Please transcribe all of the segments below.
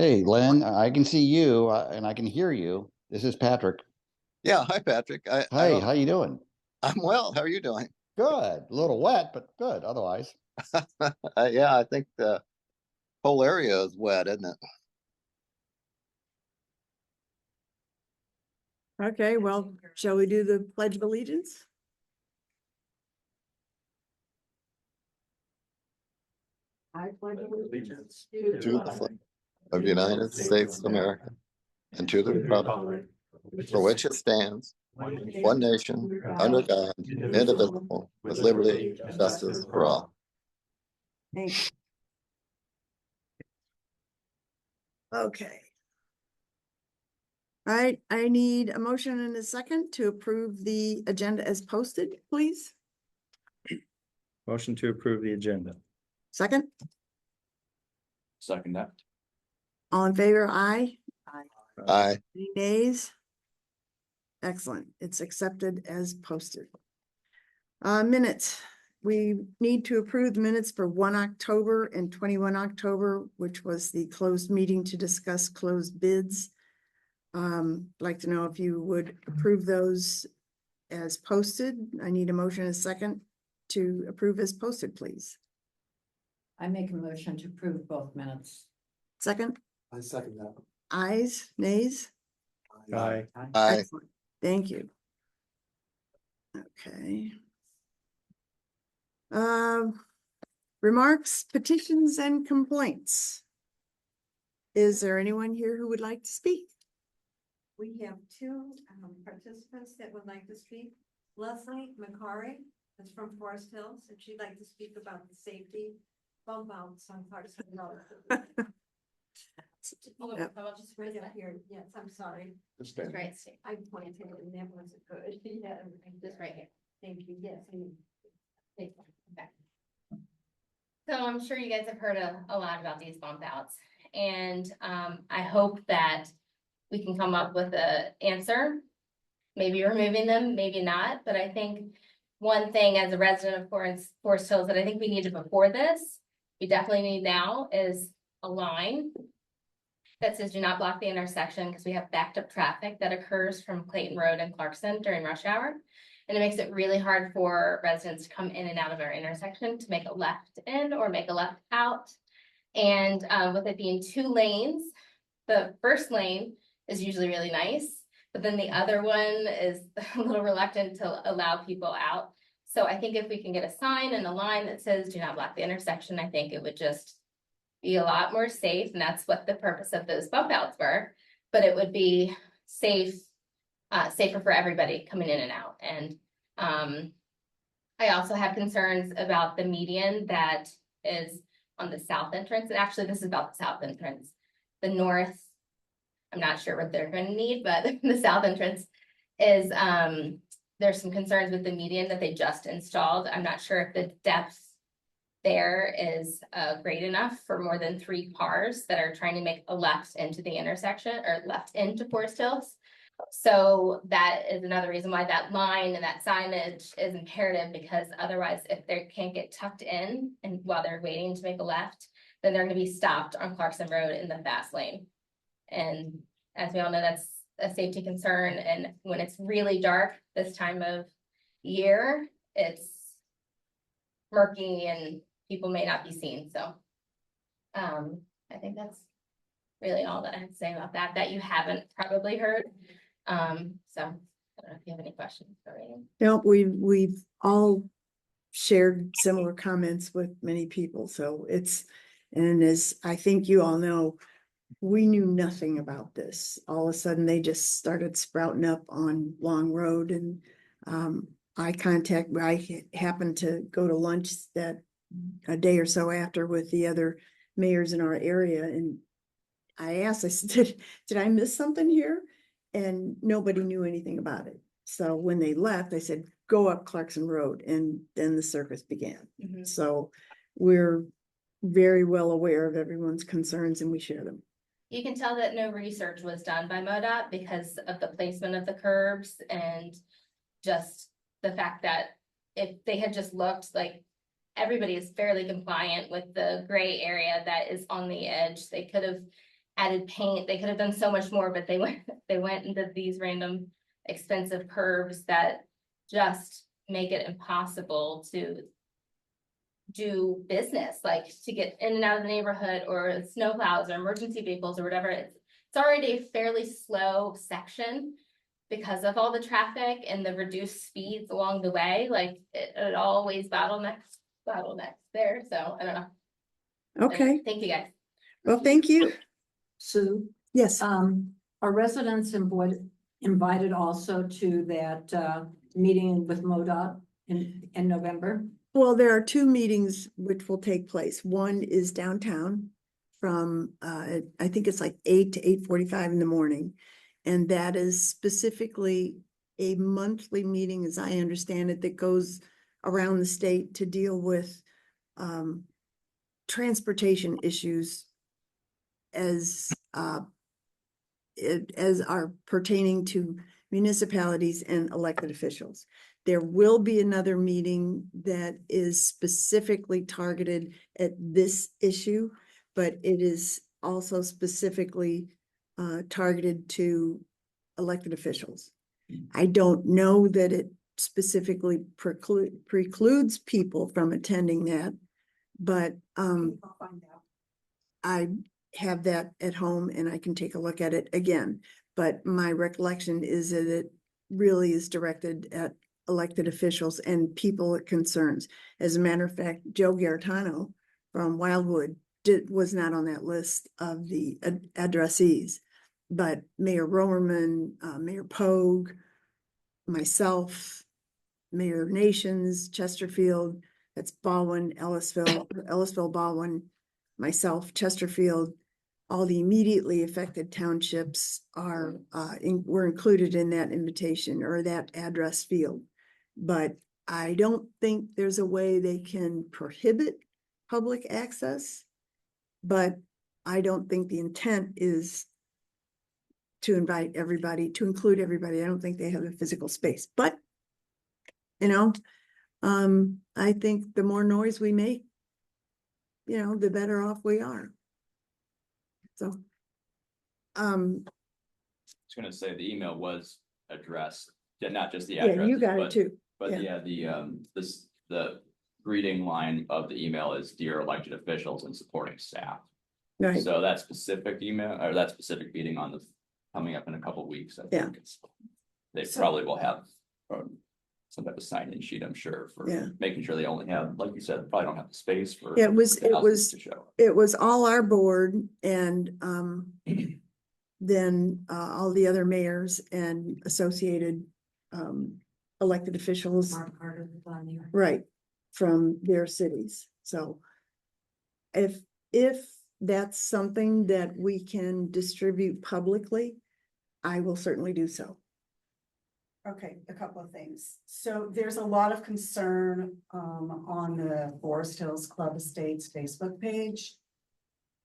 Hey, Len, I can see you and I can hear you. This is Patrick. Yeah, hi Patrick. I Hey, don't. how you doing? I'm well. How are you doing? Good. A little wet, but good otherwise. Yeah, I think the whole area is wet, isn't it? Okay, well, shall we do the Pledge of Allegiance? I pledge allegiance To the flag of the United States of America and to the republic for which it stands, one nation, under God, indivisible, with liberty and justice for all. Thank you. Okay. All right, I need a motion and a second to approve the agenda as posted, please. Motion to approve the agenda. Second, Second that. all in favor, aye. Aye. Any nays? Excellent, it's accepted as posted. Minutes, we need to approve the minutes for 1 October and 21 October, which was the closed meeting to discuss closed bids. Like to know if you would approve those as posted. I need a motion and a second to approve as posted, please. I make a motion to approve both minutes. Second, I second that. ayes, nays? Aye. Aye. Excellent. Thank you. Okay. Remarks, petitions, and complaints. Is there anyone here who would like to speak? We have two participants that would like to speak. Leslie McCary is from Forest Hills, and she'd like to speak about the safety bump outs on Clarkson Road. Yep. I'll just right up here. Yes, I'm sorry. Just Right. I pointed and that wasn't good. Yeah, just right here. Thank you. Yes. So I'm sure you guys have heard a lot about these bump outs, and I hope that we can come up with an answer. Maybe removing them, maybe not, but I think one thing as a resident of Forest Hills that I think we needed before this, we definitely need now is a line that says do not block the intersection, because we have backed up traffic that occurs from Clayton Road and Clarkson during rush hour. And it makes it really hard for residents to come in and out of our intersection to make a left in or make a left out. And with it being 2 lanes, the first lane is usually really nice, but then the other one is a little reluctant to allow people out. So I think if we can get a sign and a line that says do not block the intersection, I think it would just be a lot more safe. And that's what the purpose of those bump outs were, but it would be safer for everybody coming in and out. And I also have concerns about the median that is on the south entrance. And actually this is about the south entrance. The north, I'm not sure what they're going to need, but the south entrance is, there's some concerns with the median that they just installed. I'm not sure if the depth there is great enough for more than 3 cars that are trying to make a left into the intersection or left into Forest Hills. So that is another reason why that line and that signage is imperative, because otherwise if they can't get tucked in and while they're waiting to make a left, then they're going to be stopped on Clarkson Road in the fast lane. And as we all know, that's a safety concern. And when it's really dark this time of year, it's murky and people may not be seen. So I think that's really all that I have to say about that you haven't probably heard. So I don't know if you have any questions for me. No, we've all shared similar comments with many people, so and as I think you all know, we knew nothing about this. All of a sudden they just started sprouting up on Long Road, and I happened to go to lunch that a day or so after with the other mayors in our area, and I asked, I said, did I miss something here? And nobody knew anything about it. So when they left, I said, go up Clarkson Road, and then the circus began. Mm-hmm. So we're very well aware of everyone's concerns and we share them. You can tell that no research was done by MoDOT because of the placement of the curbs and just the fact that if they had just looked, like, everybody is fairly compliant with the gray area that is on the edge. They could have added paint. They could have done so much more, but they went and did these random expensive curves that just make it impossible to do business, like to get in and out of the neighborhood, or snowplows or emergency vehicles or whatever. It's already a fairly slow section because of all the traffic and the reduced speeds along the way. Like it always bottlenecks there. So I don't know. Okay, Thank you guys. well, thank you. Sue, Yes, are residents invited also to that meeting with MoDOT in November? well, there are two meetings which will take place. One is downtown from, I think it's like 8 to 8:45 in the morning. And that is specifically a monthly meeting, as I understand it, that goes around the state to deal with transportation issues as are pertaining to municipalities and elected officials. There will be another meeting that is specifically targeted at this issue, but it is also specifically targeted to elected officials. I don't know that it specifically precludes people from attending that, but I have that at home and I can take a look at it again. But my recollection is that it really is directed at elected officials and people it concerns. As a matter of fact, Joe Garetano from Wildwood was not on that list of the addressees. But Mayor Rowerman, Mayor Pogue, myself, Mayor Nations, Chesterfield, that's Baldwin, Ellisville, Baldwin, myself, Chesterfield, all the immediately affected townships were included in that invitation or that address field. But I don't think there's a way they can prohibit public access, but I don't think the intent is to invite everybody, to include everybody. I don't think they have the physical space, but I think the more noise we make, the better off we are. So, I was gonna say the email was addressed, not just the yeah, address. you got it too. But yeah. the greeting line of the email is dear elected officials and supporting staff. Right, So that specific email or that specific meeting coming up in a couple of weeks, I Yeah. think they probably will have some type of sign-in sheet, I'm sure, for Yeah. making sure they only have, like you said, probably don't have the space for. It was- the houses to show. it was all our board and then all the other mayors and associated elected officials, right, from their cities. So if that's something that we can distribute publicly, I will certainly do so. Okay, a couple of things. So there's a lot of concern on the Forest Hills Club Estates Facebook page.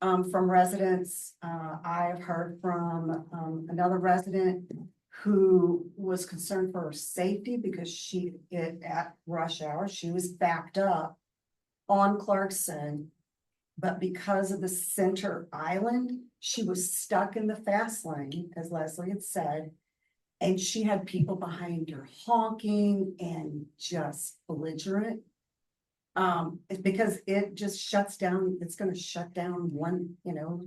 From residents, I have heard from another resident who was concerned for her safety because at rush hour, she was backed up on Clarkson. But because of the center island, she was stuck in the fast lane, as Leslie had said. And she had people behind her honking and just belligerent. It's because it just shuts down, it's gonna shut down one,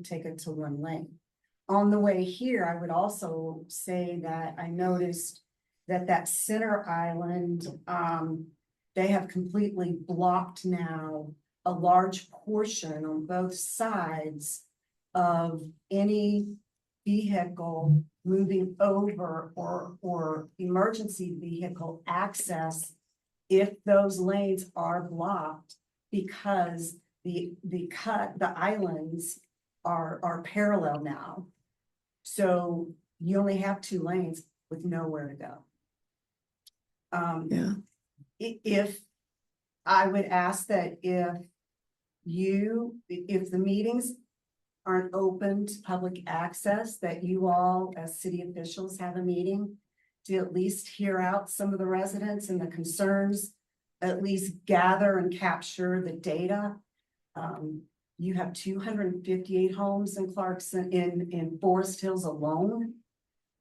take it to one lane. On the way here, I would also say that I noticed that center island, they have completely blocked now a large portion on both sides of any vehicle moving over or emergency vehicle access if those lanes are blocked because the islands are parallel now. So you only have 2 lanes with nowhere to go. Yeah. If I would ask that if the meetings aren't open to public access, that you all as city officials have a meeting to at least hear out some of the residents and the concerns, at least gather and capture the data. You have 258 homes in Clarkson, in Forest Hills alone.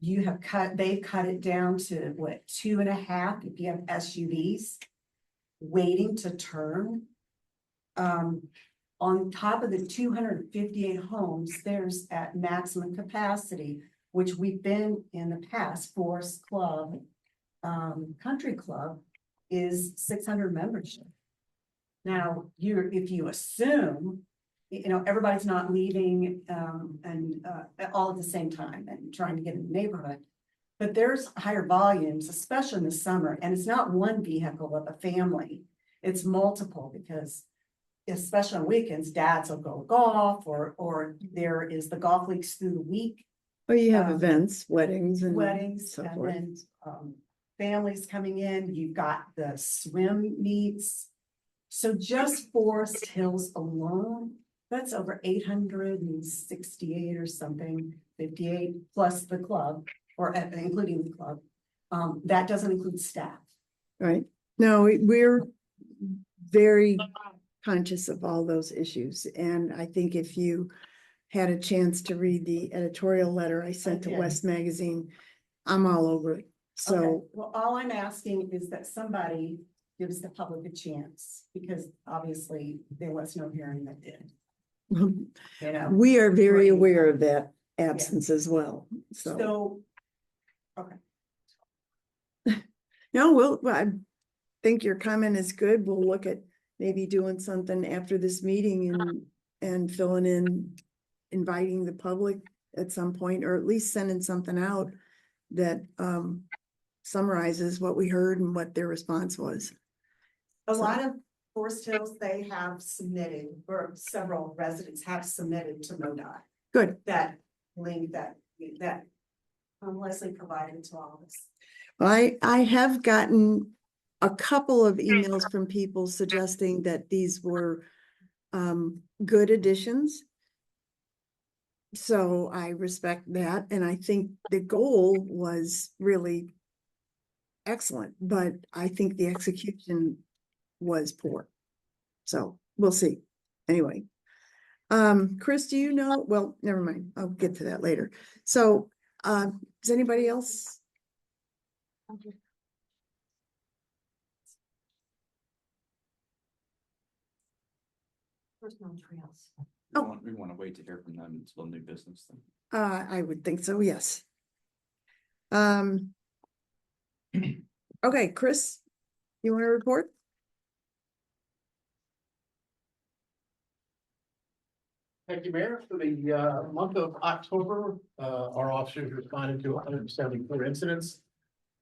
They've cut it down to what, 2.5 if you have SUVs waiting to turn. On top of the 258 homes, there's at maximum capacity, which we've been in the past, Forest Club, Country Club is 600 membership. Now, if you assume, everybody's not leaving, and all at the same time and trying to get in the neighborhood. But there's higher volumes, especially in the summer, and it's not one vehicle of a family. It's multiple because especially on weekends, dads will go golf or there is the golf leagues through the week. Well, you have events, weddings and Weddings so and forth. then families coming in, you've got the swim meets. So just Forest Hills alone, that's over 868 or something, 58 plus the club, or including the club. That doesn't include staff. Right. No, we're very conscious of all those issues. And I think if you had a chance to read the editorial letter I sent to did. West Magazine, I'm all over it. So, Okay. Well, all I'm asking is that somebody gives the public a chance, because obviously there was no hearing that did, we are very Great. aware of that absence as well. So, no, I think your comment is good. We'll look at maybe doing something after this meeting and filling in, inviting the public at some point, or at least sending something out that summarizes what we heard and what their response was. a lot of Forest Hills, they have submitted, or several residents have submitted to MoDOT. Good. That link that Leslie provided to all of us. I have gotten a couple of emails from people suggesting that these were good additions. So I respect that, and I think the goal was really excellent, but I think the execution was poor. So we'll see. Anyway. Chris, do you know? Well, never mind. I'll get to that later. So does anybody else? Personal trails. We want to wait to hear from them until new business then. I would think so, yes. Okay, Chris, you want to report? Thank you, Mayor. For the month of October, our officers responded to 174 incidents.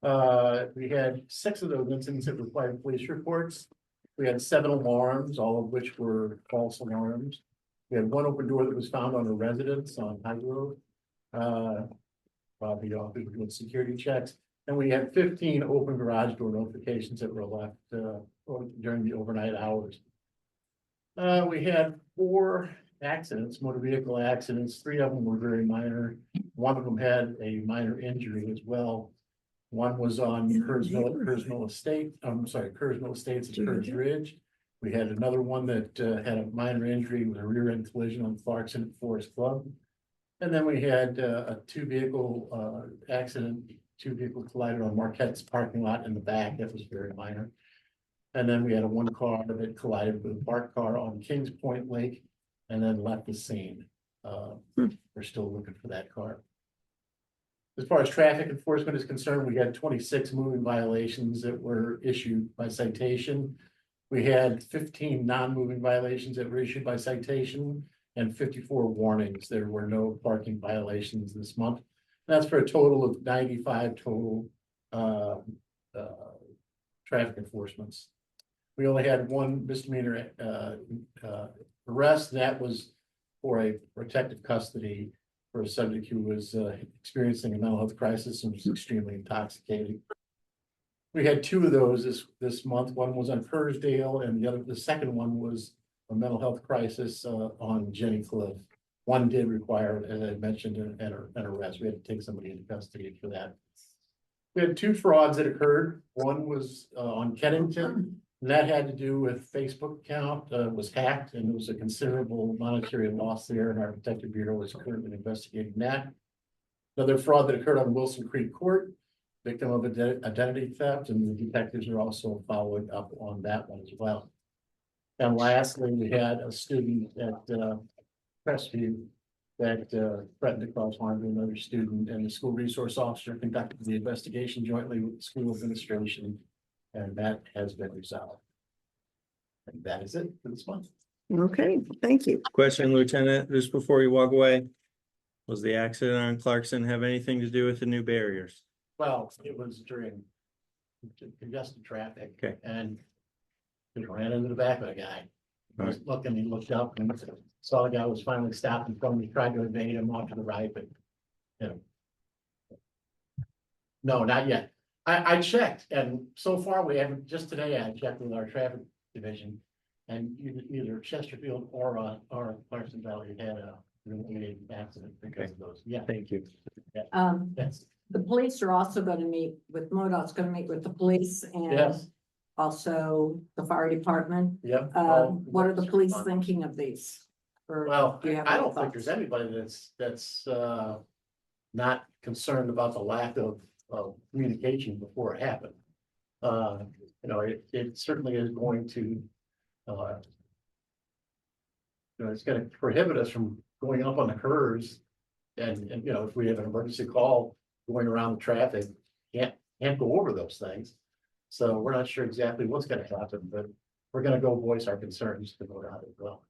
We had 6 of those incidents that required police reports. We had 7 alarms, all of which were false alarms. We had 1 open door that was found on a residence on High Road. The officers were doing security checks. And we had 15 open garage door notifications that were left during the overnight hours. We had 4 accidents, motor vehicle accidents. 3 of them were very minor. 1 of them had a minor injury as well. One was on Kurzmill Estates at Kurz Ridge. We had another one that had a minor injury with a rear end collision on Clarkson at Forest Club. And then we had a 2-vehicle accident. 2 vehicles collided on Marquette's parking lot in the back. That was very minor. And then we had a 1 car that collided with a parked car on Kings Point Lake and then left the scene. We're still looking for that car. As far as traffic enforcement is concerned, we had 26 moving violations that were issued by citation. We had 15 non-moving violations that were issued by citation and 54 warnings. There were no parking violations this month. That's for a total of 95 total traffic enforcements. We only had 1 misdemeanor arrest. That was for a protective custody for a subject who was experiencing a mental health crisis and was extremely intoxicated. We had 2 of those this month. One was on Kursdale, and the second one was a mental health crisis on Jenny Cliff. One did require, as I mentioned, an arrest. We had to take somebody into custody for that. We had 2 frauds that occurred. One was on Kennington. And that had to do with Facebook account, was hacked and there was a considerable monetary loss there, and our protective bureau is currently investigating that. Another fraud that occurred on Wilson Creek Court, victim of identity theft, and the detectives are also following up on that one as well. And lastly, we had a student at Crestview that threatened to cause harm to another student, and the school resource officer conducted the investigation jointly with the school administration, and that has been resolved. And that is it for this month. Okay, thank you. Question, Lieutenant, just before you walk away. Was the accident on Clarkson have anything to do with the new barriers? Well, it was during congested traffic. Okay. And just ran into the back of a guy. I was looking, he looked up and saw the guy was finally stopped in front of me, tried to evade him off to the right, but you know. No, not yet. I checked, and so far we haven't, just today I checked with our traffic division. And either Chesterfield or Clarkson Valley had a related accident because of those. Yeah, Thank you. yes, The police are also going to meet with MoDOT's going to meet with the police and yes, also the fire department. yep. What are the police thinking of these? Or Well, do you have I any don't think thoughts? there's anybody that's not concerned about the lack of communication before it happened. You know, it certainly is going to you know, it's gonna prohibit us from going up on the curves. And you know, if we have an emergency call going around the traffic, can't go over those things. So we're not sure exactly what's gonna happen, but we're gonna go voice our concerns to MoDOT as well.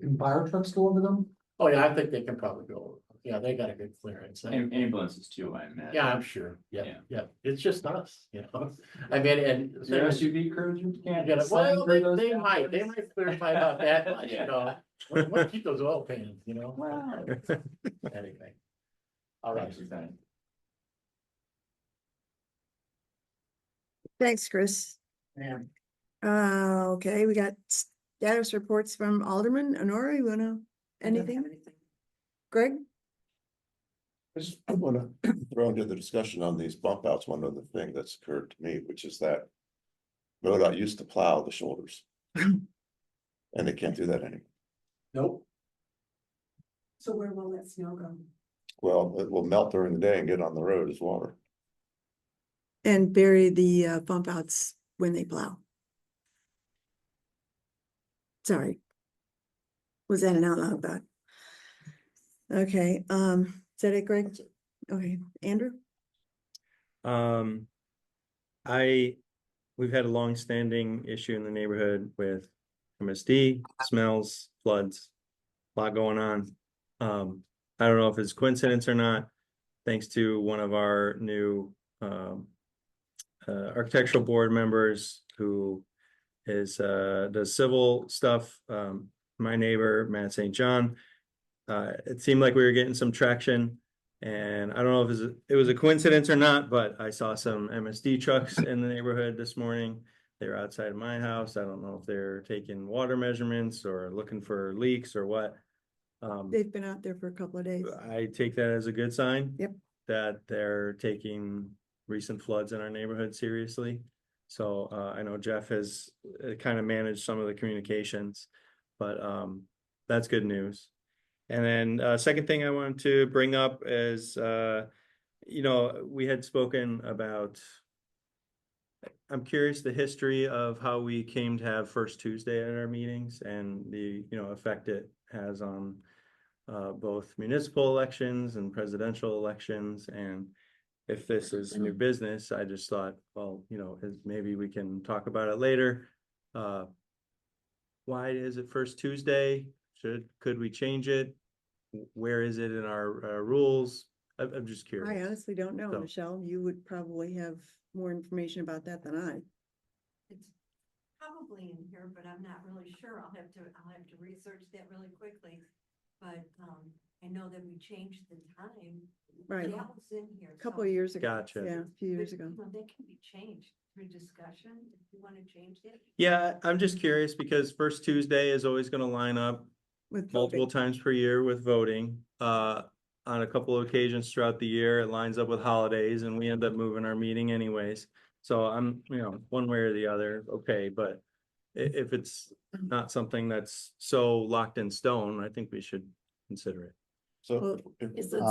Can fire trucks go over them? Oh, yeah, I think they can probably go. Yeah, they got a good clearance. Ambulances too, I imagine. Yeah, I'm sure. Yeah, Yeah. yeah. It's just us, you know. I mean, and Your SUV crews, you can't. Yeah, sign well, for those they down might there? clarify about that much, you Yeah. know. We'll keep those oil pans, you know. Wow. Anyway. All right. Thanks, Lieutenant. Thanks, Chris. And Okay, we got status reports from Alderman. Honora, you wanna, anything? Greg? I want to throw into the discussion on these bump outs, one other thing that's occurred to me, which is that MoDOT used to plow the shoulders. And they can't do that anymore. nope, So where will that snow go? Well, it will melt during the day and get on the road as water. And bury the bump outs when they plow. Sorry. Was that an out loud thought? Okay, is that it, Greg? Okay, Andrew? We've had a long-standing issue in the neighborhood with MSD, smells, floods, a lot going on. I don't know if it's coincidence or not, thanks to one of our new architectural board members who is does civil stuff. My neighbor, Matt St. John, it seemed like we were getting some traction. And I don't know if it was a coincidence or not, but I saw some MSD trucks in the neighborhood this morning. They were outside of my house. I don't know if they're taking water measurements or looking for leaks or what. They've been out there for a couple of days. I take that as a good sign. Yep. That they're taking recent floods in our neighborhood seriously. So I know Jeff has kind of managed some of the communications, but that's good news. And then second thing I wanted to bring up is, you know, we had spoken about, I'm curious the history of how we came to have first Tuesday at our meetings and the, you know, effect it has on both municipal elections and presidential elections. And if this is new business, I just thought, well, you know, maybe we can talk about it later. Why is it first Tuesday? Could we change it? Where is it in our rules? I'm just curious. I honestly don't know, So- Michelle. You would probably have more information about that than I. It's probably in here, but I'm not really sure. I'll have to research that really quickly. But, I know that we changed the time. Right. That was in here. A couple so- of years ago. Gotcha. Yeah, a few years ago. Well, that can be changed through discussion if you want to change it. Yeah, I'm just curious because first Tuesday is always going to line up With multiple voting. times per year with voting. On a couple of occasions throughout the year, it lines up with holidays and we end up moving our meeting anyways. So I'm, one way or the other, okay, but if it's not something that's so locked in stone, I think we should consider it. So. Is it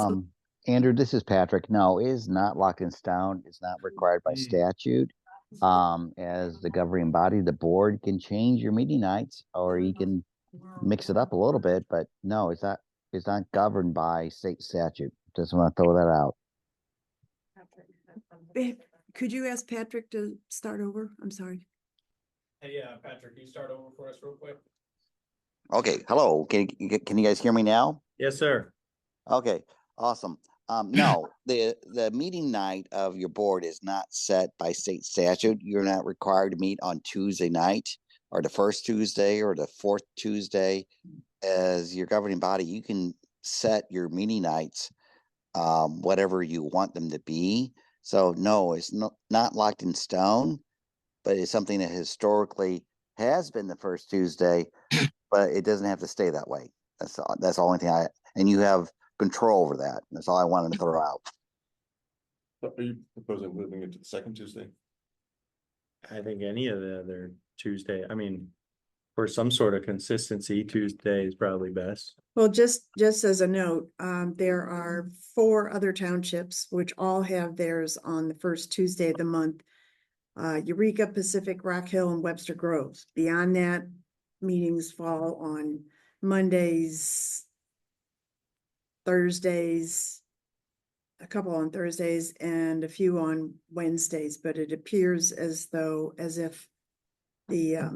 Andrew, this is Patrick. No, it is not locked in stone. It's not required by statute. As the governing body, the board can change your meeting nights, or you can mix it up a little bit, but no, it's not governed by state statute. Just want to throw that out. Could you ask Patrick to start over? I'm sorry. Hey, Patrick, can you start over for us real quick? Okay, hello. Can you guys hear me now? Yes, sir. Okay, awesome. No, the meeting night of your board is not set by state statute. You're not required to meet on Tuesday night or the first Tuesday or the fourth Tuesday. As your governing body, you can set your meeting nights, whatever you want them to be. So no, it's not locked in stone, but it's something that historically has been the first Tuesday, but it doesn't have to stay that way. That's the only thing and you have control over that. That's all I wanted to throw out. So are you proposing moving it to the second Tuesday? I think any of the other Tuesday, for some sort of consistency, Tuesday is probably best. Well, just as a note, there are 4 other townships which all have theirs on the first Tuesday of the month. Eureka, Pacific, Rock Hill, and Webster Groves. Beyond that, meetings fall on Mondays, Thursdays, a couple on Thursdays, and a few on Wednesdays. But it appears as if the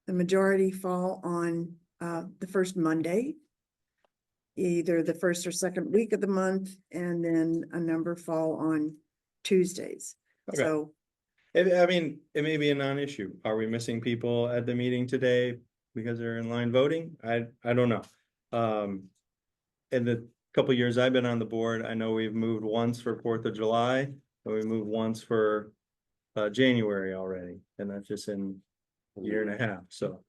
majority fall on the first Monday, either the first or second week of the month, and then a number fall on Tuesdays. Okay. So It may be a non-issue. Are we missing people at the meeting today because they're in line voting? I don't know. In the couple years I've been on the board, I know we've moved once for 4th of July, and we moved once for January already, and that's just in a year and a half. So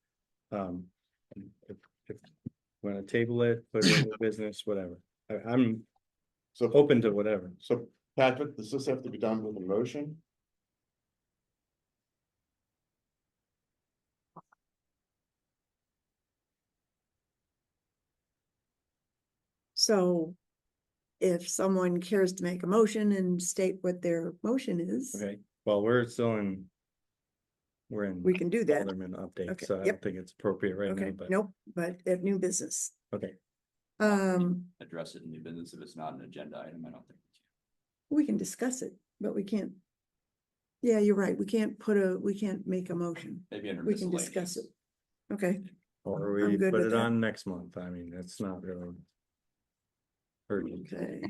if you want to table it, put it in the business, whatever. I'm So open to whatever. So Patrick, does this have to be done with a motion? So if someone cares to make a motion and state what their motion is, Okay, well, we're in we can do that. Alderman update, Okay, so I yep. don't think it's appropriate right now, Okay, but nope, but at new business. okay. Address it in new business if it's not an agenda item, I don't think. We can discuss it, but we can't. Yeah, you're right. We can't make a motion. Maybe under We can discuss it. miscellaneous. Okay, Or I'm we good put with it that. on next month. That's not really urgent. okay.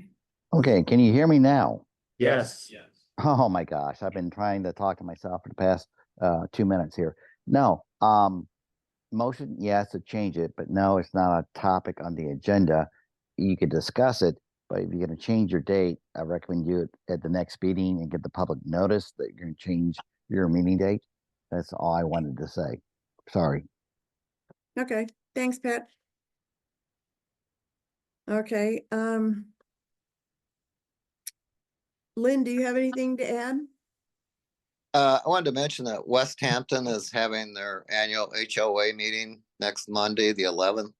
Okay, can you hear me now? Yes. Oh my gosh, I've been trying to talk to myself for the past 2 minutes here. No, motion, yes, to change it, but no, it's not a topic on the agenda. You could discuss it, but if you're going to change your date, I recommend you at the next meeting and get the public notice that you're going to change your meeting date. That's all I wanted to say. Sorry. Okay, thanks, Pat. Okay, Lynn, do you have anything to add? I wanted to mention that West Hampton is having their annual HOA meeting next Monday, the 11th.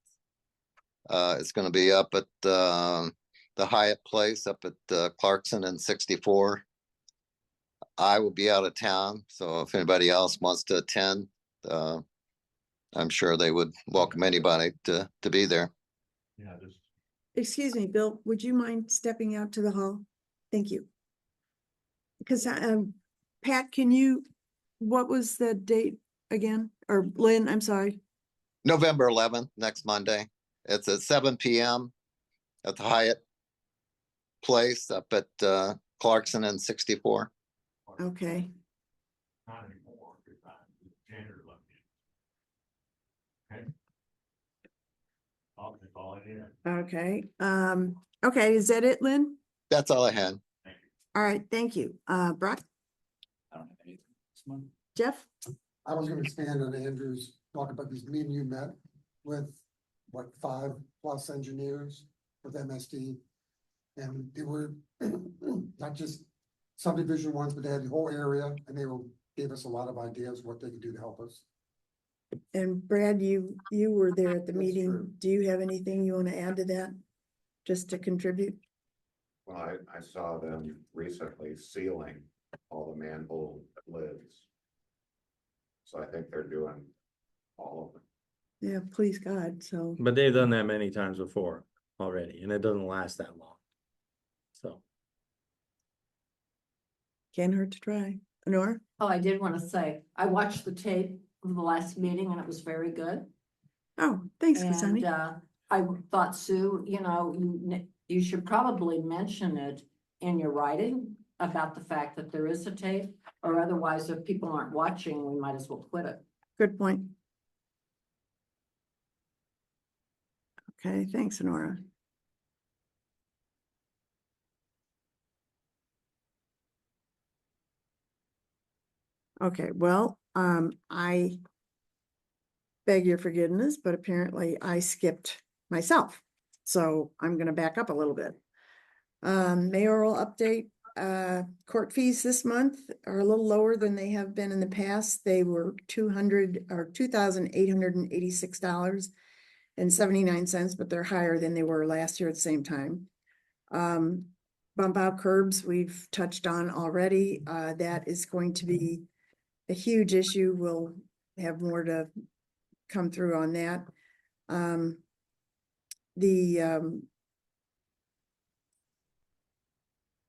It's going to be up at the Hyatt Place up at Clarkson and 64. I will be out of town, so if anybody else wants to attend, I'm sure they would welcome anybody to be there. Yeah, Excuse me, Bill, would you mind stepping out to the hall? Thank you. Because Pat, what was the date again? Or Lynn, I'm sorry. November 11th, next Monday. It's at 7 p.m. at the Hyatt Place up at Clarkson and 64. Okay, not anymore. January 11th. Okay. I'll call it in. okay. Okay, is that it, Lynn? That's all I had. All right, thank you. Brock, I don't have anything this month. Jeff? I was gonna expand on Andrew's talk about these, me and you met with, what, 5+ engineers with MSD. And they were not just subdivision ones, but they had the whole area and gave us a lot of ideas what they could do to help us. And Brad, you were there at the That's meeting. true. Do you have anything you want to add to that? Just to contribute? Well, I saw them recently sealing all the manhole lids. So I think they're doing all of them. Yeah, please God, so. But they've done that many times before already, and it doesn't last that long. So. Can't hurt to try. Honora? Oh, I did want to say, I watched the tape of the last meeting and it was very good. Oh, thanks, And Kasani. I thought, Sue, you should probably mention it in your writing about the fact that there is a tape, or otherwise if people aren't watching, we might as well quit it. Good point. Okay, thanks, Honora. Okay, well, I beg your forgiveness, but apparently I skipped myself. So I'm gonna back up a little bit. Mayoral update, court fees this month are a little lower than they have been in the past. They were $2,886.79, but they're higher than they were last year at the same time. Bump out curbs, we've touched on already. That is going to be a huge issue. We'll have more to come through on that.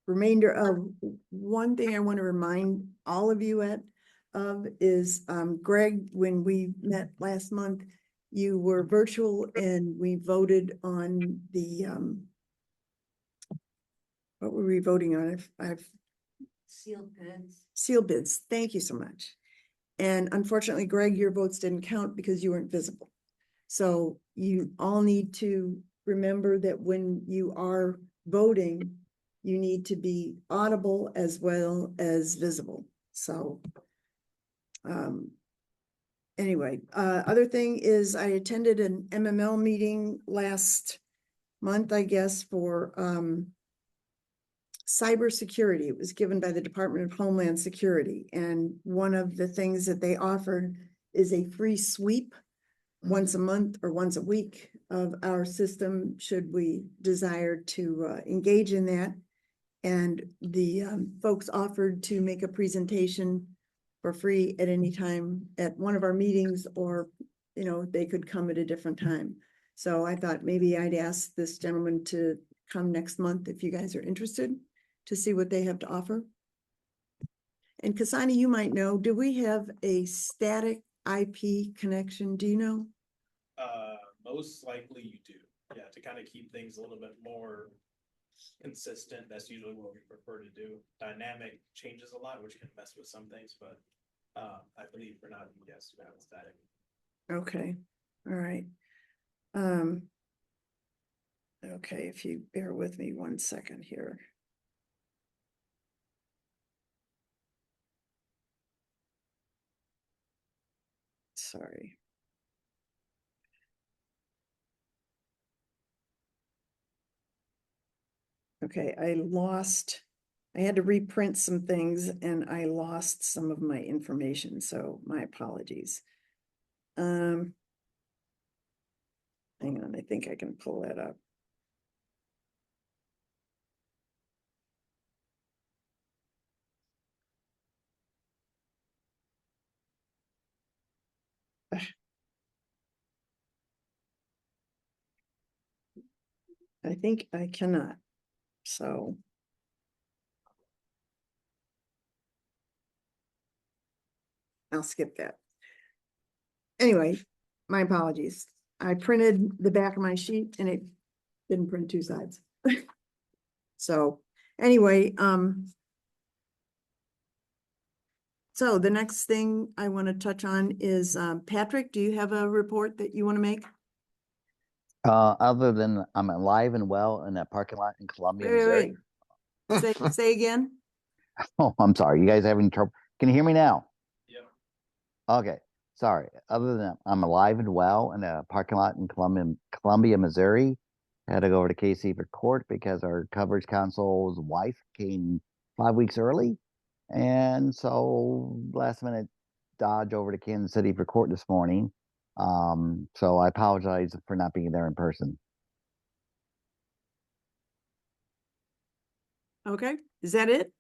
Remainder of one thing I want to remind all of you of is, Greg, when we met last month, you were virtual and we voted on the, what were we voting on? I've Sealed bids. sealed bids. Thank you so much. And unfortunately, Greg, your votes didn't count because you weren't visible. So you all need to remember that when you are voting, you need to be audible as well as visible. So anyway, other thing is I attended an MML meeting last month, I guess, for cybersecurity. It was given by the Department of Homeland Security. And one of the things that they offered is a free sweep once a month or once a week of our system, should we desire to engage in that. And the folks offered to make a presentation for free at any time at one of our meetings, or, they could come at a different time. So I thought maybe I'd ask this gentleman to come next month if you guys are interested to see what they have to offer. And Kasani, you might know, do we have a static IP connection? Do you know? Most likely you do. Yeah, to kind of keep things a little bit more consistent. That's usually what we prefer to do. Dynamic changes a lot, which can mess with some things, but I believe for now, yes, you have static. Okay, all right. Okay, if you bear with me 1 second here. Sorry. Okay, I had to reprint some things and I lost some of my information, so my apologies. Hang on, I think I can pull that up. I think I cannot, so. I'll skip that. Anyway, my apologies. I printed the back of my sheet and it didn't print two sides. So anyway, so the next thing I want to touch on is, Patrick, do you have a report that you want to make? Other than I'm alive and well in a parking lot in Columbia, Missouri. Say again. Oh, I'm sorry. You guys having trouble? Can you hear me now? Yeah. Okay. Sorry. Other than I'm alive and well in a parking lot in Columbia, Missouri. I had to go over to KC for court because our coverage counsel's wife came 5 weeks early. And so last minute dodge over to Kansas City for court this morning. So I apologize for not being there in person. Okay, is that it?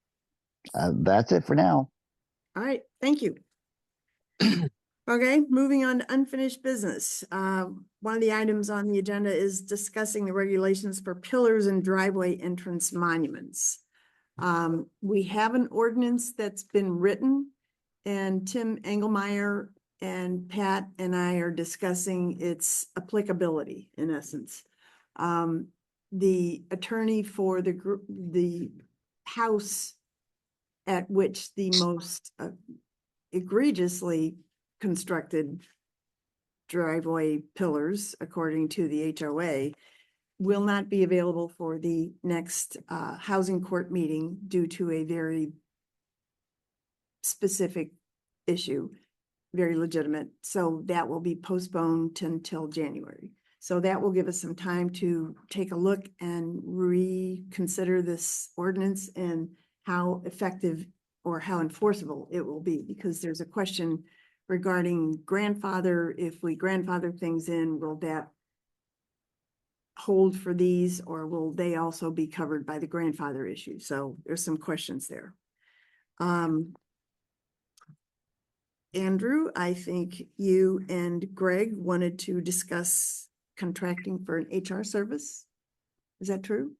That's it for now. All right, thank you. Okay, moving on to unfinished business. One of the items on the agenda is discussing the regulations for pillars and driveway entrance monuments. We have an ordinance that's been written, and Tim Engelmeyer and Pat and I are discussing its applicability in essence. The attorney for the group, the house at which the most egregiously constructed driveway pillars, according to the HOA, will not be available for the next housing court meeting due to a very specific issue, very legitimate. So that will be postponed until January. So that will give us some time to take a look and reconsider this ordinance and how effective or how enforceable it will be, because there's a question regarding grandfather. If we grandfather things in, will that hold for these, or will they also be covered by the grandfather issue? So there's some questions there. Andrew, I think you and Greg wanted to discuss contracting for an HR service. Is that true?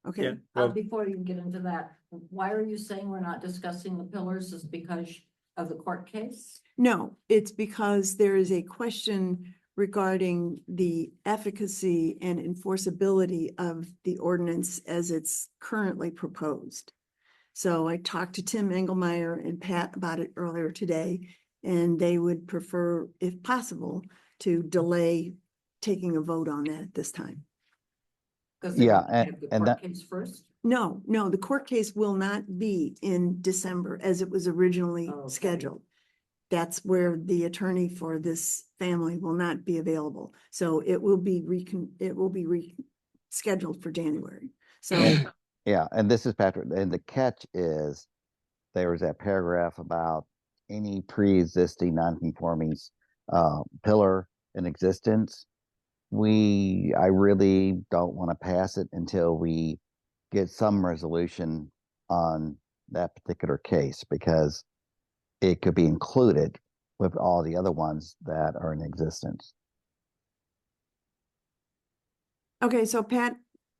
Okay. Yeah, well, Before you get into that, why are you saying we're not discussing the pillars? Is because of the court case? No, it's because there is a question regarding the efficacy and enforceability of the ordinance as it's currently proposed. So I talked to Tim Engelmeyer and Pat about it earlier today, and they would prefer, if possible, to delay taking a vote on that at this time. Because they Yeah, want to have the and court that, case first? No, the court case will not be in December as it was originally Okay. scheduled. That's where the attorney for this family will not be available. So it will be rescheduled for January. So yeah, and this is Patrick. And the catch is there was that paragraph about any pre-existing non-conforming pillar in existence. I really don't want to pass it until we get some resolution on that particular case, because it could be included with all the other ones that are in existence. okay, so Pat,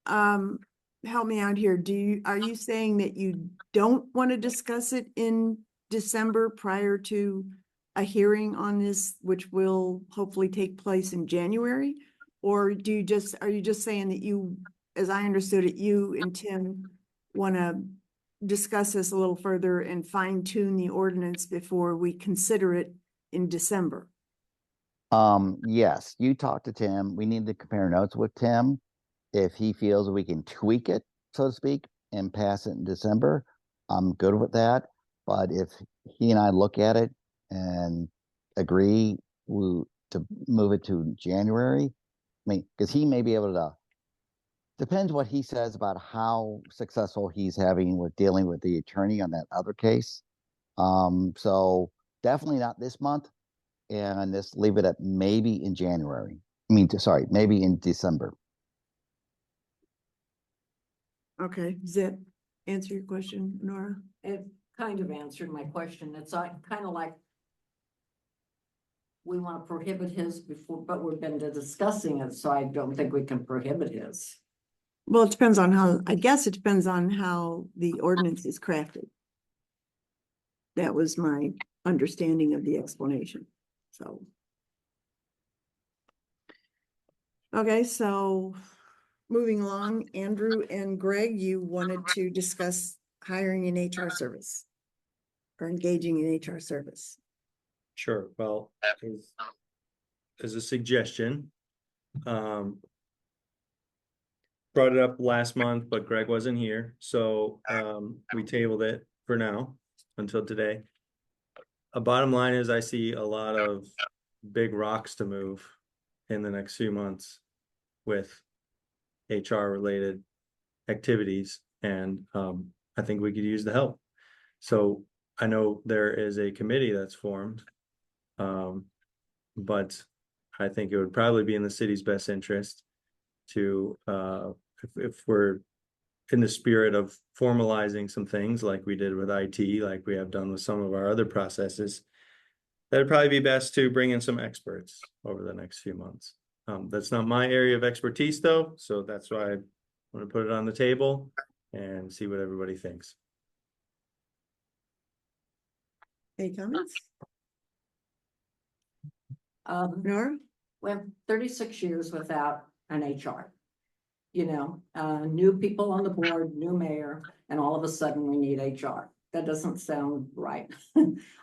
help me out here. Are you saying that you don't want to discuss it in December prior to a hearing on this, which will hopefully take place in January? Or are you just saying that you, as I understood it, you and Tim want to discuss this a little further and fine tune the ordinance before we consider it in December? Yes, you talk to Tim. We need to compare notes with Tim. If he feels we can tweak it, so to speak, and pass it in December, I'm good with that. But if he and I look at it and agree to move it to January, I mean, because he may be able to, depends what he says about how successful he's having with dealing with the attorney on that other case. So definitely not this month, and just leave it at maybe in January. Sorry, maybe in December. Okay, does that answer your question, Nora? It kind of answered my question. It's kind of like we want to prohibit his before, but we've been discussing it, so I don't think we can prohibit his. Well, it depends on I guess it depends on how the ordinance is crafted. That was my understanding of the explanation, so. Okay, so moving along, Andrew and Greg, you wanted to discuss hiring an HR service or engaging in HR service. sure. Well, as a suggestion, brought it up last month, but Greg wasn't here, so we tabled it for now until today. A bottom line is I see a lot of big rocks to move in the next few months with HR related activities, and I think we could use the help. So I know there is a committee that's formed. But I think it would probably be in the city's best interest to, if we're in the spirit of formalizing some things like we did with IT, like we have done with some of our other processes, that'd probably be best to bring in some experts over the next few months. That's not my area of expertise though, so that's why I want to put it on the table and see what everybody thinks. Any comments? Um, Nora? we have 36 years without an HR. You know, new people on the board, new mayor, and all of a sudden we need HR. That doesn't sound right.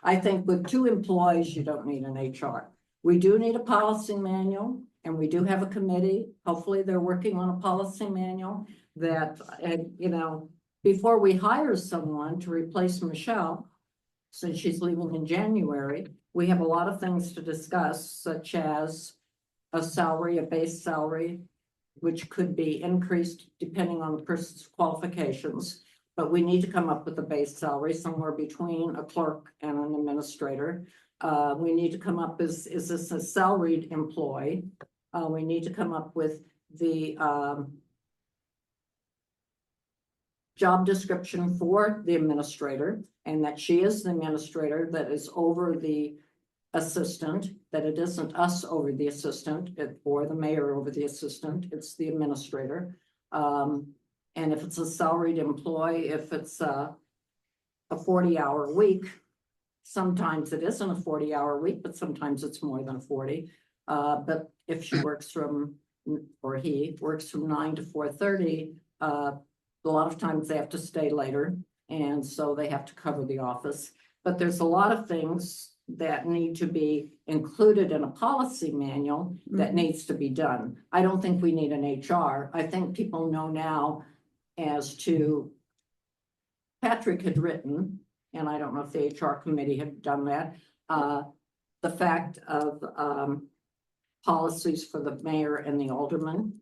I think with 2 employees, you don't need an HR. We do need a policy manual, and we do have a committee. Hopefully they're working on a policy manual that, you know, before we hire someone to replace Michelle, since she's leaving in January, we have a lot of things to discuss, such as a salary, a base salary, which could be increased depending on the person's qualifications. But we need to come up with a base salary somewhere between a clerk and an administrator. We need to come up is this a salaried employee? We need to come up with the job description for the administrator, and that she is the administrator that is over the assistant, that it isn't us over the assistant or the mayor over the assistant, it's the administrator. And if it's a salaried employee, if it's a 40-hour week, sometimes it isn't a 40-hour week, but sometimes it's more than 40. But if she works from, or he works from 9 to 4:30, a lot of times they have to stay later, and so they have to cover the office. But there's a lot of things that need to be included in a policy manual that needs to be done. I don't think we need an HR. I think people know now as to, Patrick had written, and I don't know if the HR committee had done that, the fact of policies for the mayor and the aldermen.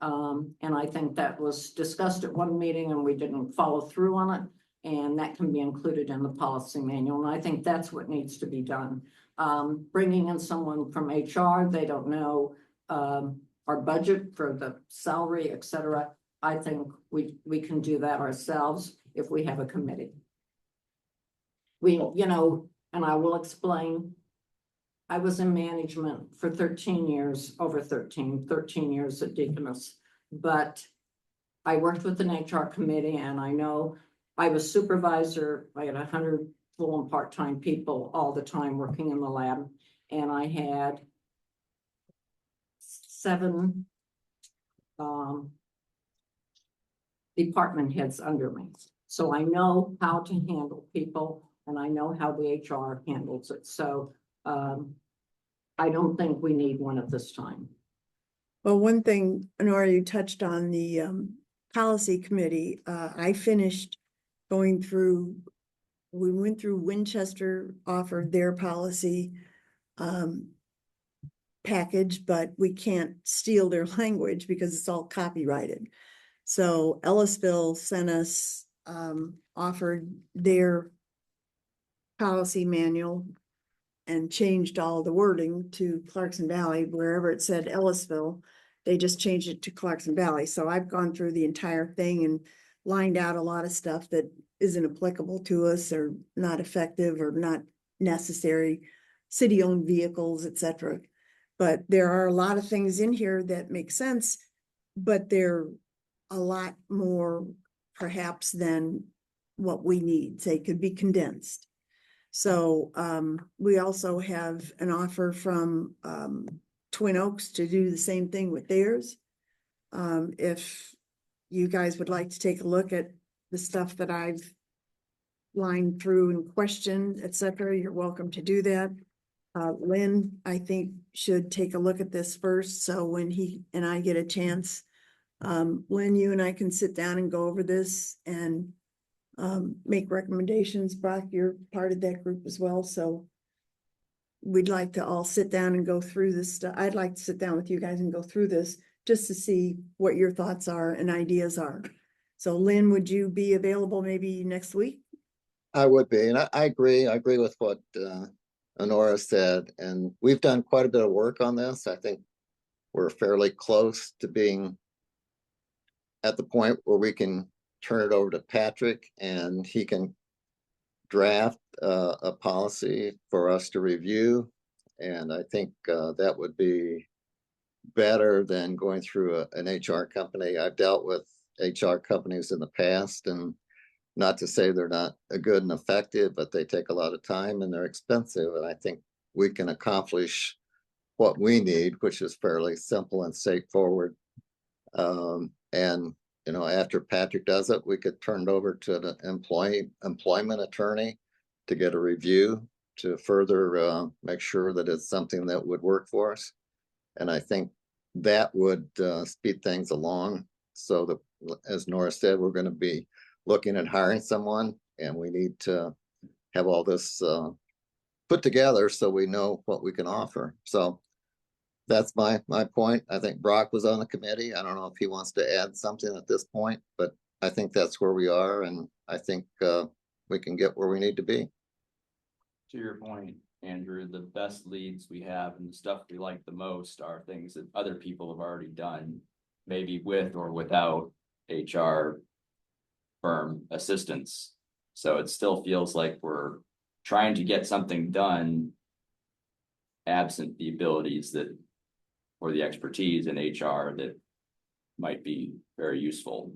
And I think that was discussed at one meeting and we didn't follow through on it. And that can be included in the policy manual. And I think that's what needs to be done. Bringing in someone from HR, they don't know our budget for the salary, et cetera. I think we can do that ourselves if we have a committee. We, you know, and I will explain, I was in management for 13 years, over 13 years at Deaconess, but I worked with an HR committee, and I know I was supervisor. I had 100 full and part-time people all the time working in the lab, and I had 7 department heads under me. So I know how to handle people, and I know how the HR handles it. So I don't think we need one at this time. Well, one thing, Nora, you touched on the policy committee. I finished going through, we went through Winchester, offered their policy package, but we can't steal their language because it's all copyrighted. So Ellisville sent us, offered their policy manual and changed all the wording to Clarkson Valley. Wherever it said Ellisville, they just changed it to Clarkson Valley. So I've gone through the entire thing and lined out a lot of stuff that isn't applicable to us or not effective or not necessary, city-owned vehicles, etc. But there are a lot of things in here that make sense, but they're a lot more perhaps than what we need. They could be condensed. So we also have an offer from Twin Oaks to do the same thing with theirs. If you guys would like to take a look at the stuff that I've lined through and questioned, etc., you're welcome to do that. Lynn, I think, should take a look at this first. So when he and I get a chance, Lynn, you and I can sit down and go over this and make recommendations. Brock, you're part of that group as well. So we'd like to all sit down and go through this stuff. I'd like to sit down with you guys and go through this just to see what your thoughts are and ideas are. So Lynn, would you be available maybe next week? I would be, and I agree with what Honora said, and we've done quite a bit of work on this. I think we're fairly close to being at the point where we can turn it over to Patrick and he can draft a policy for us to review. And I think that would be better than going through an HR company. I've dealt with HR companies in the past, and not to say they're not good and effective, but they take a lot of time and they're expensive. And I think we can accomplish what we need, which is fairly simple and straightforward. And you know, after Patrick does it, we could turn it over to the employment attorney to get a review to further make sure that it's something that would work for us. And I think that would speed things along. So that, as Nora said, we're going to be looking at hiring someone, and we need to have all this put together so we know what we can offer. So that's my point. I think Brock was on the committee. I don't know if he wants to add something at this point, but I think that's where we are, and I think we can get where we need to be. To your point, Andrew, the best leads we have and the stuff we like the most are things that other people have already done, maybe with or without HR firm assistance. So it still feels like we're trying to get something done absent the abilities that or the expertise in HR that might be very useful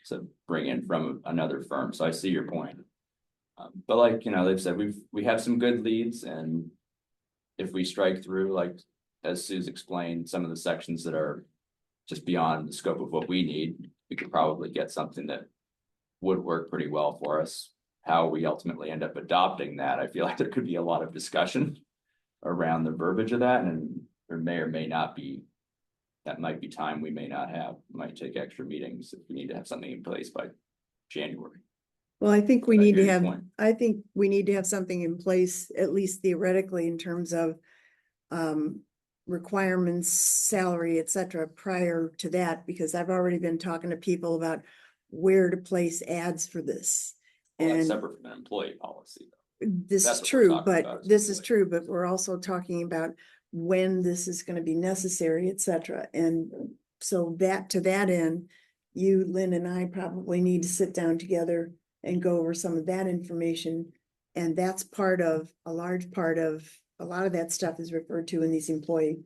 to bring in from another firm. So I see your point. But like, you know, they've said, we have some good leads, and if we strike through, like, as Sue's explained, some of the sections that are just beyond the scope of what we need, we could probably get something that would work pretty well for us. How we ultimately end up adopting that, I feel like there could be a lot of discussion around the verbiage of that, and there may or may not be, that might be time we may not have. It might take extra meetings if we need to have something in place by January. Well, I think we But I need to hear your have, point. I think we need to have something in place, at least theoretically, in terms of requirements, salary, et cetera, prior to that, because I've already been talking to people about where to place ads for this. Well, that's And separate from an employee policy, though. this That's is what we're true, talking about, but is this is employee. true, but we're also talking about when this is going to be necessary, et cetera. And so that, to that end, you, Lynn, and I probably need to sit down together and go over some of that information. And that's part of, a large part of, a lot of that stuff is referred to in these employee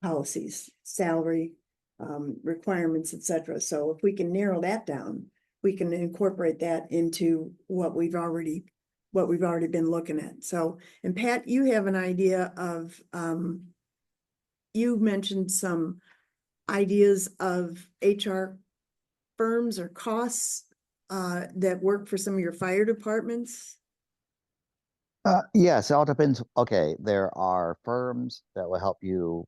policies, salary, requirements, et cetera. So if we can narrow that down, we can incorporate that into what we've already been looking at. So, and Pat, you have an idea of, you mentioned some ideas of HR firms or costs that work for some of your fire departments. Yes, it all depends. Okay, there are firms that will help you.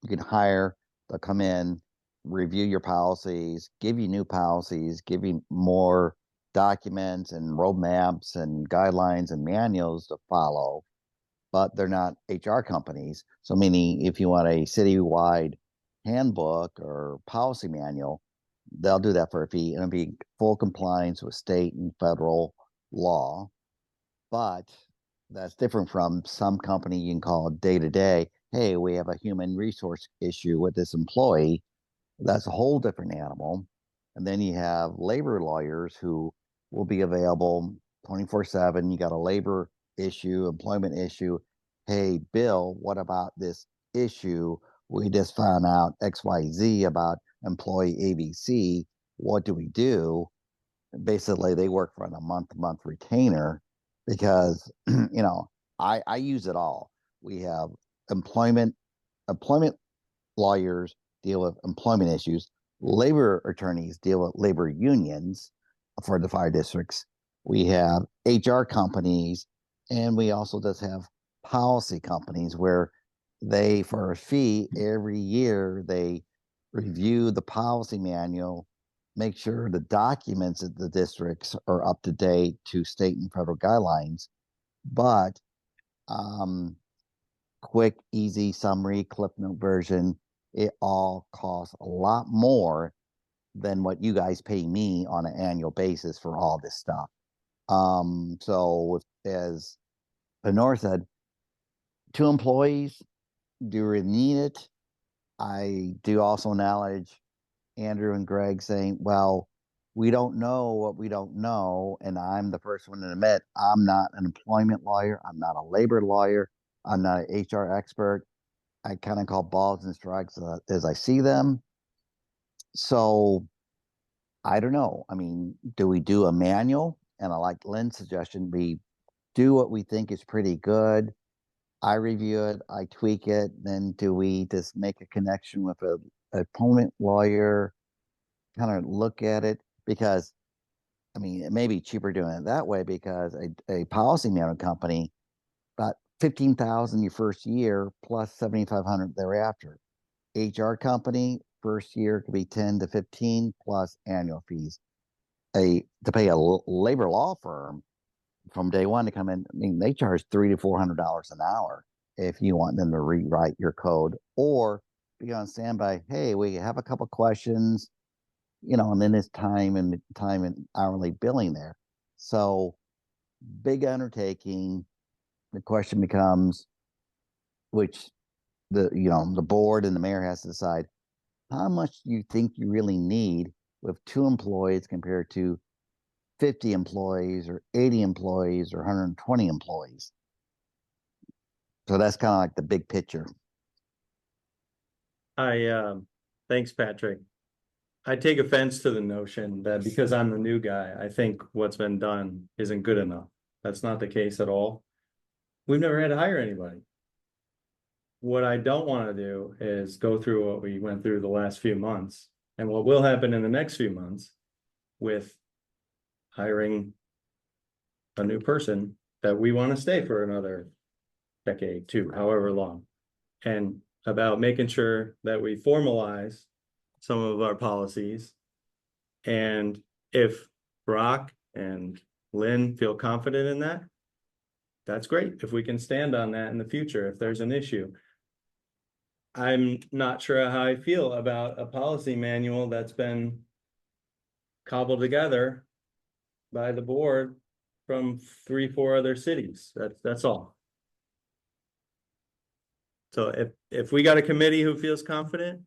You can hire, they'll come in, review your policies, give you new policies, give you more documents and roadmaps and guidelines and manuals to follow, but they're not HR companies. So meaning if you want a citywide handbook or policy manual, they'll do that for a fee, and it'll be full compliance with state and federal law. But that's different from some company you can call day to day. Hey, we have a human resource issue with this employee. That's a whole different animal. And then you have labor lawyers who will be available 24/7. You got a labor issue, employment issue. Hey, Bill, what about this issue? We just found out XYZ about employee ABC. What do we do? Basically, they work for a month-to-month retainer because, you know, I use it all. We have employment lawyers deal with employment issues. Labor attorneys deal with labor unions for the fire districts. We have HR companies, and we also just have policy companies where they, for a fee every year, they review the policy manual, make sure the documents at the districts are up to date to state and federal guidelines. But quick, easy summary, clip note version, it all costs a lot more than what you guys pay me on an annual basis for all this stuff. So as Lenore said, 2 employees, do you really need it? I do also acknowledge Andrew and Greg saying, well, we don't know what we don't know. And I'm the first one to admit I'm not an employment lawyer. I'm not a labor lawyer. I'm not an HR expert. I kind of call balls and strikes as I see them. So I don't know. I mean, do we do a manual? And I like Lynn's suggestion. We do what we think is pretty good. I review it, I tweak it. Then do we just make a connection with a opponent lawyer, kind of look at it? Because I mean, it may be cheaper doing it that way because a policy management company, about 15,000 your first year plus 7,500 thereafter. HR company, first year could be 10 to 15 plus annual fees. To pay a labor law firm from day one to come in, I mean, they charge $300 to $400 an hour if you want them to rewrite your code or be on standby. Hey, we have a couple questions, and then it's time and hourly billing there. So big undertaking. The question becomes, which the board and the mayor has to decide, how much do you think you really need with 2 employees compared to 50 employees or 80 employees or 120 employees? So that's kind of like the big picture. Thanks, Patrick. I take offense to the notion that because I'm the new guy, I think what's been done isn't good enough. That's not the case at all. We've never had to hire anybody. What I don't want to do is go through what we went through the last few months and what will happen in the next few months with hiring a new person that we want to stay for another decade, 2, however long, and about making sure that we formalize some of our policies. And if Brock and Lynn feel confident in that, that's great. If we can stand on that in the future, if there's an issue. I'm not sure how I feel about a policy manual that's been cobbled together by the board from 3-4 other cities. That's all. So if we got a committee who feels confident,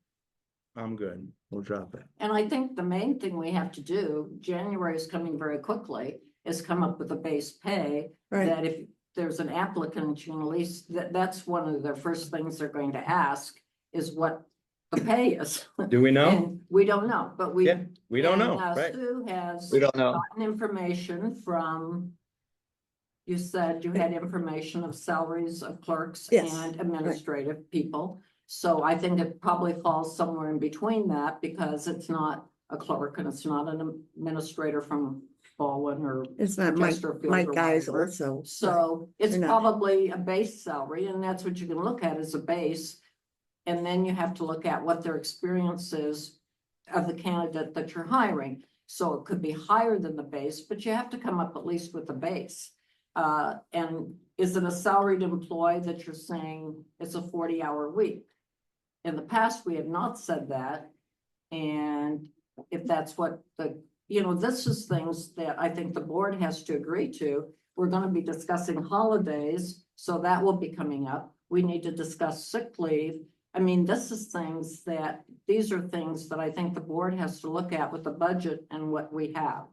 I'm good. We'll drop it. And I think the main thing we have to do, January is coming very quickly, is come up with a base pay. Right. That if there's an applicant, at least that's one of the first things they're going to ask is what the pay is. Do we know? And we don't know, but we don't know. Right. Sue has We don't know. gotten information from. You said you had information of salaries of clerks Yes, and administrative people. So I think it probably falls somewhere in between that because it's not a clerk and it's not an administrator from Baldwin or It's not Chesterfield Mike or guys whatever. also. So it's They're not. probably a base salary, and that's what you can look at as a base. And then you have to look at what their experience is of the candidate that you're hiring. So it could be higher than the base, but you have to come up at least with the base. And is it a salaried employee that you're saying it's a 40-hour week? In the past, we have not said that. And if that's what this is things that I think the board has to agree to. We're going to be discussing holidays, so that will be coming up. We need to discuss sick leave. I mean, these are things that I think the board has to look at with the budget and what we have.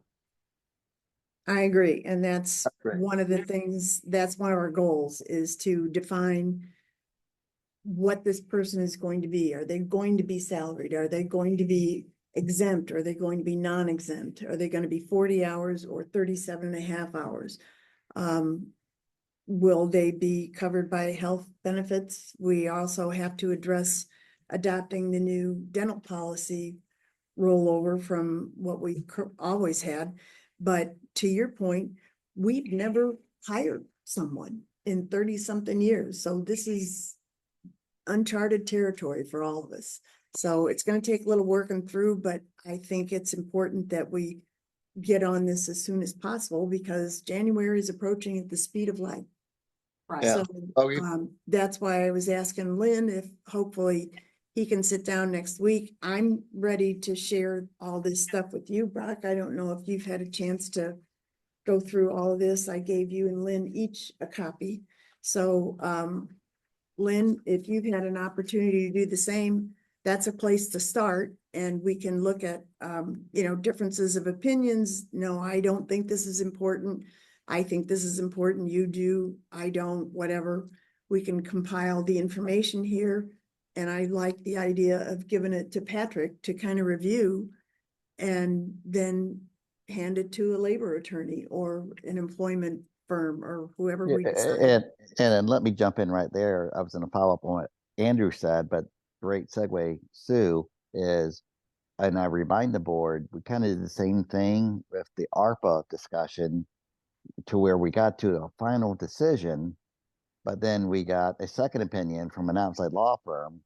I agree. And that's great. one of the things, that's one of our goals is to define what this person is going to be. Are they going to be salaried? Are they going to be exempt? Are they going to be non-exempt? Are they going to be 40 hours or 37 and a half hours? Will they be covered by health benefits? We also have to address adopting the new dental policy rollover from what we've always had. But to your point, we've never hired someone in 30-something years. So this is uncharted territory for all of us. So it's going to take a little working through, but I think it's important that we get on this as soon as possible because January is approaching at the speed of light. Right. So that's why I was asking Lynn if hopefully he can sit down next week. I'm ready to share all this stuff with you, Brock. I don't know if you've had a chance to go through all of this. I gave you and Lynn each a copy. So, Lynn, if you've had an opportunity to do the same, that's a place to start, and we can look at, differences of opinions. No, I don't think this is important. I think this is important. You do, I don't, whatever. We can compile the information here. And I like the idea of giving it to Patrick to kind of review and then hand it to a labor attorney or an employment firm or whoever we decide. And then let me jump in right there. I was going to follow up on what Andrew said, but great segue, Sue, is, and I remind the board, we kind of did the same thing with the ARPA discussion to where we got to a final decision, but then we got a second opinion from an outside law firm.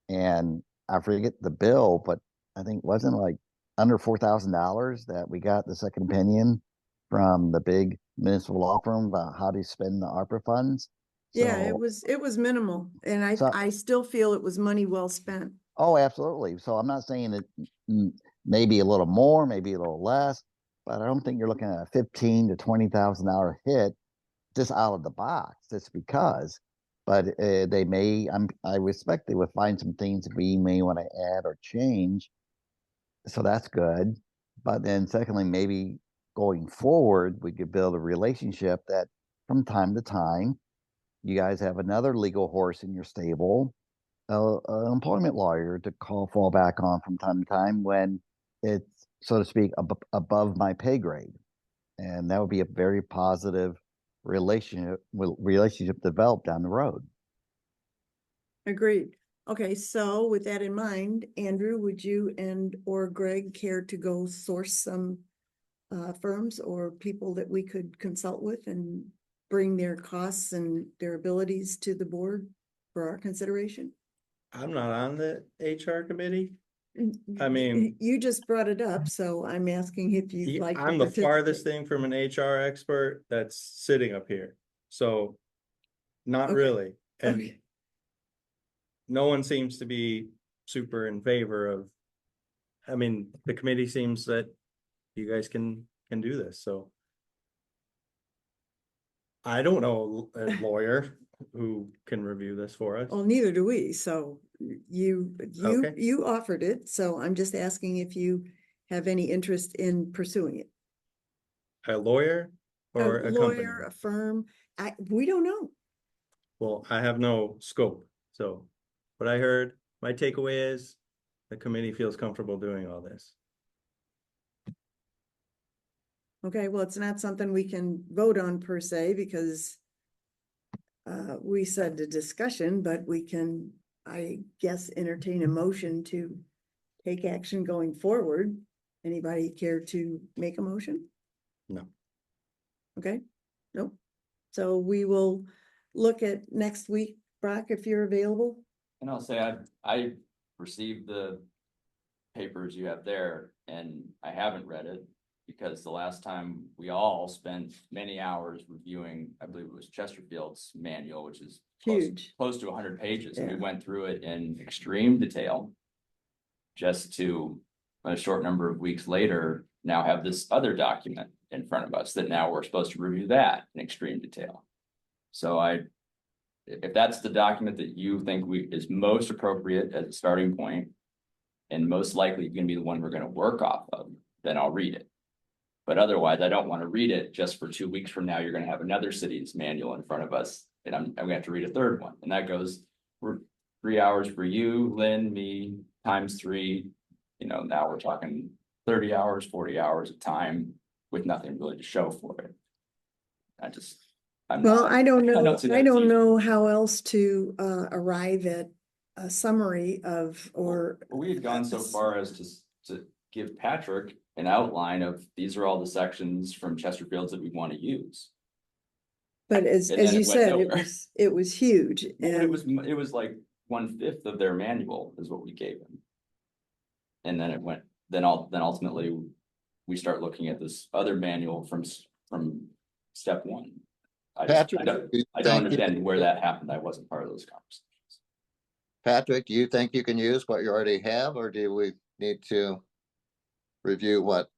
And I forget the bill, but I think wasn't like under $4,000 that we got the second opinion from the big municipal law firm about how to spend the ARPA funds. Yeah, So, it was minimal, and I still feel it was money well spent. oh, absolutely. So I'm not saying that maybe a little more, maybe a little less, but I don't think you're looking at a $15,000 to $20,000 hit just out of the box. Just because, but they may. I respect they would find some things we may want to add or change. So that's good. But then, secondly, maybe going forward, we could build a relationship that from time to time, you guys have another legal horse in your stable, an employment lawyer to fall back on from time to time when it's, so to speak, above my pay grade. And that would be a very positive relationship developed down the road. Agreed. Okay, so with that in mind, Andrew, would you and or Greg care to go source some firms or people that we could consult with and bring their costs and their abilities to the board for our consideration? I'm not on the HR committee. I mean, you just brought it up, so I'm asking if you'd like. I'm the farthest thing from an HR expert that's sitting up here. So not really. And Okay. no one seems to be super in favor of, I mean, the committee seems that you guys can do this, so. I don't know a lawyer who can review this for us. Well, neither do we, so Okay. you offered it, so I'm just asking if you have any interest in pursuing it. A lawyer or a company? Lawyer, a firm, we don't know. Well, I have no scope, so what I heard, my takeaway is the committee feels comfortable doing all this. Okay, well, it's not something we can vote on per se because we said the discussion, but we can, I guess, entertain a motion to take action going forward. Anybody care to make a motion? No. Okay, nope. So we will look at next week, Brock, if you're available. And I'll say I received the papers you have there, and I haven't read it because the last time we all spent many hours reviewing, I believe it was Chesterfield's manual, which is close to 100 pages. And we went through it in extreme detail just to, a short number of weeks later, now have this other document in front of us that now we're supposed to review that in extreme detail. So if that's the document that you think is most appropriate as a starting point, and most likely going to be the one we're going to work off of, then I'll read it. But otherwise, I don't want to read it just for 2 weeks from now. You're going to have another city's manual in front of us, and I'm going to have to read a third one. And that goes for 3 hours for you, Lynn, me, times 3. Now we're talking 30 hours, 40 hours of time with nothing really to show for it. I don't know. I don't know how else to arrive at a summary of, or. We had gone so far as to give Patrick an outline of, these are all the sections from Chesterfield's that we want to use. But as you said, it was huge. And it was like 1/5 of their manual is what we gave them. And then then ultimately we start looking at this other manual from step 1. I don't understand where that happened. I wasn't part of those conversations. Patrick, do you think you can use what you already have, or do we need to review what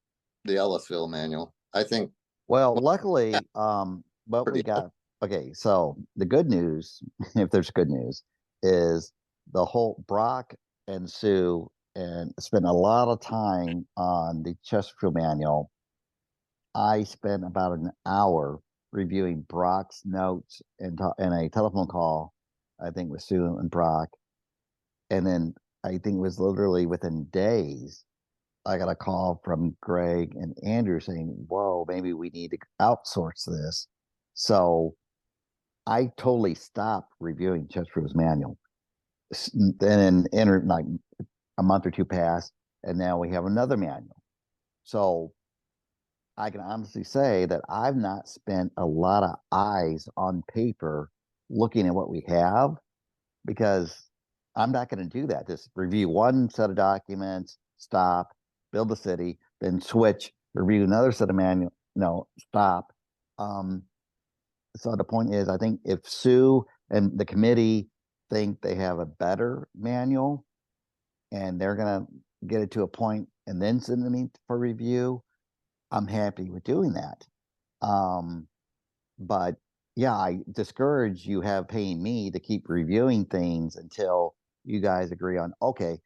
the Ellisville manual? I think, Well, luckily, what we Pretty- got, okay, so the good news, if there's good news, is the whole Brock and Sue and spent a lot of time on the Chesterfield manual. I spent about an hour reviewing Brock's notes and a telephone call, I think with Sue and Brock. And then I think it was literally within days, I got a call from Greg and Andrew saying, whoa, maybe we need to outsource this. So I totally stopped reviewing Chesterfield's manual. Then like a month or two passed, and now we have another manual. So I can honestly say that I've not spent a lot of eyes on paper looking at what we have, because I'm not going to do that. Just review one set of documents, stop, build the city, then switch, review another set of manual, stop. So the point is, I think if Sue and the committee think they have a better manual and they're going to get it to a point and then send to me for review, I'm happy with doing that. But yeah, I discourage you have paying me to keep reviewing things until you guys agree on, okay,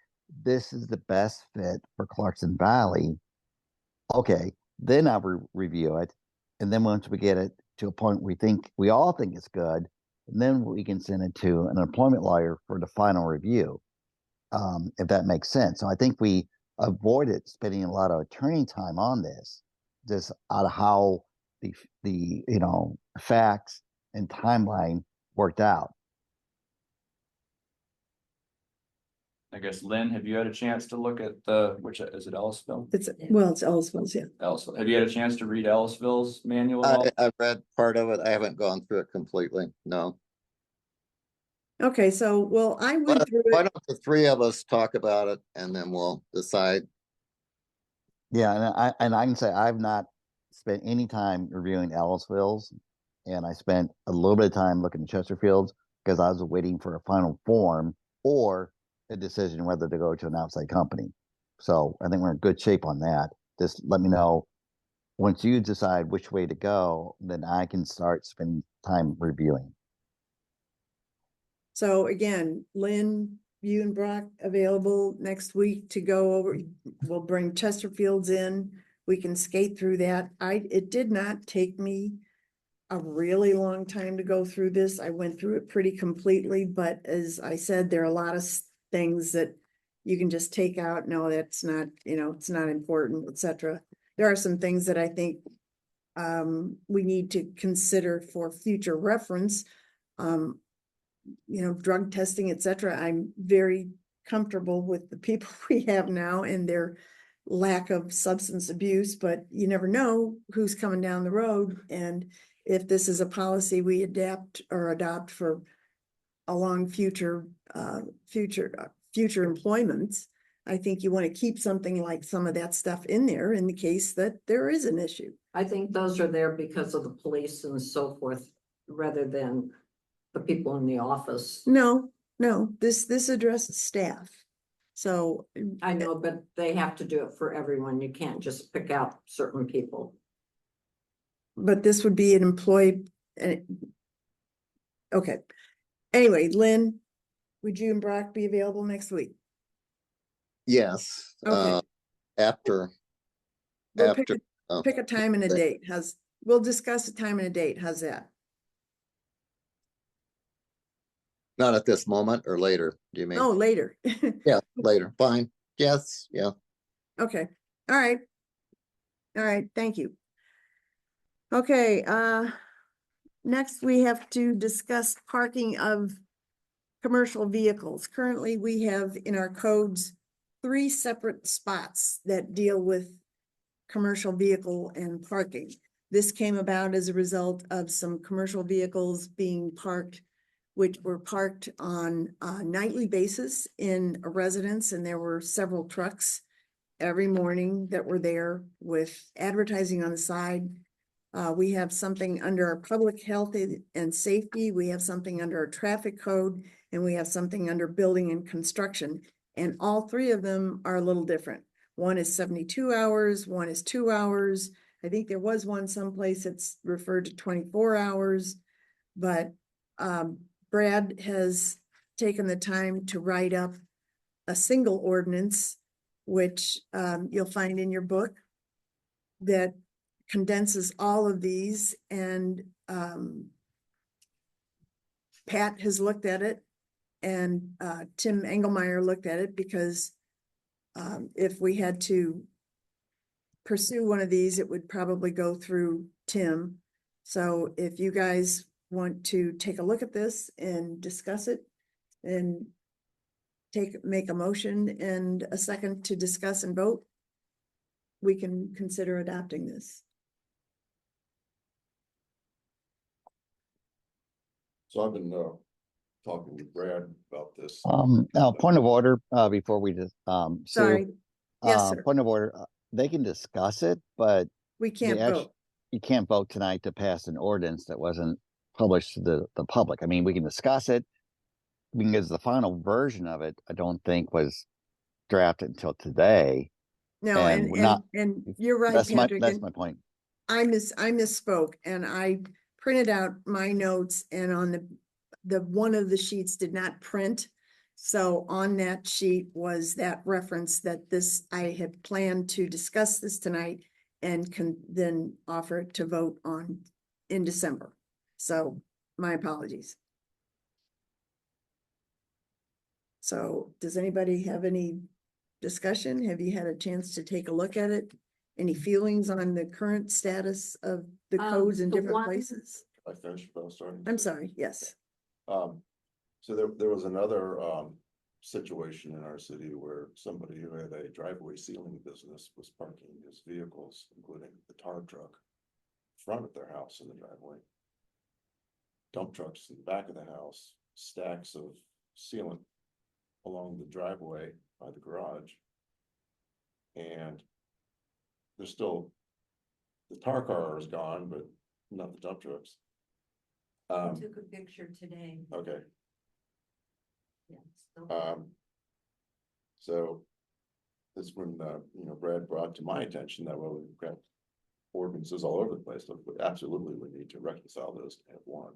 this is the best fit for Clarkson Valley. Okay, then I'll review it. And then once we get it to a point we all think it's good, and then we can send it to an employment lawyer for the final review, if that makes sense. So I think we avoided spending a lot of attorney time on this, just out of how the facts and timeline worked out. I guess, Lynn, have you had a chance to look at which is it Ellisville? It's Ellisville's, yeah. Ellisville. Have you had a chance to read Ellisville's manual at all? I've read part of it. I haven't gone through it completely. No. Okay, so, well, I went through Why it. don't the three of us talk about it and then we'll decide. Yeah, and I can say I've not spent any time reviewing Ellisville's, and I spent a little bit of time looking at Chesterfield's because I was waiting for a final form or a decision whether to go to an outside company. So I think we're in good shape on that. Just let me know once you decide which way to go, then I can start spending time reviewing. So again, Lynn, you and Brock available next week to go over, we'll bring Chesterfield's in. We can skate through that. It did not take me a really long time to go through this. I went through it pretty completely, but as I said, there are a lot of things that you can just take out. No, that's not, it's not important, etc. There are some things that I think we need to consider for future reference. Drug testing, etc. I'm very comfortable with the people we have now and their lack of substance abuse, but you never know who's coming down the road. And if this is a policy we adapt or adopt for along future employments, I think you want to keep something like some of that stuff in there in the case that there is an issue. I think those are there because of the police and so forth, rather than the people in the office. No, this addresses staff. So I know, but they have to do it for everyone. You can't just pick out certain people. but this would be an employee. Okay. Anyway, Lynn, would you and Brock be available next week? Yes. Okay. After. We'll after. pick a time and a date. We'll discuss a time and a date. How's that? Not at this moment or later, do you mean? Oh, later. Yeah, later. Fine. Yes, yeah. Okay. All right. Thank you. Okay, next we have to discuss parking of commercial vehicles. Currently, we have in our codes 3 separate spots that deal with commercial vehicle and parking. This came about as a result of some commercial vehicles being parked, which were parked on a nightly basis in a residence, and there were several trucks every morning that were there with advertising on the side. We have something under our public health and safety, we have something under our traffic code, and we have something under building and construction. And all three of them are a little different. One is 72 hours, one is 2 hours. I think there was one someplace that's referred to 24 hours. But Brad has taken the time to write up a single ordinance, which you'll find in your book, that condenses all of these, and Pat has looked at it, and Tim Engelmeyer looked at it, because if we had to pursue one of these, it would probably go through Tim. So if you guys want to take a look at this and discuss it, and make a motion and a second to discuss and vote, we can consider adopting this. So I've been talking with Brad about this. Now, point of order, before we just, Sorry. Sue, Yes, sir. point of order, they can discuss it, but We can't vote. you can't vote tonight to pass an ordinance that wasn't published to the public. I mean, we can discuss it, because the final version of it, I don't think was drafted until today. No, and and we're not- you're right, Patrick. That's and my point. I misspoke, and I printed out my notes, and on the one of the sheets did not print. So on that sheet was that reference that I had planned to discuss this tonight and can then offer it to vote on in December. So my apologies. So does anybody have any discussion? Have you had a chance to take a look at it? Any feelings on the current status of the codes in different places? I finished, but I was starting. I'm sorry, yes. So there was another situation in our city where somebody who had a driveway sealing business was parking his vehicles, including the tar truck, in front of their house in the driveway. Dump trucks in the back of the house, stacks of sealant along the driveway by the garage. And there's still, the tar car is gone, but not the dump trucks. I took a picture today. Okay. Yeah, still. So that's when, Brad brought to my attention that, well, we've got ordinances all over the place, so we absolutely we need to reconcile those to have one.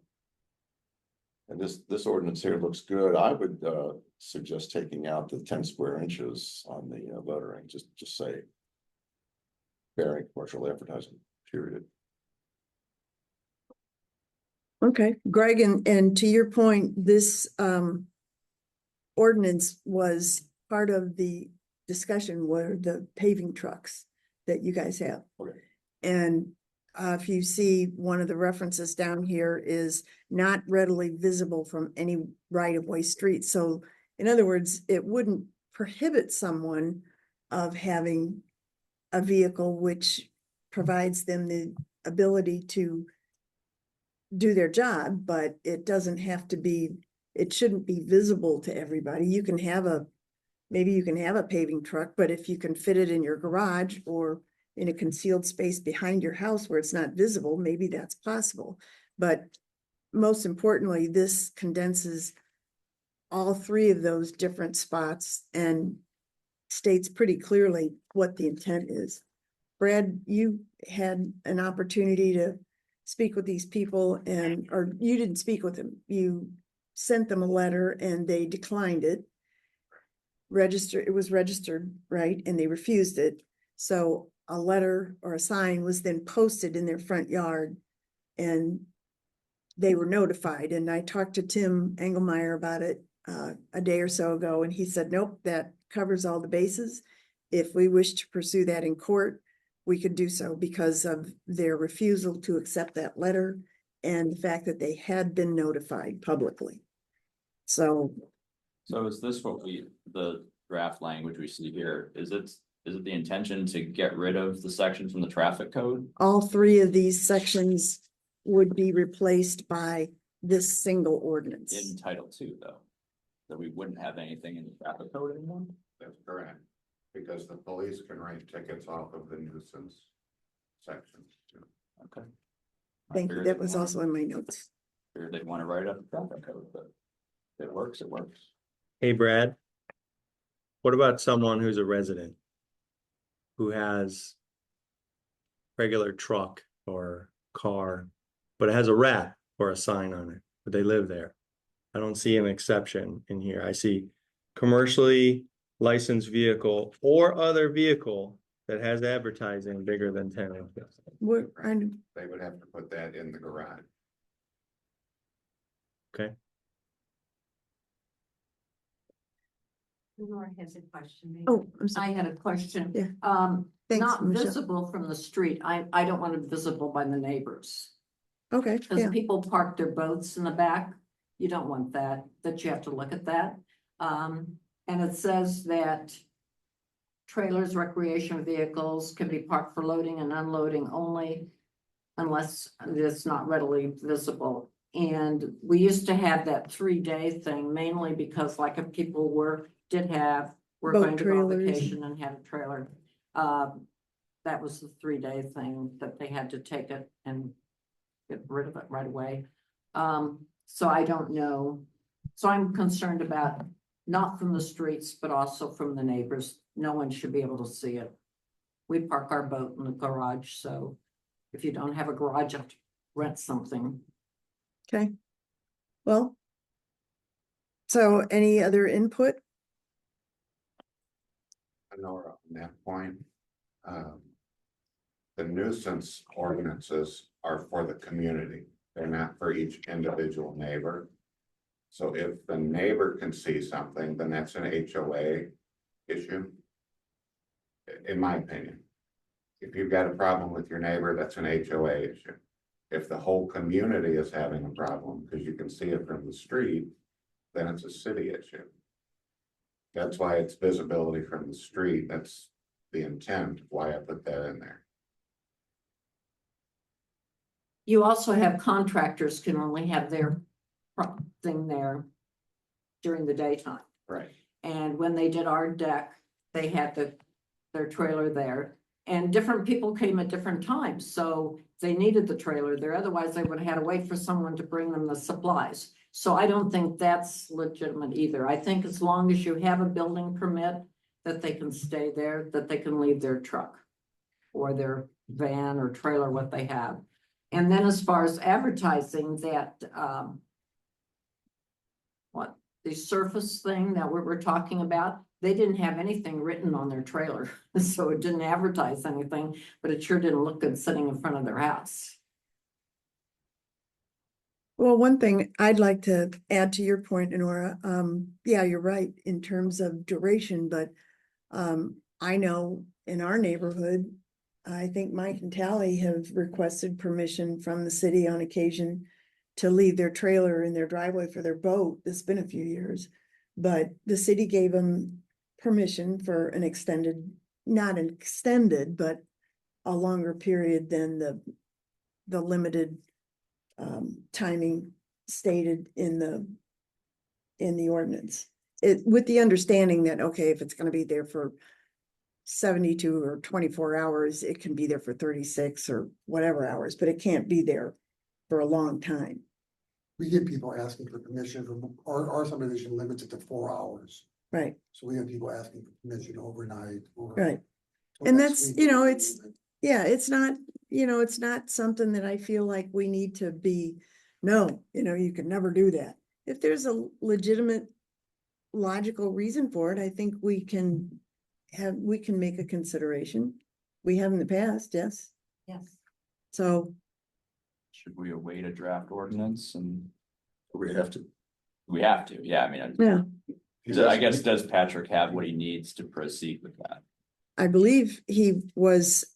And this ordinance here looks good. I would suggest taking out the 10 square inches on the lettering, just say bearing commercial advertising, period. Okay, Greg, and to your point, this ordinance was part of the discussion where the paving trucks that you guys have. Okay. And if you see, one of the references down here is not readily visible from any right-of-way street. So in other words, it wouldn't prohibit someone of having a vehicle which provides them the ability to do their job, but it doesn't have to be, it shouldn't be visible to everybody. You can have maybe you can have a paving truck, but if you can fit it in your garage or in a concealed space behind your house where it's not visible, maybe that's possible. But most importantly, this condenses all three of those different spots and states pretty clearly what the intent is. Brad, you had an opportunity to speak with these people, or you didn't speak with them. You sent them a letter and they declined it. It was registered, right? And they refused it. So a letter or a sign was then posted in their front yard and they were notified. And I talked to Tim Engelmeyer about it a day or so ago, and he said, nope, that covers all the bases. If we wish to pursue that in court, we could do so because of their refusal to accept that letter and the fact that they had been notified publicly. So is this what the draft language we see here, is it the intention to get rid of the section from the traffic code? all three of these sections would be replaced by this single ordinance. In Title II, though, that we wouldn't have anything in the traffic code anymore? That's correct, because the police can write tickets off of the nuisance sections too. Okay. Thank you. That was also in my notes. They want to write up a traffic code, but if it works, it works. Hey, Brad. What about someone who's a resident? Who has regular truck or car, but it has a wrap or a sign on it, but they live there. I don't see an exception in here. I see commercially licensed vehicle or other vehicle that has advertising bigger than 10 inches. What, They would have to put that in the garage. Okay. Laura has a question. oh, I'm sorry. I had a question. Yeah. Thanks, Not Michelle. visible from the street. I don't want it visible by the neighbors. Okay, Because yeah. people park their boats in the back. You don't want that you have to look at that. And it says that trailers, recreation vehicles can be parked for loading and unloading only unless it's not readily visible. And we used to have that 3-day thing, mainly because like if people were Boat going to go on trailers. vacation and had a trailer. That was the 3-day thing that they had to take it and get rid of it right away. So I don't know. So I'm concerned about not from the streets, but also from the neighbors. No one should be able to see it. We park our boat in the garage, so if you don't have a garage, you have to rent something. Okay. Well. So any other input? I know on that point. The nuisance ordinances are for the community. They're not for each individual neighbor. So if the neighbor can see something, then that's an HOA issue. In my opinion. If you've got a problem with your neighbor, that's an HOA issue. If the whole community is having a problem because you can see it from the street, then it's a city issue. That's why it's visibility from the street. That's the intent, why I put that in there. You also have contractors can only have their thing there during the daytime. Right. And when they did our deck, they had their trailer there. And different people came at different times, so they needed the trailer there. Otherwise, they would have had to wait for someone to bring them the supplies. So I don't think that's legitimate either. I think as long as you have a building permit, that they can stay there, that they can leave their truck or their van or trailer, what they have. And then as far as advertising that, the surface thing that we were talking about, they didn't have anything written on their trailer. So it didn't advertise anything, but it sure didn't look good sitting in front of their house. Well, one thing I'd like to add to your point, Nora, yeah, you're right in terms of duration, but I know in our neighborhood, I think Mike and Tally have requested permission from the city on occasion to leave their trailer in their driveway for their boat. It's been a few years, but the city gave them permission for an extended, not an extended, but a longer period than the limited timing stated in the ordinance. With the understanding that, okay, if it's gonna be there for 72 or 24 hours, it can be there for 36 or whatever hours, but it can't be there for a long time. We get people asking for permission from our subdivision limits it to 4 hours. Right, So we have people asking for permission overnight. right. And that's, it's, yeah, it's not, it's not something that I feel like we need to be, no, you can never do that. If there's a legitimate, logical reason for it, I think we can make a consideration. We have in the past, yes. Yes. So. Should we await a draft ordinance and? We have to. We have to, yeah, I mean. Yeah. I guess, does Patrick have what he needs to proceed with that? I believe he was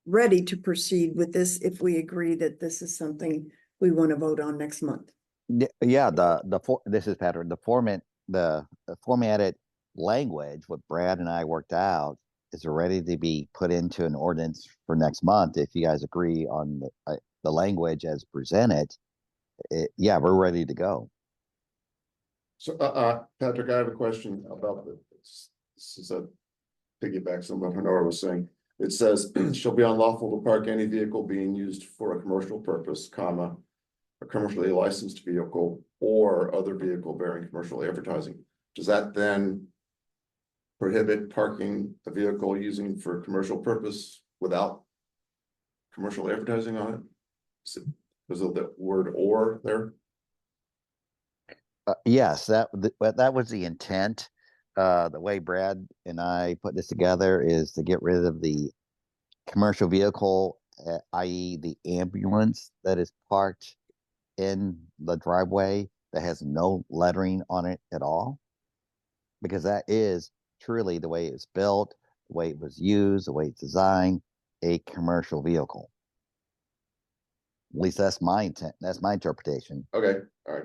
ready to proceed with this if we agree that this is something we want to vote on next month. Yeah, this is Patrick, the formatted language, what Brad and I worked out is ready to be put into an ordinance for next month. If you guys agree on the language as presented, yeah, we're ready to go. So, Patrick, I have a question about this. This is a piggyback on what Honora was saying. it says, shall be unlawful to park any vehicle being used for a commercial purpose, comma, a commercially licensed vehicle or other vehicle bearing commercial advertising. Does that then prohibit parking a vehicle using for commercial purpose without commercial advertising on it? Because of the word "or" there. Yes, that was the intent. The way Brad and I put this together is to get rid of the commercial vehicle, i.e. the ambulance that is parked in the driveway that has no lettering on it at all. Because that is truly the way it's built, the way it was used, the way it's designed, a commercial vehicle. At least that's my intent. That's my interpretation. Okay, all right.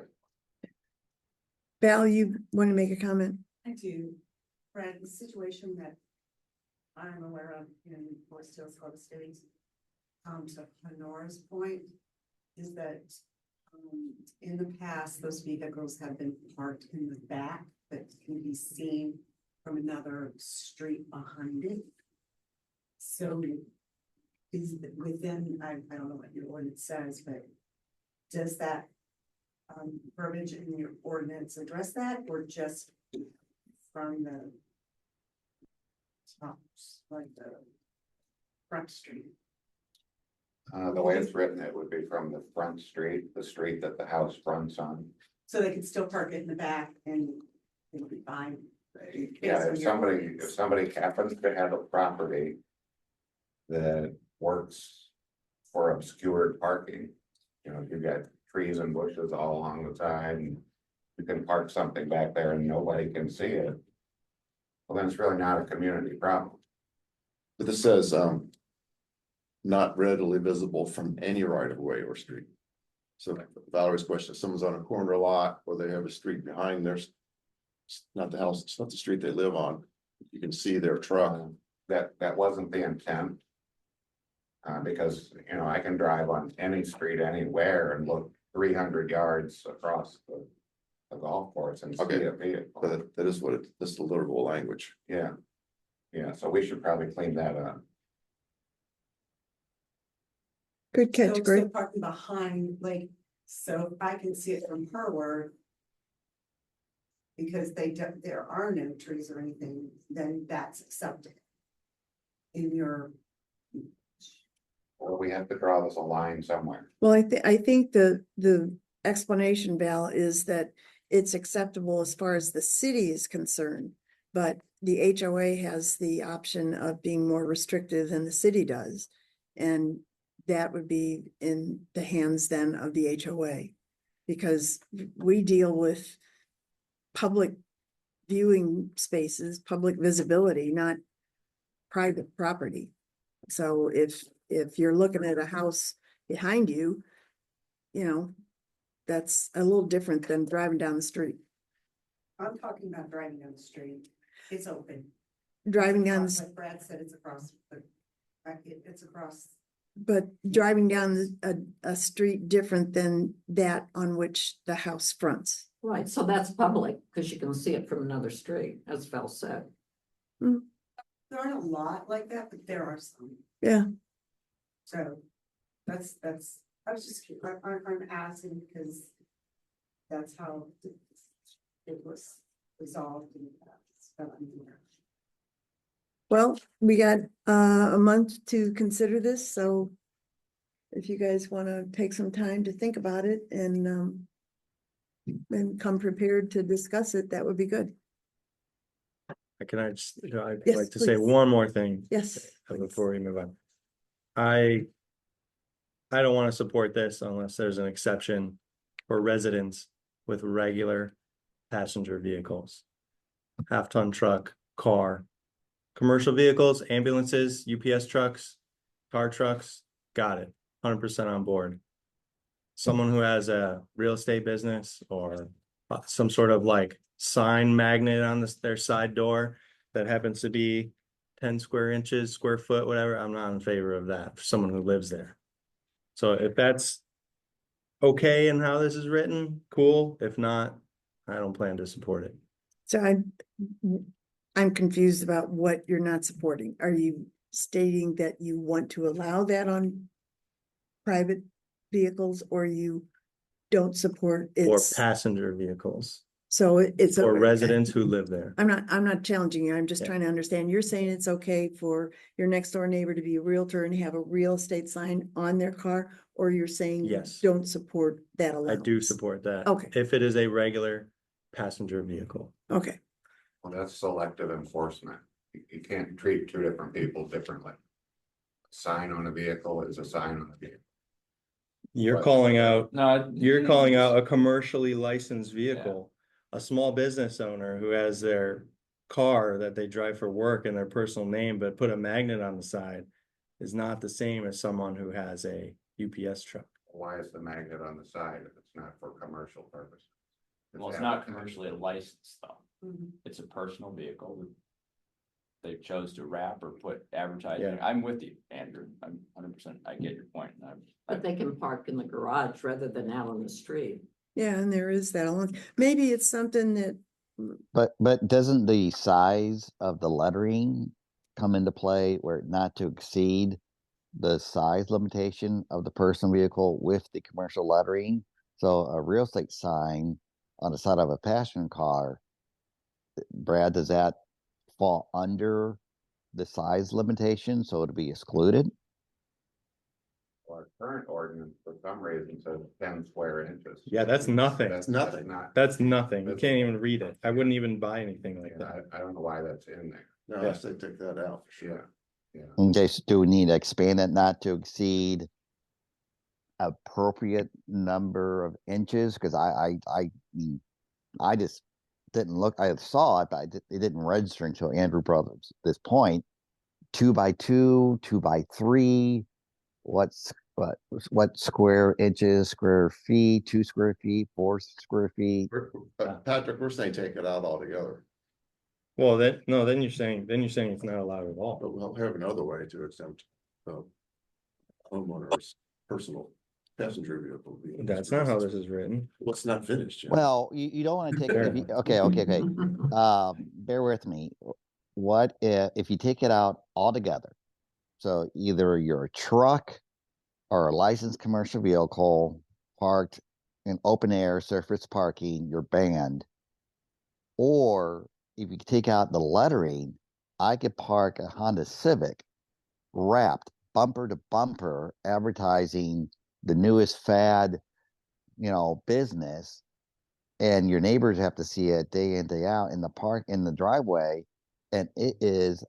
Val, you want to make a comment? I do. Brad, the situation that I'm aware of in Forest Hills Club Estates, to Honora's point, is that in the past, those vehicles have been parked in the back that can be seen from another street behind it. So is within, I don't know what your ordinance says, but does that verbiage in your ordinance address that, or just from the tops, like the front street? The way it's written, it would be from the front street, the street that the house fronts on. So they could still park it in the back and it'll be fine. Yeah, if somebody happens to have a property that works for obscured parking, you know, you've got trees and bushes all along the side, and you can park something back there and nobody can see it. Well, then it's really not a community problem. But this says, not readily visible from any right of way or street. So Valerie's question, if someone's on a corner lot or they have a street behind theirs, it's not the house, it's not the street they live on. You can see their truck. That wasn't the intent. Because, you know, I can drive on any street anywhere and look 300 yards across the golf course and see a vehicle. That is what this is the literal language. Yeah. Yeah, so we should probably clean that up. Good catch, So Greg. parking behind, like, so if I can see it from her word, because there are no trees or anything, then that's accepted in your. Or we have to draw this a line somewhere. Well, I think the explanation, Val, is that it's acceptable as far as the city is concerned, but the HOA has the option of being more restrictive than the city does. And that would be in the hands then of the HOA, because we deal with public viewing spaces, public visibility, not private property. So if you're looking at a house behind you, you know, that's a little different than driving down the street. I'm talking about driving down the street. It's open. Driving down, Like Brad said, it's across, but it's across. but driving down a street different than that on which the house fronts. Right, so that's public, because you can see it from another street, as Val said. There aren't a lot like that, but there are some. Yeah. So that's, I was just, I'm asking because that's how it was resolved in the past. So I'm here. Well, we got a month to consider this, so if you guys want to take some time to think about it and come prepared to discuss it, that would be good. I'd Yes, like to say please. one more thing. Yes. Before we move on. I don't want to support this unless there's an exception for residents with regular passenger vehicles. Half-ton truck, car, commercial vehicles, ambulances, UPS trucks, car trucks, got it, 100% on board. Someone who has a real estate business or some sort of like sign magnet on their side door that happens to be 10 square foot, whatever, I'm not in favor of that for someone who lives there. So if that's okay in how this is written, cool. If not, I don't plan to support it. So I'm confused about what you're not supporting. Are you stating that you want to allow that on private vehicles, or you don't support Or it's, passenger vehicles, so it's. or residents who live there. I'm not challenging you. I'm just Yeah. trying to understand. You're saying it's okay for your next door neighbor to be a realtor and have a real estate sign on their car, or you're saying you Yes. don't support that I allowance? do support that. Okay. If it is a regular passenger vehicle. Okay, Well, that's selective enforcement. You can't treat two different people differently. Sign on a vehicle is a sign on a vehicle. You're But- calling out, No. you're calling out a commercially licensed vehicle. A small business owner who has their car that they drive for work in their personal name, but put a magnet on the side is not the same as someone who has a UPS truck. Why is the magnet on the side if it's not for commercial purposes? Well, it's not commercially licensed though. It's a personal vehicle. They chose to wrap or put advertising. Yeah. I'm with you, Andrew. I'm 100%. I get your point. But they can park in the garage rather than out on the street. yeah, and there is that. Maybe it's something that, But doesn't the size of the lettering come into play where not to exceed the size limitation of the personal vehicle with the commercial lettering? So a real estate sign on the side of a passenger car, Brad, does that fall under the size limitation, so it'll be excluded? Our current ordinance for some reason says 10 square inches. Yeah, that's nothing. That's nothing. not, That's nothing. You can't even read it. I wouldn't even buy anything like yeah, that. I don't know why that's in there. No, Yeah. I say take that out for sure. Yeah. Okay, so do we need to expand it not to exceed appropriate number of inches? Because mean, I just didn't look. I saw it, but it didn't register until Andrew brought up this point. 2 by 2, 2 by 3. What square inches, square feet, 2 square feet, 4 square feet? Patrick, we're saying take it out altogether. Well, then you're saying it's not allowed at all. But we'll have another way to exempt homeowners' personal passenger vehicle. That's not how this is written. What's not finished yet? Well, you don't want to take Fair it. enough. Okay. Bear with me. What if you take it out altogether? So either you're a truck or a licensed commercial vehicle parked in open air surface parking, you're banned. Or if you take out the lettering, I could park a Honda Civic wrapped bumper to bumper advertising the newest fad, business, and your neighbors have to see it day in, day out in the driveway, and it is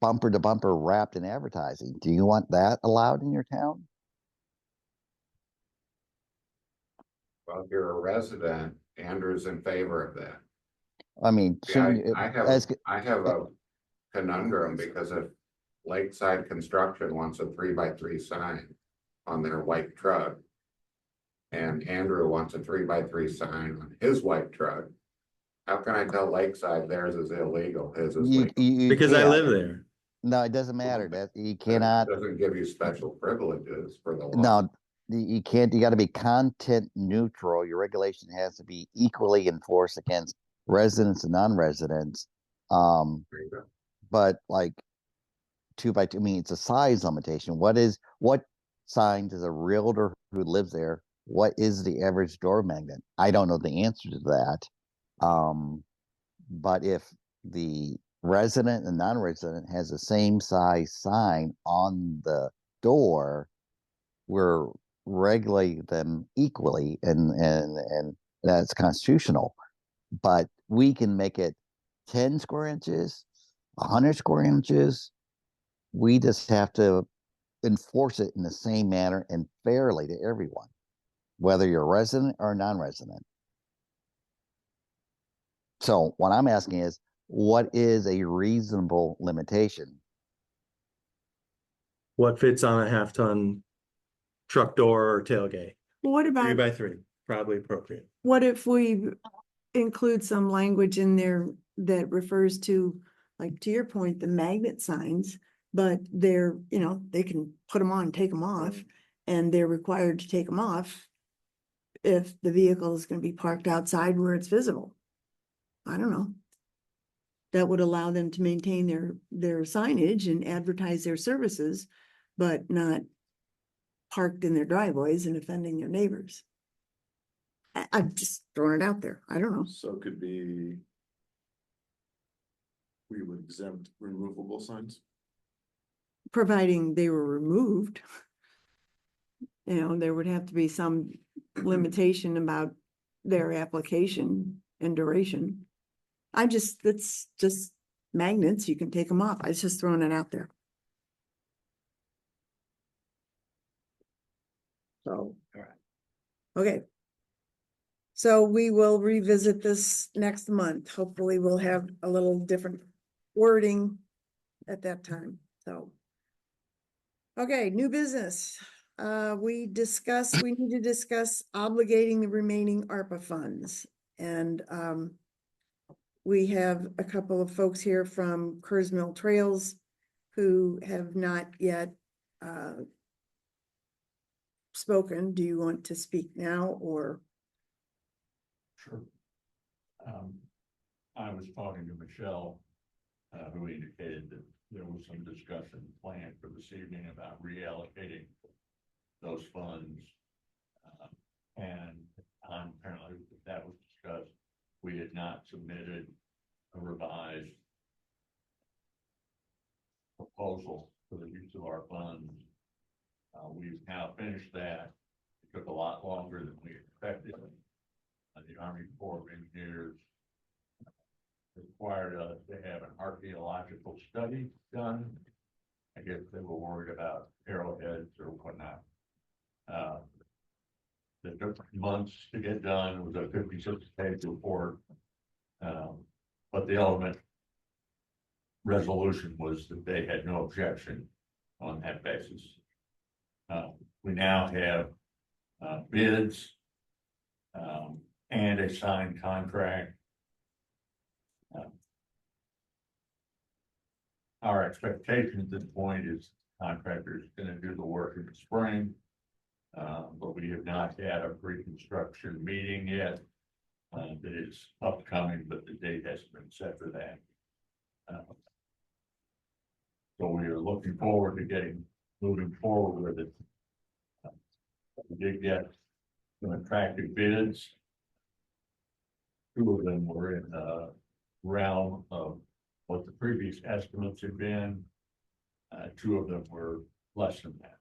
bumper to bumper wrapped in advertising. Do you want that allowed in your town? Well, if you're a resident, Andrew's in favor of that. I mean, Yeah, I have a conundrum because if Lakeside Construction wants a 3x3 sign on their white truck, and Andrew wants a 3x3 sign on his white truck, how can I tell Lakeside theirs is illegal, his is legal? Because I live there. No, it doesn't matter. That you cannot. Doesn't give you special privileges for the law. No, you can't. You got to be content neutral. Your regulation has to be equally enforced against residents and non-residents. There you go. But like 2 by 2, I mean, it's a size limitation. What sign does a realtor who lives there? What is the average door magnet? I don't know the answer to that. But if the resident and non-resident has the same size sign on the door, we're regulating them equally, and that's constitutional. But we can make it 10 square inches, 100 square inches. We just have to enforce it in the same manner and fairly to everyone, whether you're a resident or non-resident. So what I'm asking is, what is a reasonable limitation? What fits on a half-ton truck door or tailgate? what 3 about, by 3, probably appropriate. what if we include some language in there that refers to, like, to your point, the magnet signs, but they're, they can put them on, take them off, and they're required to take them off if the vehicle is going to be parked outside where it's visible. I don't know. that would allow them to maintain their signage and advertise their services, but not parked in their driveways and offending their neighbors. I'm just throwing it out there. I don't know. So it could be. We would exempt removable signs. Providing they were removed. You know, there would have to be some limitation about their application and duration. It's just magnets, you can take them off. I was just throwing it out there. So, okay. So we will revisit this next month. Hopefully we'll have a little different wording at that time, so. Okay, new business. We need to discuss obligating the remaining ARPA funds. And we have a couple of folks here from Kerrs Mill Trails who have not yet spoken. Do you want to speak now or? Sure. I was talking to Michelle, who indicated that there was some discussion planned for this evening about reallocating those funds. And apparently that was discussed. We had not submitted a revised proposal for the use of our funds. We've now finished that. It took a lot longer than we expected. The Army Corps of Engineers required us to have an archaeological study done. I guess they were worried about arrowheads or whatnot. It took months to get done. It was a 56-page report. But the ultimate resolution was that they had no objection on that basis. We now have bids and a signed contract. Our expectation at this point is the contractor is going to do the work in the spring, but we have not had a pre-construction meeting yet. That is upcoming, but the date hasn't been set for that. So we are looking forward to moving forward with it. We did get some attractive bids. Two of them were in the realm of what the previous estimates had been. Two of them were less than that.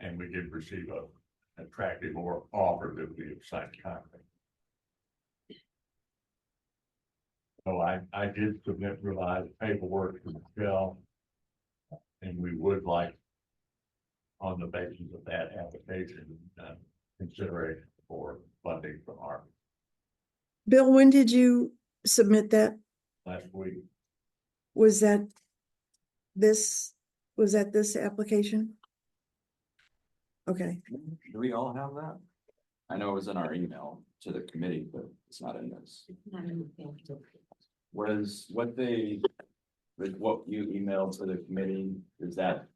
And we did receive an attractive offer that we have signed contract. So I did submit revised paperwork to Michelle, and we would like, on the basis of that application, consideration for funding from ARPA. Bill, when did you submit that? Last week. Was that this application? Okay. Do we all have that? I know it was in our email to the committee, but it's not in this. What you emailed to the committee, is that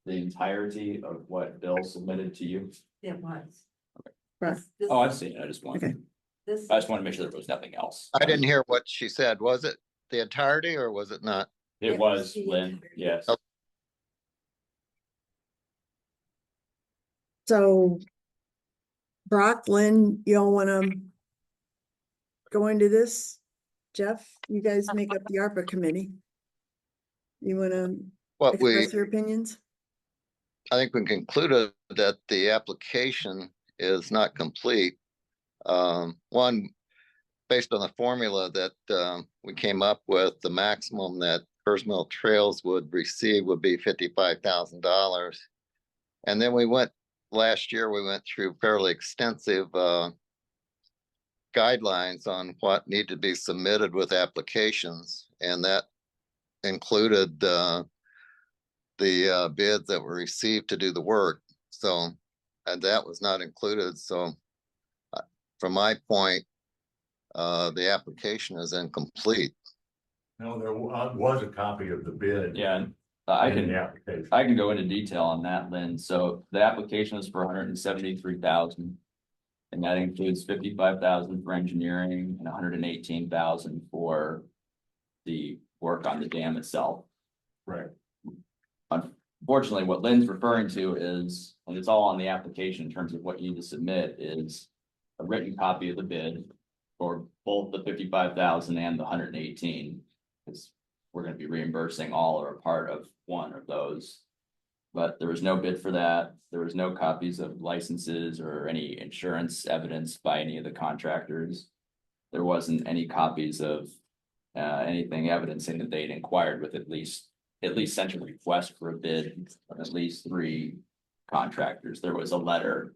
the entirety of what Bill submitted to you? It was. Right. Oh, I've seen it. I just want to make sure there was nothing else. I didn't hear what she said. Was it the entirety or was it not? It was, Lynn, yes. So Brock, Lynn, y'all wanna go into this? Jeff, you guys make up the ARPA committee. You wanna express your opinions? I think we concluded that the application is not complete. One, based on the formula that we came up with, the maximum that Kerrs Mill Trails would receive would be $55,000. And then last year, we went through fairly extensive guidelines on what need to be submitted with applications. And that included the bids that were received to do the work. So, and that was not included. So from my point, the application is incomplete. No, there was a copy of the bid. Yeah, I can go into detail on that, Lynn. So the application is for $173,000. And that includes $55,000 for engineering and $118,000 for the work on the dam itself. Right. Unfortunately, what Lynn's referring to is, and it's all on the application in terms of what you need to submit, is a written copy of the bid for both the 55,000 and the 118. Because we're gonna be reimbursing all or a part of one of those. But there was no bid for that. There was no copies of licenses or any insurance evidence by any of the contractors. There wasn't any copies of anything evidencing that they'd inquired with at least sent a request for a bid from at least 3 contractors. There was a letter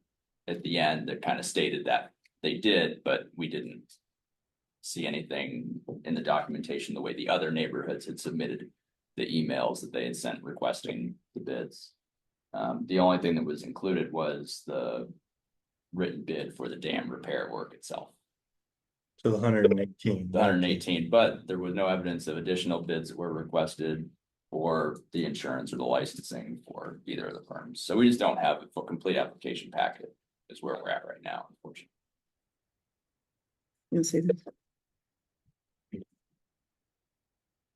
at the end that kind of stated that they did, but we didn't see anything in the documentation the way the other neighborhoods had submitted the emails that they had sent requesting the bids. The only thing that was included was the written bid for the dam repair work itself. So the 118. The 118, but there was no evidence of additional bids that were requested for the insurance or the licensing for either of the firms. So we just don't have a full complete application packet is where we're at right now, unfortunately. You see this?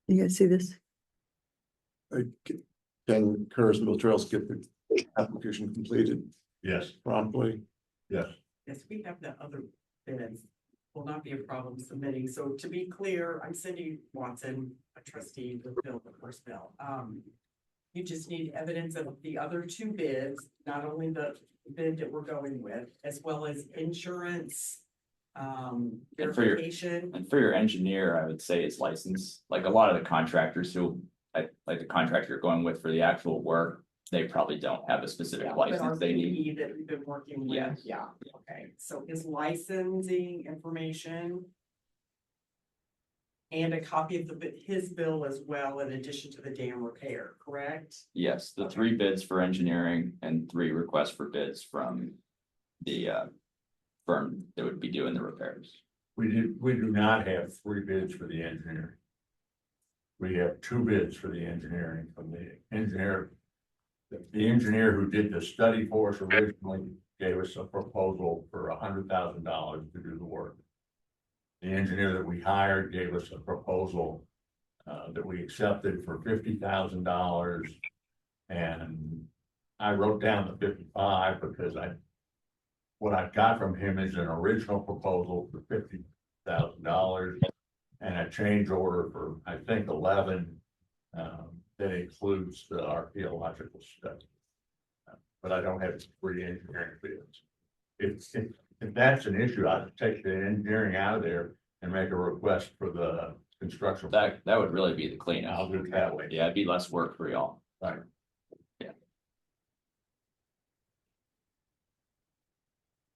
You guys see this? Can Curtis Mill Trails get the application completed Yes, promptly? yes. Yes, we have the other bids. Will not be a problem submitting. So to be clear, I'm Cindy Watson, a trustee with Bill, the first bill. You just need evidence of the other 2 bids, not only the bid that we're going with, as well as insurance, verification. And for your engineer, I would say it's licensed. Like a lot of the contractors who, like the contractor you're going with for the actual work, they probably don't have a specific license they need. That we've been working with. Yes. Yeah, okay. So his licensing information. And a copy of his bill as well, in addition to the dam repair, correct? Yes, the 3 bids for engineering and 3 requests for bids from the firm that would be doing the repairs. We do not have 3 bids for the engineering. We have 2 bids for the engineering from the engineer. The engineer who did the study for us originally gave us a proposal for $100,000 to do the work. The engineer that we hired gave us a proposal that we accepted for $50,000. And I wrote down the 55 because what I got from him is an original proposal for $50,000 and a change order for, I think, 11 that includes the archaeological study. But I don't have 3 engineering bids. If that's an issue, I'd take the engineering out of there and make a request for the construction. That would really be the cleanup. I'll do it that way. Yeah, it'd be less work for y'all. Right.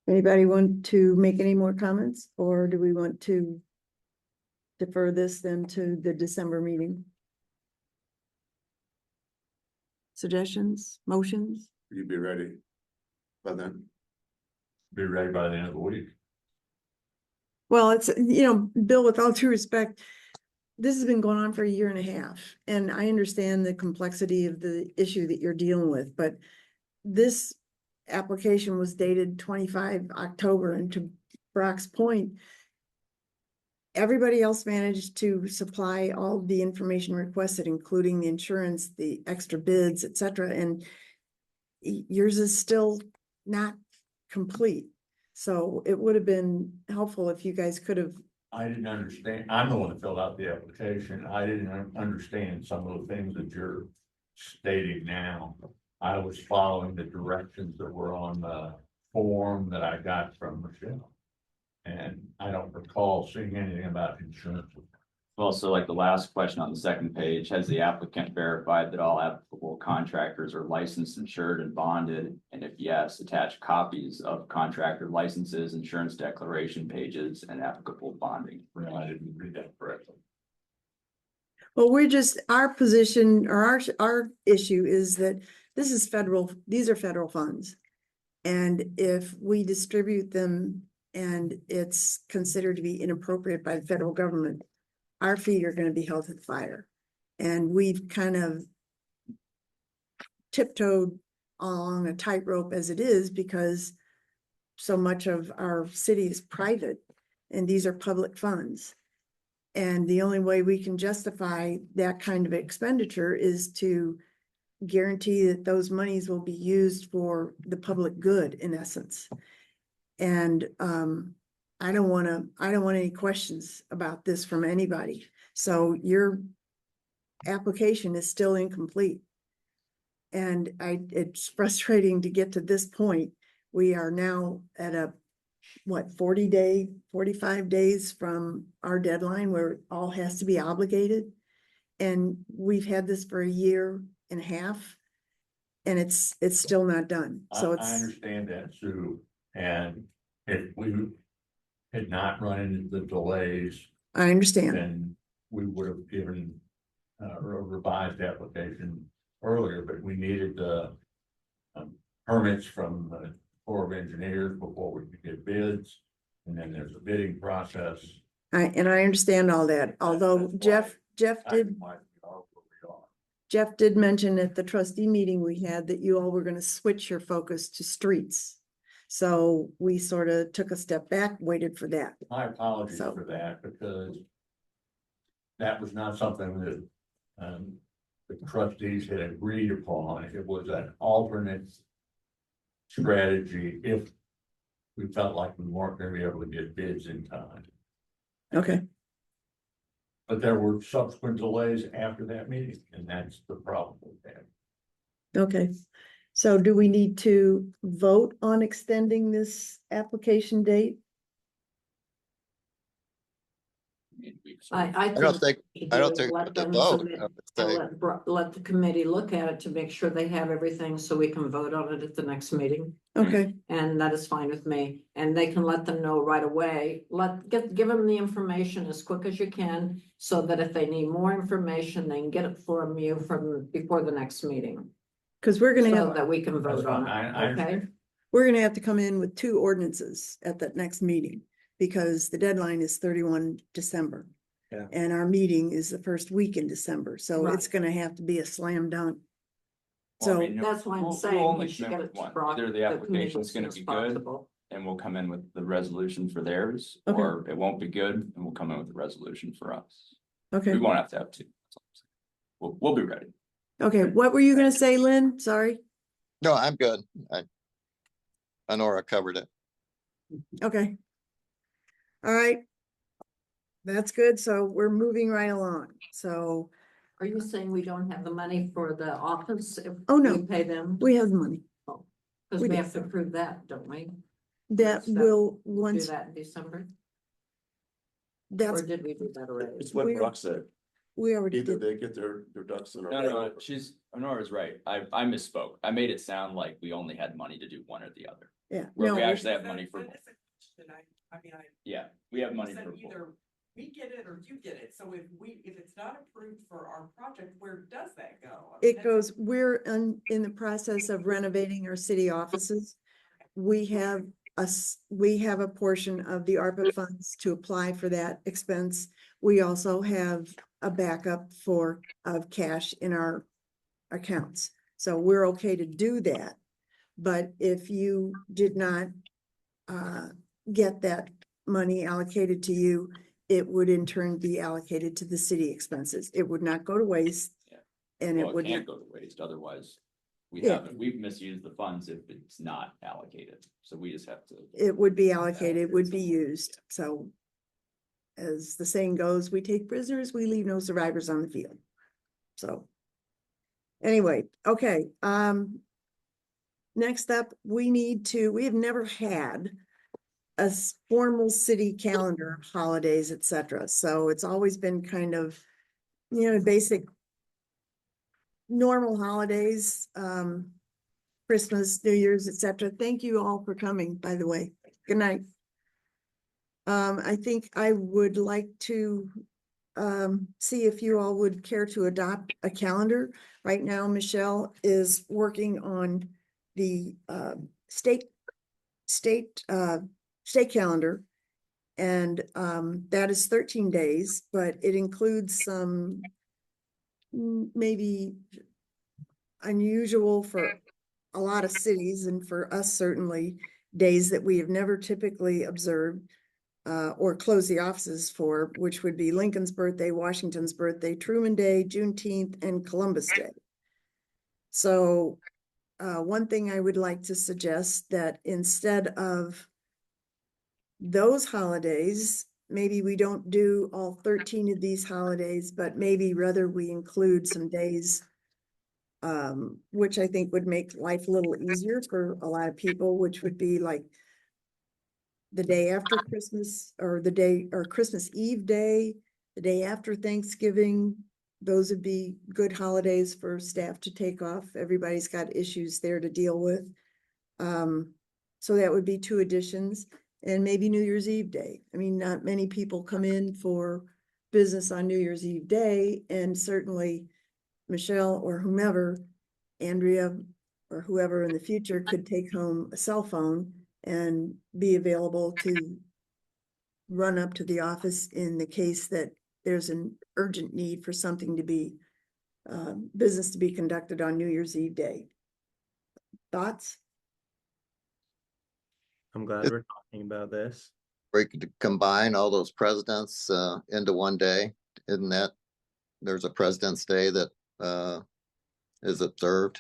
Anybody want to make any more comments, or do we want to defer this then to the December meeting? Suggestions, motions? You'd be ready by then? Be ready by the end of the week. Well, it's, Bill, with all due respect, this has been going on for 1.5 years, and I understand the complexity of the issue that you're dealing with, but this application was dated 25 October, and to Brock's point, everybody else managed to supply all the information requested, including the insurance, the extra bids, etc., and yours is still not complete. So it would have been helpful if you guys could have. I didn't understand. I'm the one that filled out the application. I didn't understand some of the things that you're stating now. I was following the directions that were on the form that I got from Michelle. And I don't recall seeing anything about insurance. Also, like the last question on the second page, has the applicant verified that all applicable contractors are licensed, insured, and bonded? And if yes, attach copies of contractor licenses, insurance declaration pages, and applicable bonding. Well, I didn't read that correctly. Well, our position or our issue is that this is these are federal funds. And if we distribute them and it's considered to be inappropriate by the federal government, our feet are going to be held to the fire. And we've kind of tiptoed along a tightrope as it is, because so much of our city is private and these are public funds. And the only way we can justify that kind of expenditure is to guarantee that those monies will be used for the public good, in essence. And I don't want any questions about this from anybody. So your application is still incomplete. And it's frustrating to get to this point. We are now at a, 45 days from our deadline where it all has to be obligated. And we've had this for a year and a half. And it's still not done. So I understand that, Sue, and if we had not run into the delays, I understand. then we would have given a revised application earlier, but we needed the permits from the Corps of Engineers before we could get bids, and then there's a bidding process. I understand all that, although That's Jeff why did we are where we are. Jeff did mention at the trustee meeting we had that you all were gonna switch your focus to streets. So we sort of took a step back, waited for that. My apologies So- for that, because that was not something that the trustees had agreed upon. It was an alternate strategy if we felt like we weren't gonna be able to get bids in time. Okay, But there were subsequent delays after that meeting, and that's the problem with that. okay. So do we need to vote on extending this application date? I don't think we I don't do think let we have to them vote. submit- I would and say. let the committee look at it to make sure they have everything so we can vote on it at the next meeting. Okay, And that is fine with me. And they can let them know right away. Give them the information as quick as you can, so that if they need more information, they can get it from you before the next meeting. because we're gonna So have, that we can That's vote on fine. it, I okay? understand. we're gonna have to come in with 2 ordinances at that next meeting. Because the deadline is 31 December. Yeah. And our meeting is the first week in December, so it's Right. gonna have to be a slam dunk. Well, I So mean, That's why I'm we'll saying only we should come in get with it one. brought Either to the the committee application's as soon gonna as be good, possible. and we'll come in with the resolution for theirs, Okay. or it won't be good, and we'll come in with the resolution for us. Okay, We won't have to have 2. That's all I'm saying. We'll be ready. okay, what were you gonna say, Lynn? Sorry. No, I'm good. I Nora covered it. Okay. All right. That's good, so we're moving right along, so, Are you saying we don't have the money for the office if Oh, no. we pay them? we have the money. Because we we do. have to approve that, don't we? That Step- will, Do once, that in December? that's, Or did we do that already? It's what We- Brock said. we already Either did, they get their ducks in a No, row. Honora's right. I misspoke. I made it sound like we only had money to do one or the other. yeah, Where no, we we- actually have money for, That is a question. I mean, yeah, we have money said for both. either we get it or you get it. So if it's not approved for our project, where does that go? I mean, it that's- goes, we're in the process of renovating our city offices. We have we have a portion of the ARPA funds to apply for that expense. We also have a backup of cash in our accounts. So we're okay to do that. But if you did not get that money allocated to you, it would in turn be allocated to the city expenses. It would not go to waste. Yeah. And it Well, it would can't not, go to waste, otherwise Yeah. we've misused the funds if it's not allocated, so we just have to. it would be allocated, would be used. So as the saying goes, we take prisoners, we leave no survivors on the field. So anyway, okay, next up, we have never had a formal city calendar of holidays, etc. So it's always been kind of, basic normal holidays, Christmas, New Year's, etc. Thank you all for coming, by the way. Good night. I think I would like to see if you all would care to adopt a calendar. Right now, Michelle is working on the state calendar. And that is 13 days, but it includes some maybe unusual for a lot of cities and for us certainly, days that we have never typically observed. or close the offices for, which would be Lincoln's birthday, Washington's birthday, Truman Day, Juneteenth, and Columbus Day. So one thing I would like to suggest that instead of those holidays, maybe we don't do all 13 of these holidays, but maybe rather we include some days, which I think would make life a little easier for a lot of people, which would be like the day after Christmas, or the day, or Christmas Eve day, the day after Thanksgiving. Those would be good holidays for staff to take off. Everybody's got issues there to deal with. So that would be 2 additions, and maybe New Year's Eve day. I mean, not many people come in for business on New Year's Eve day, and certainly Michelle or whomever, Andrea or whoever in the future, could take home a cell phone and be available to run up to the office in the case that there's an urgent need for something to be, business to be conducted on New Year's Eve day. Thoughts? I'm glad we're talking about this. We could combine all those presidents into one day. Isn't that, there's a President's Day that is observed?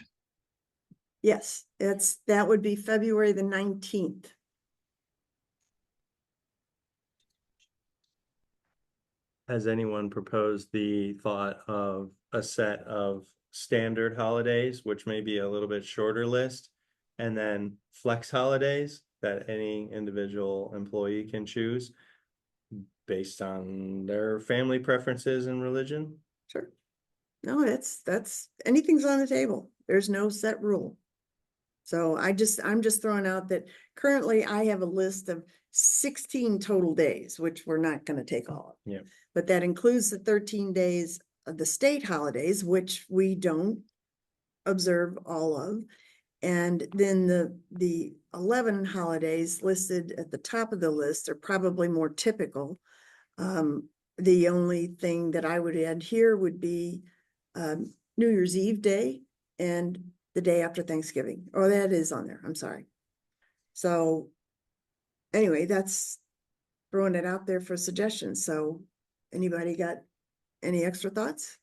Yes, that would be February the 19th. Has anyone proposed the thought of a set of standard holidays, which may be a little bit shorter list, and then flex holidays that any individual employee can choose based on their family preferences and religion? Sure. No, that's anything's on the table. There's no set rule. So I'm just throwing out that currently I have a list of 16 total days, which we're not going to take all of. Yeah. But that includes the 13 days of the state holidays, which we don't observe all of. And then the 11 holidays listed at the top of the list are probably more typical. The only thing that I would add here would be New Year's Eve day and the day after Thanksgiving. Oh, that is on there. I'm sorry. So anyway, that's throwing it out there for suggestions. So anybody got any extra thoughts?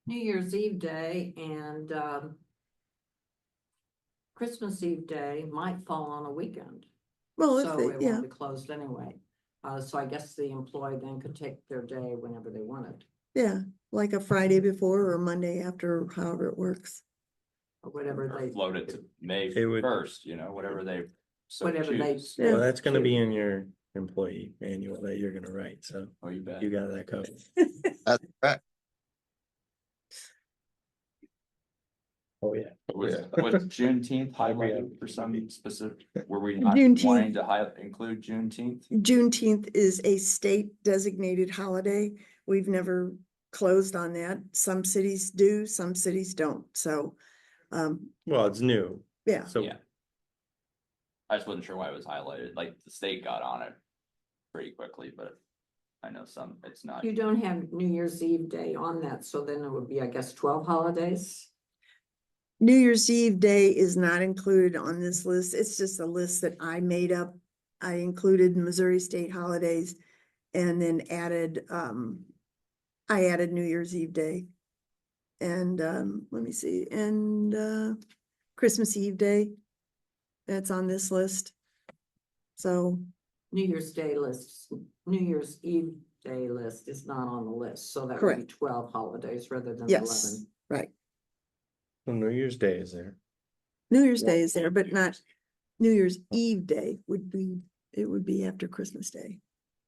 New Year's Eve day and Christmas Eve day might fall on a weekend. Well, So it won't be closed anyway. So I guess the employee then could take their day whenever they wanted. Yeah, like a Friday before or Monday after, however it works. Or whatever Or they. float it to May It would- 1st, whatever they so Whatever they- choose. Yeah. Well, that's gonna be in your employee manual that you're gonna write, so Oh, you bet. you got that covered. That's correct. Oh, yeah. Was Juneteenth highlighted for some specific, were we not Juneteenth. wanting to include Juneteenth? Juneteenth is a state designated holiday. We've never closed on that. Some cities do, some cities don't. So, Well, it's new, yeah. so Yeah. I just wasn't sure why it was highlighted, like the state got on it pretty quickly, but I know it's not. You don't have New Year's Eve day on that, so then it would be, I guess, 12 holidays. New Year's Eve day is not included on this list. It's just a list that I made up. I included Missouri state holidays and then added, I added New Year's Eve day. And let me see, and Christmas Eve day. That's on this list. So New Year's Day list, New Year's Eve day list is not on the list, so that would be Correct. 12 holidays rather than yes, 11. right. well, New Year's Day is there. New Year's Day is there, but not New Year's Eve day it would be after Christmas Day.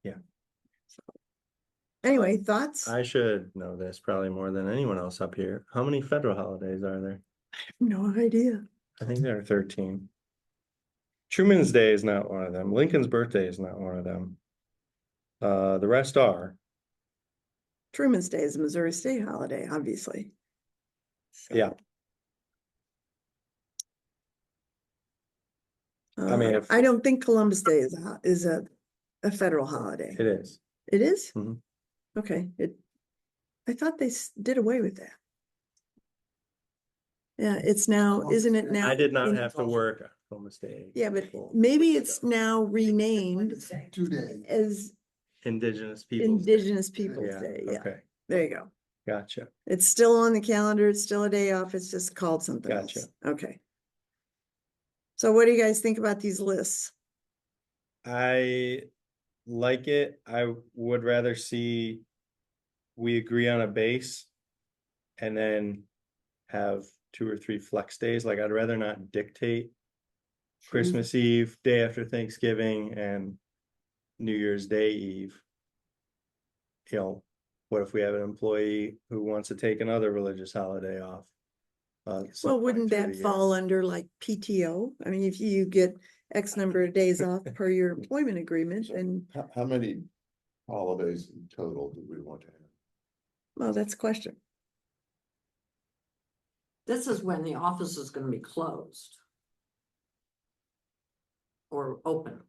Yeah. So anyway, thoughts? I I should know this probably more than anyone else up here. How many federal holidays are there? have no idea. I think there are 13. Truman's Day is not one of them. Lincoln's birthday is not one of them. The rest are. Truman's Day is a Missouri state holiday, obviously. So, Yeah. I mean, if- I don't think Columbus Day is a federal holiday. It is. It is? Mhm. Okay, I thought they did away with that. Yeah, it's now, isn't it now? I did not have to work Columbus Day. Yeah, but People- maybe it's now renamed 2 days. as Indigenous Peoples. Indigenous Peoples Yeah, Day. Yeah, okay, there you go. gotcha. It's still on the calendar. It's still a day off. It's just called something else. Gotcha. Okay. So what do you guys think about these lists? I like it. I would rather see we agree on a base and then have 2 or 3 flex days. Like I'd rather not dictate Christmas Eve, day after Thanksgiving, and New Year's Day Eve. You know, what if we have an employee who wants to take another religious holiday off? Well, wouldn't that fall under like PTO? I mean, if you get X number of days off per your employment agreement, and How many holidays in total do we want to have? well, that's a question. This is when the office is gonna be closed. Or open.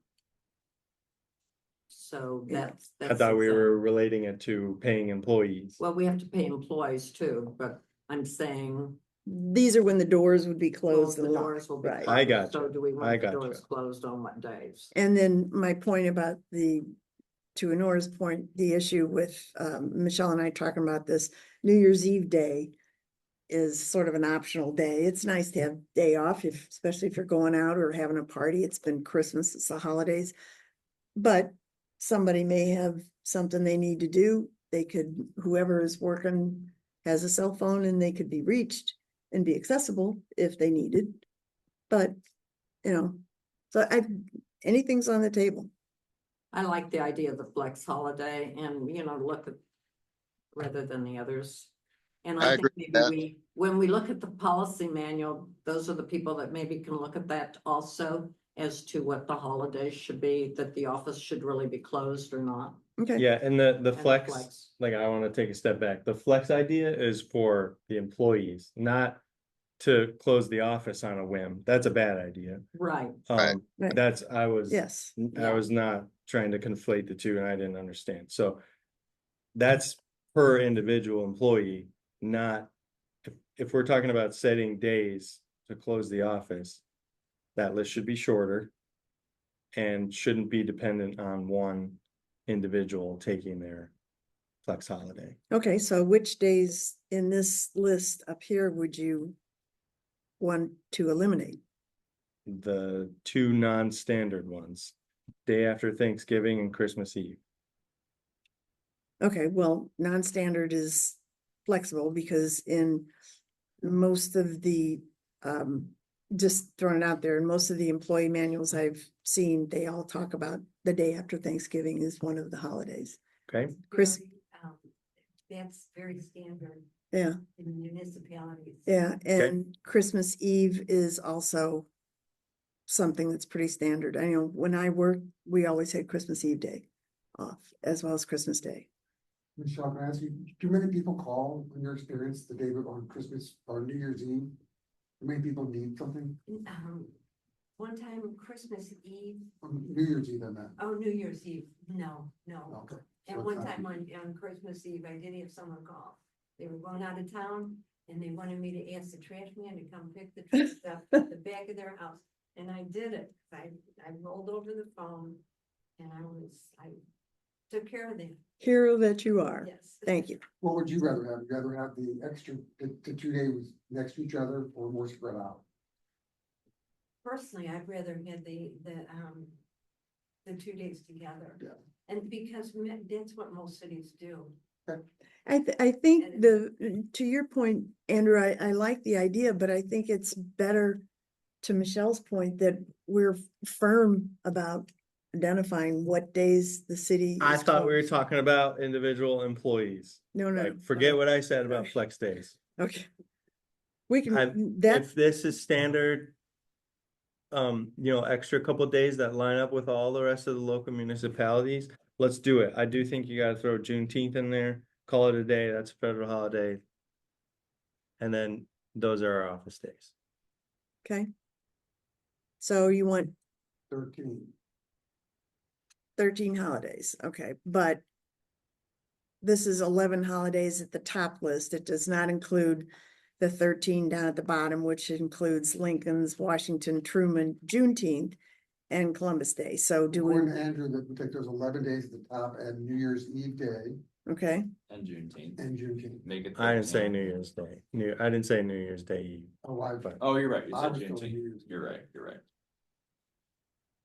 So that's. I thought we were relating it to paying employees. Well, we have to pay employees too, but I'm saying. These are when the doors would be closed The and doors will locked, be right? I closed. gotcha. So do we I want the gotcha. doors closed on what days? And then my point about to Honora's point, the issue with Michelle and I talking about this, New Year's Eve day is sort of an optional day. It's nice to have day off, especially if you're going out or having a party. It's been Christmas, it's the holidays. But somebody may have something they need to do. They could, whoever is working has a cell phone and they could be reached and be accessible if they needed. But, so anything's on the table. I like the idea of the flex holiday and, look at, rather than the others. And I I agree think with maybe that. when we look at the policy manual, those are the people that maybe can look at that also as to what the holidays should be, that the office should really be closed or not. Okay. Yeah, and the flex, flex. like I want to take a step back. The flex idea is for the employees, not to close the office on a whim. That's a bad idea. Right. Right. Right. That's, I was Yeah. not trying to conflate the two and I didn't understand. So that's per individual employee, not if we're talking about setting days to close the office, that list should be shorter and shouldn't be dependent on one individual taking their flex holiday. Okay, so which days in this list up here would you want to eliminate? The 2 non-standard ones, day after Thanksgiving and Christmas Eve. Okay, well, non-standard is flexible because in most of the, just throwing it out there, in most of the employee manuals I've seen, they all talk about the day after Thanksgiving is one of the holidays. Okay. Chris, That's very standard yeah, in municipalities. yeah, and Christmas Eve is also something that's pretty standard. I know when I worked, we always had Christmas Eve day off as well as Christmas Day. Michelle, can I ask you, do many people call in your experience the day on Christmas or New Year's Eve? Do many people need something? One time Christmas Eve, New Year's Eve, I meant. oh, New Year's Eve, no. Okay. And So one it's not- time on Christmas Eve, I did have someone call. They were going out of town and they wanted me to ask the trash man to come pick the trash up at the back of their house. And I did it. I rolled over the phone and I took care of them. Hero that you are. Yes. Thank you. What would you rather have? You rather have the extra, the 2 days next to each other or more spread out? Personally, I'd rather have the 2 days together. Yeah. And because that's what most cities do. I think to your point, Andrew, I like the idea, but I think it's better, to Michelle's point, that we're firm about identifying what days the city. I is thought we were closed. talking about individual employees. No, no, Like, forget what I said about flex days. okay. We I- can, that, If this is standard, extra couple days that line up with all the rest of the local municipalities, let's do it. I do think you gotta throw Juneteenth in there, call it a day, that's a federal holiday. And then those are our office days. okay. So you want 13 holidays, okay, but this is 11 holidays at the top list. It does not include the 13 down at the bottom, which includes Lincoln's, Washington, Truman, Juneteenth, and Columbus Day. So do we, According to Andrew, that we take those 11 days at the top and New Year's Eve day okay, And Juneteenth, and Juneteenth. make it. I didn't say 13. New Year's Day. I didn't say New Year's Day Eve. Oh, I, Oh, you're right, you I said was told New Juneteenth, Year's. you're right, you're right.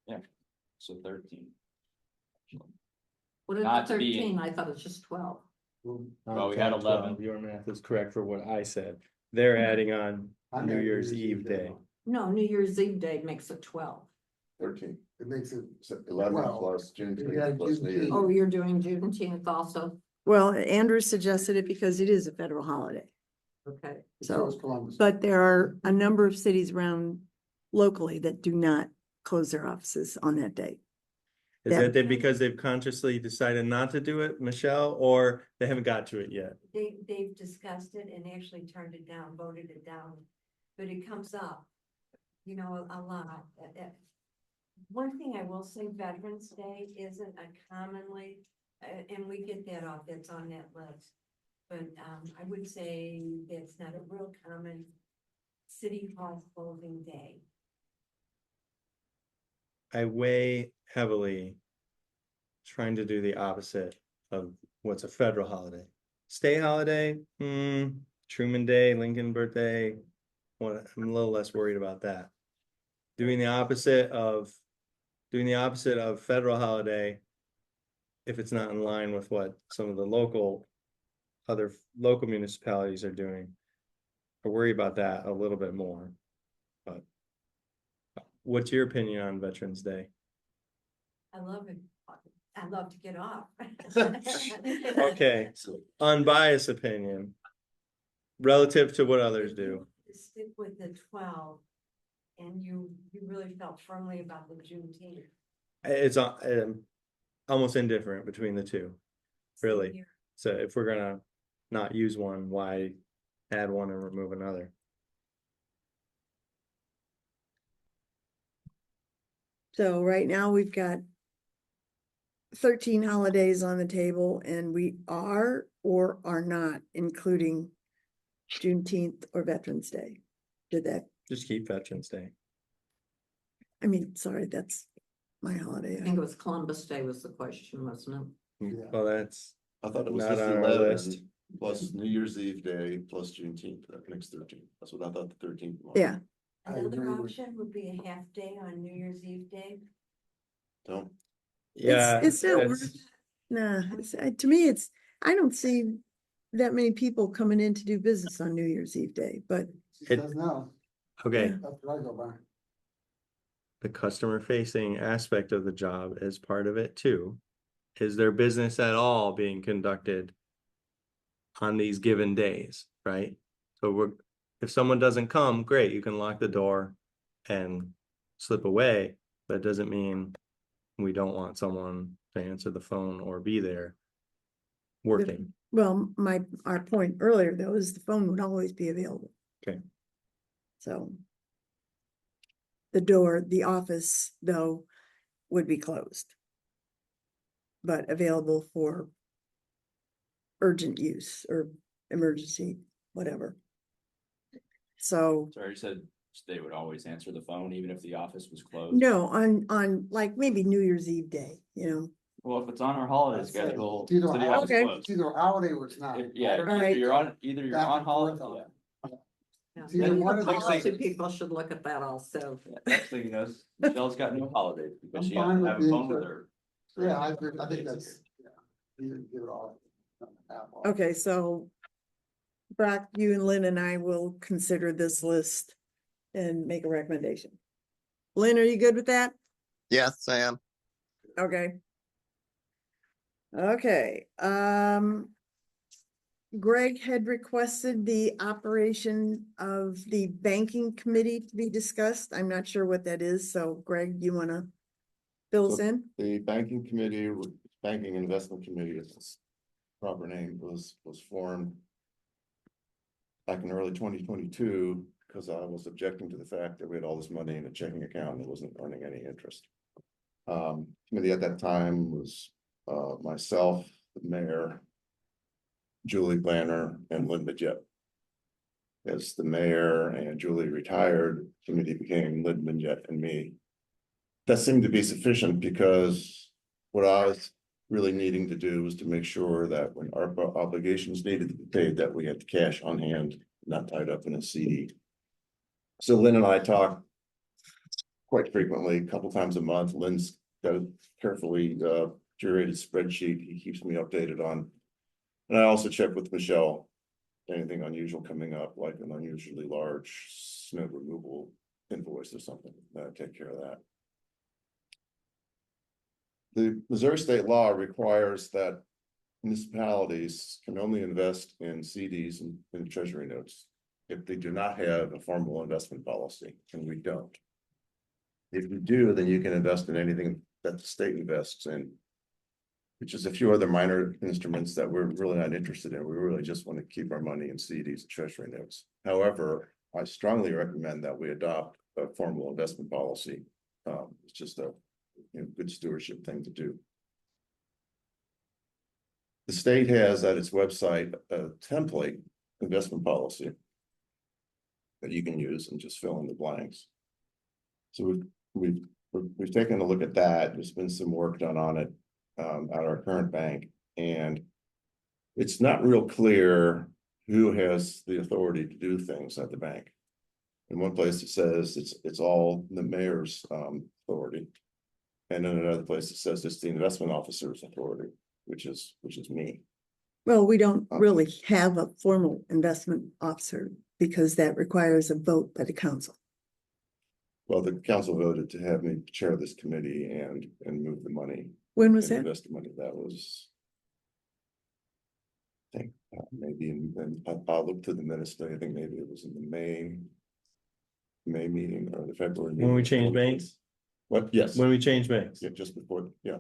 Yeah, so 13. What is Not to be- 13? I thought it's just 12. Well, we had 11. Your math is correct for what I said. They're adding on I'm New at Year's Eve day. No, New Year's Eve day makes it 12. 13, It makes it, 11 Well, plus yeah, Juneteenth plus New Year's. Juneteenth. Oh, you're doing Juneteenth also? well, Andrew suggested it because it is a federal holiday. Okay. so is So, Columbus. but there are a number of cities around locally that do not close their offices on that day. Is Yeah. that because they've consciously decided not to do it, Michelle, or they haven't got to it yet? They've discussed it and actually turned it down, voted it down, but it comes up, you know, a lot. One thing I will say, Veterans Day isn't a commonly, and we get that off, that's on that list. But, I would say that's not a real common city hall closing day. I weigh heavily trying to do the opposite of what's a federal holiday. State holiday, Truman Day, Lincoln birthday. I'm a little less worried about that. Doing the opposite of federal holiday, if it's not in line with what some of the other local municipalities are doing, I worry about that a little bit more. But what's your opinion on Veterans Day? I love it. I love to get off. Okay, unbiased opinion relative to what others do. Stick with the 12, and you really felt firmly about the Juneteenth. It's almost indifferent between the two, Same really. here. So if we're gonna not use one, why add one and remove another? So right now we've got 13 holidays on the table and we are or are not including Juneteenth or Veterans Day. Did that, Just keep Veterans Day. I mean, sorry, that's my holiday. I think it was Columbus Day was the question, wasn't it? Yeah. Well, that's I thought it was not just on our 11 list. plus New Year's Eve day plus Juneteenth, that makes 13. That's what I thought the 13th was. Yeah, I agree Another with- option would be a half day on New Year's Eve day. Don't, Yeah, it's not it's- worth, nah, to me, I don't see that many people coming in to do business on New Year's Eve day, but She says no, okay. Yeah. that's what I go by. The customer facing aspect of the job is part of it too. Is there business at all being conducted on these given days, right? So if someone doesn't come, great, you can lock the door and slip away. That doesn't mean we don't want someone to answer the phone or be there working. well, our point earlier though is the phone would always be available. Okay. So the office though would be closed. But available for urgent use or emergency, whatever. So, Sorry, you said they would always answer the phone even if the office was closed? no, on like maybe New Year's Eve day, you know, Well, if it's on our holiday That's it. schedule, It's either city a office Okay. closed. It's either a holiday or it's not. Yeah, Alright. either you're Back on and holiday, forth on yeah. it. Yeah. It's either Maybe one the or the policy other. people should look at that also. Yeah, next thing you know, Michelle's got no holidays because I'm she has fine to with have a being phone with clear. her. Yeah, I think that's, yeah, either give it all. half off. okay, so. Brock, you and Lynn and I will consider this list and make a recommendation. Lynn, are you good with that? Yes, I am. Okay. Okay, Greg had requested the operation of the banking committee to be discussed. I'm not sure what that is, so Greg, you wanna fill us So- in? the banking committee, or banking investment committee, is its proper name, was formed back in early 2022, because I was objecting to the fact that we had all this money in a checking account that wasn't earning any interest. Committee at that time was myself, the mayor, Julie Banner, and Linda Jett. as the mayor and Julie retired, committee became Lindman, Jet, and me. That seemed to be sufficient because what I was really needing to do was to make sure that when our obligations needed to be paid, that we had the cash on hand, not tied up in a CD. So Lynn and I talk quite frequently, a couple times a month. Lynn's got a carefully curated spreadsheet he keeps me updated on. And I also check with Michelle, anything unusual coming up, like an unusually large snow removal invoice or something, I take care of that. The Missouri state law requires that municipalities can only invest in CDs and treasury notes if they do not have a formal investment policy, and we don't. If you do, then you can invest in anything that the state invests in, which is a few other minor instruments that we're really not interested in. We really just want to keep our money in CDs and treasury notes. However, I strongly recommend that we adopt a formal investment policy. It's just a good stewardship thing to do. The state has at its website a template investment policy that you can use and just fill in the blanks. So we've taken a look at that. There's been some work done on it at our current bank, and it's not real clear who has the authority to do things at the bank. In one place it says it's all the mayor's authority, and in another place it says it's the investment officer's authority, which is me. Well, we don't really have a formal investment officer because that requires a vote by the council. Well, the council voted to have me chair this committee and move the money. When was that? Invest the money. That was, I think, maybe I'll look to the minutes. I think maybe it was in the May meeting or the February meeting. When we changed banks? What? Yes. When we changed banks? Yeah, just before, yeah.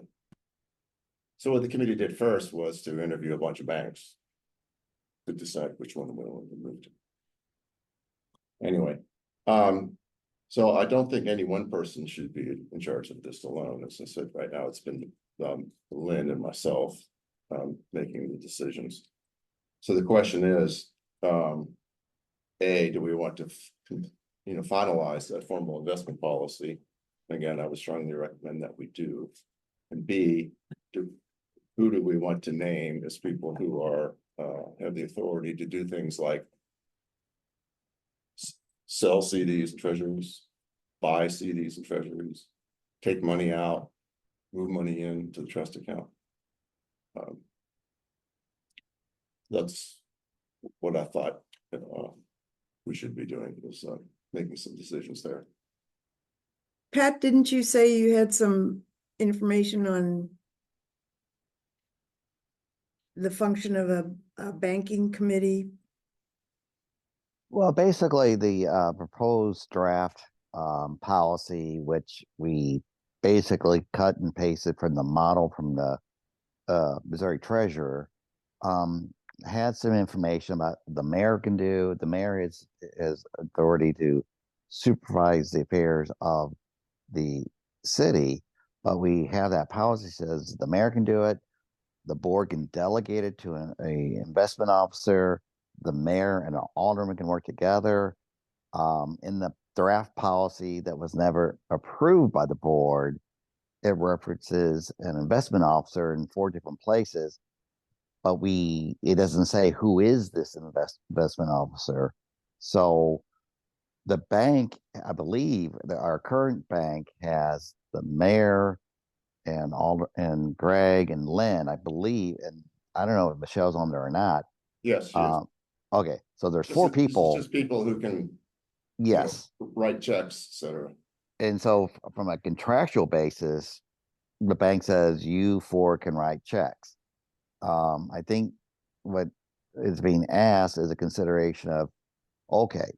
So what the committee did first was to interview a bunch of banks to decide which one we wanted to move to. Anyway, so I don't think any one person should be in charge of this alone. As I said, right now it's been Lynn and myself making the decisions. So the question is, A, do we want to finalize that formal investment policy? Again, I would strongly recommend that we do. And B, who do we want to name as people who are have the authority to do things like sell CDs and treasuries, buy CDs and treasuries, take money out, move money into the trust account. That's what I thought we should be doing, is making some decisions there. Pat, didn't you say you had some information on the function of a banking committee? Well, basically the proposed draft policy, which we basically cut and pasted from the model from the Missouri treasurer, had some information about the mayor can do. The mayor has authority to supervise the affairs of the city, but we have that policy says the mayor can do it. The board can delegate it to an investment officer. The mayor and an alderman can work together. In the draft policy that was never approved by the board, it references an investment officer in 4 different places, but it doesn't say who is this investment officer. So the bank, I believe, our current bank has the mayor and Greg and Lynn, I believe, and I don't know if Michelle's on there or not. Yes. Okay, so there's 4 people. Just people who can, yes, write checks, etc. And so from a contractual basis, the bank says you 4 can write checks. I think what is being asked is a consideration of, okay,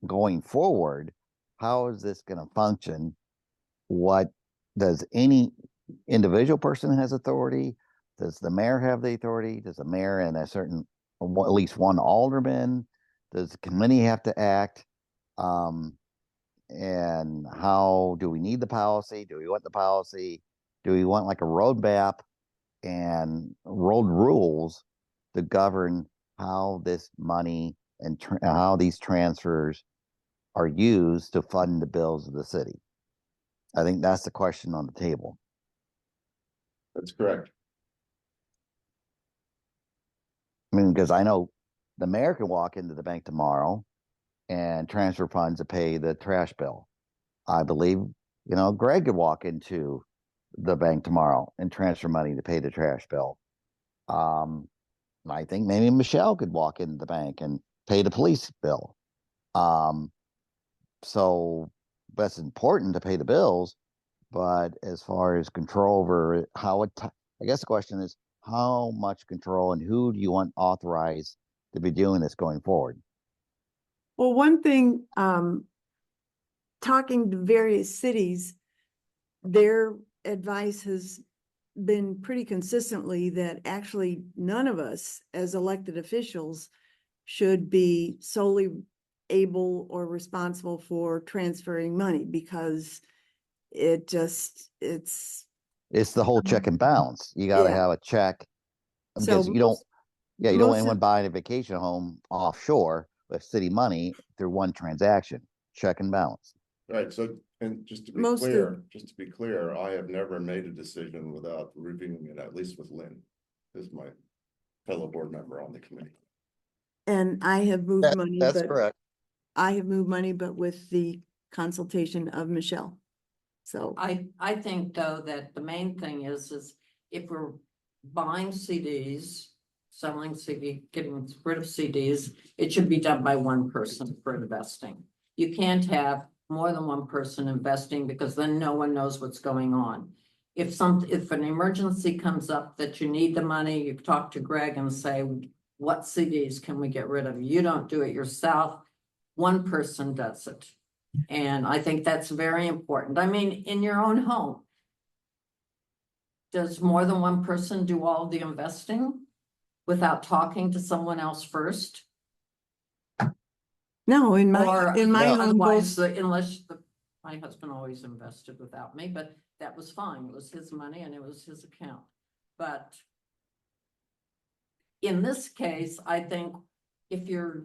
going forward, how is this going to function? What does any individual person has authority? Does the mayor have the authority? Does the mayor and at least one alderman? Does the committee have to act? And how do we need the policy? Do we want the policy? Do we want like a roadmap and road rules to govern how this money and how these transfers are used to fund the bills of the city. I think that's the question on the table. That's correct. I mean, because I know the mayor can walk into the bank tomorrow and transfer funds to pay the trash bill. I believe, Greg could walk into the bank tomorrow and transfer money to pay the trash bill. I think maybe Michelle could walk into the bank and pay the police bill. So that's important to pay the bills, but as far as control over how I guess the question is how much control and who do you want authorized to be doing this going forward? Well, one thing, talking to various cities, their advice has been pretty consistently that actually none of us as elected officials should be solely able or responsible for transferring money because it's the whole check and balance. You got to have a check because you don't want anyone buying a vacation home offshore with city money through one transaction. Check and balance. Right. So, and just to be clear, I have never made a decision without reviewing it, at least with Lynn, who's my fellow board member on the committee. And I have moved money. That's correct. I have moved money, but with the consultation of Michelle. So I think though that the main thing is if we're buying CDs, selling CD, getting rid of CDs, it should be done by one person for investing. You can't have more than one person investing because then no one knows what's going on. If an emergency comes up that you need the money, you talk to Greg and say, what CDs can we get rid of? You don't do it yourself. One person does it. And I think that's very important. I mean, in your own home, does more than one person do all the investing without talking to someone else first? No, in my home, my husband always invested without me, but that was fine. It was his money and it was his account. But in this case, I think if you're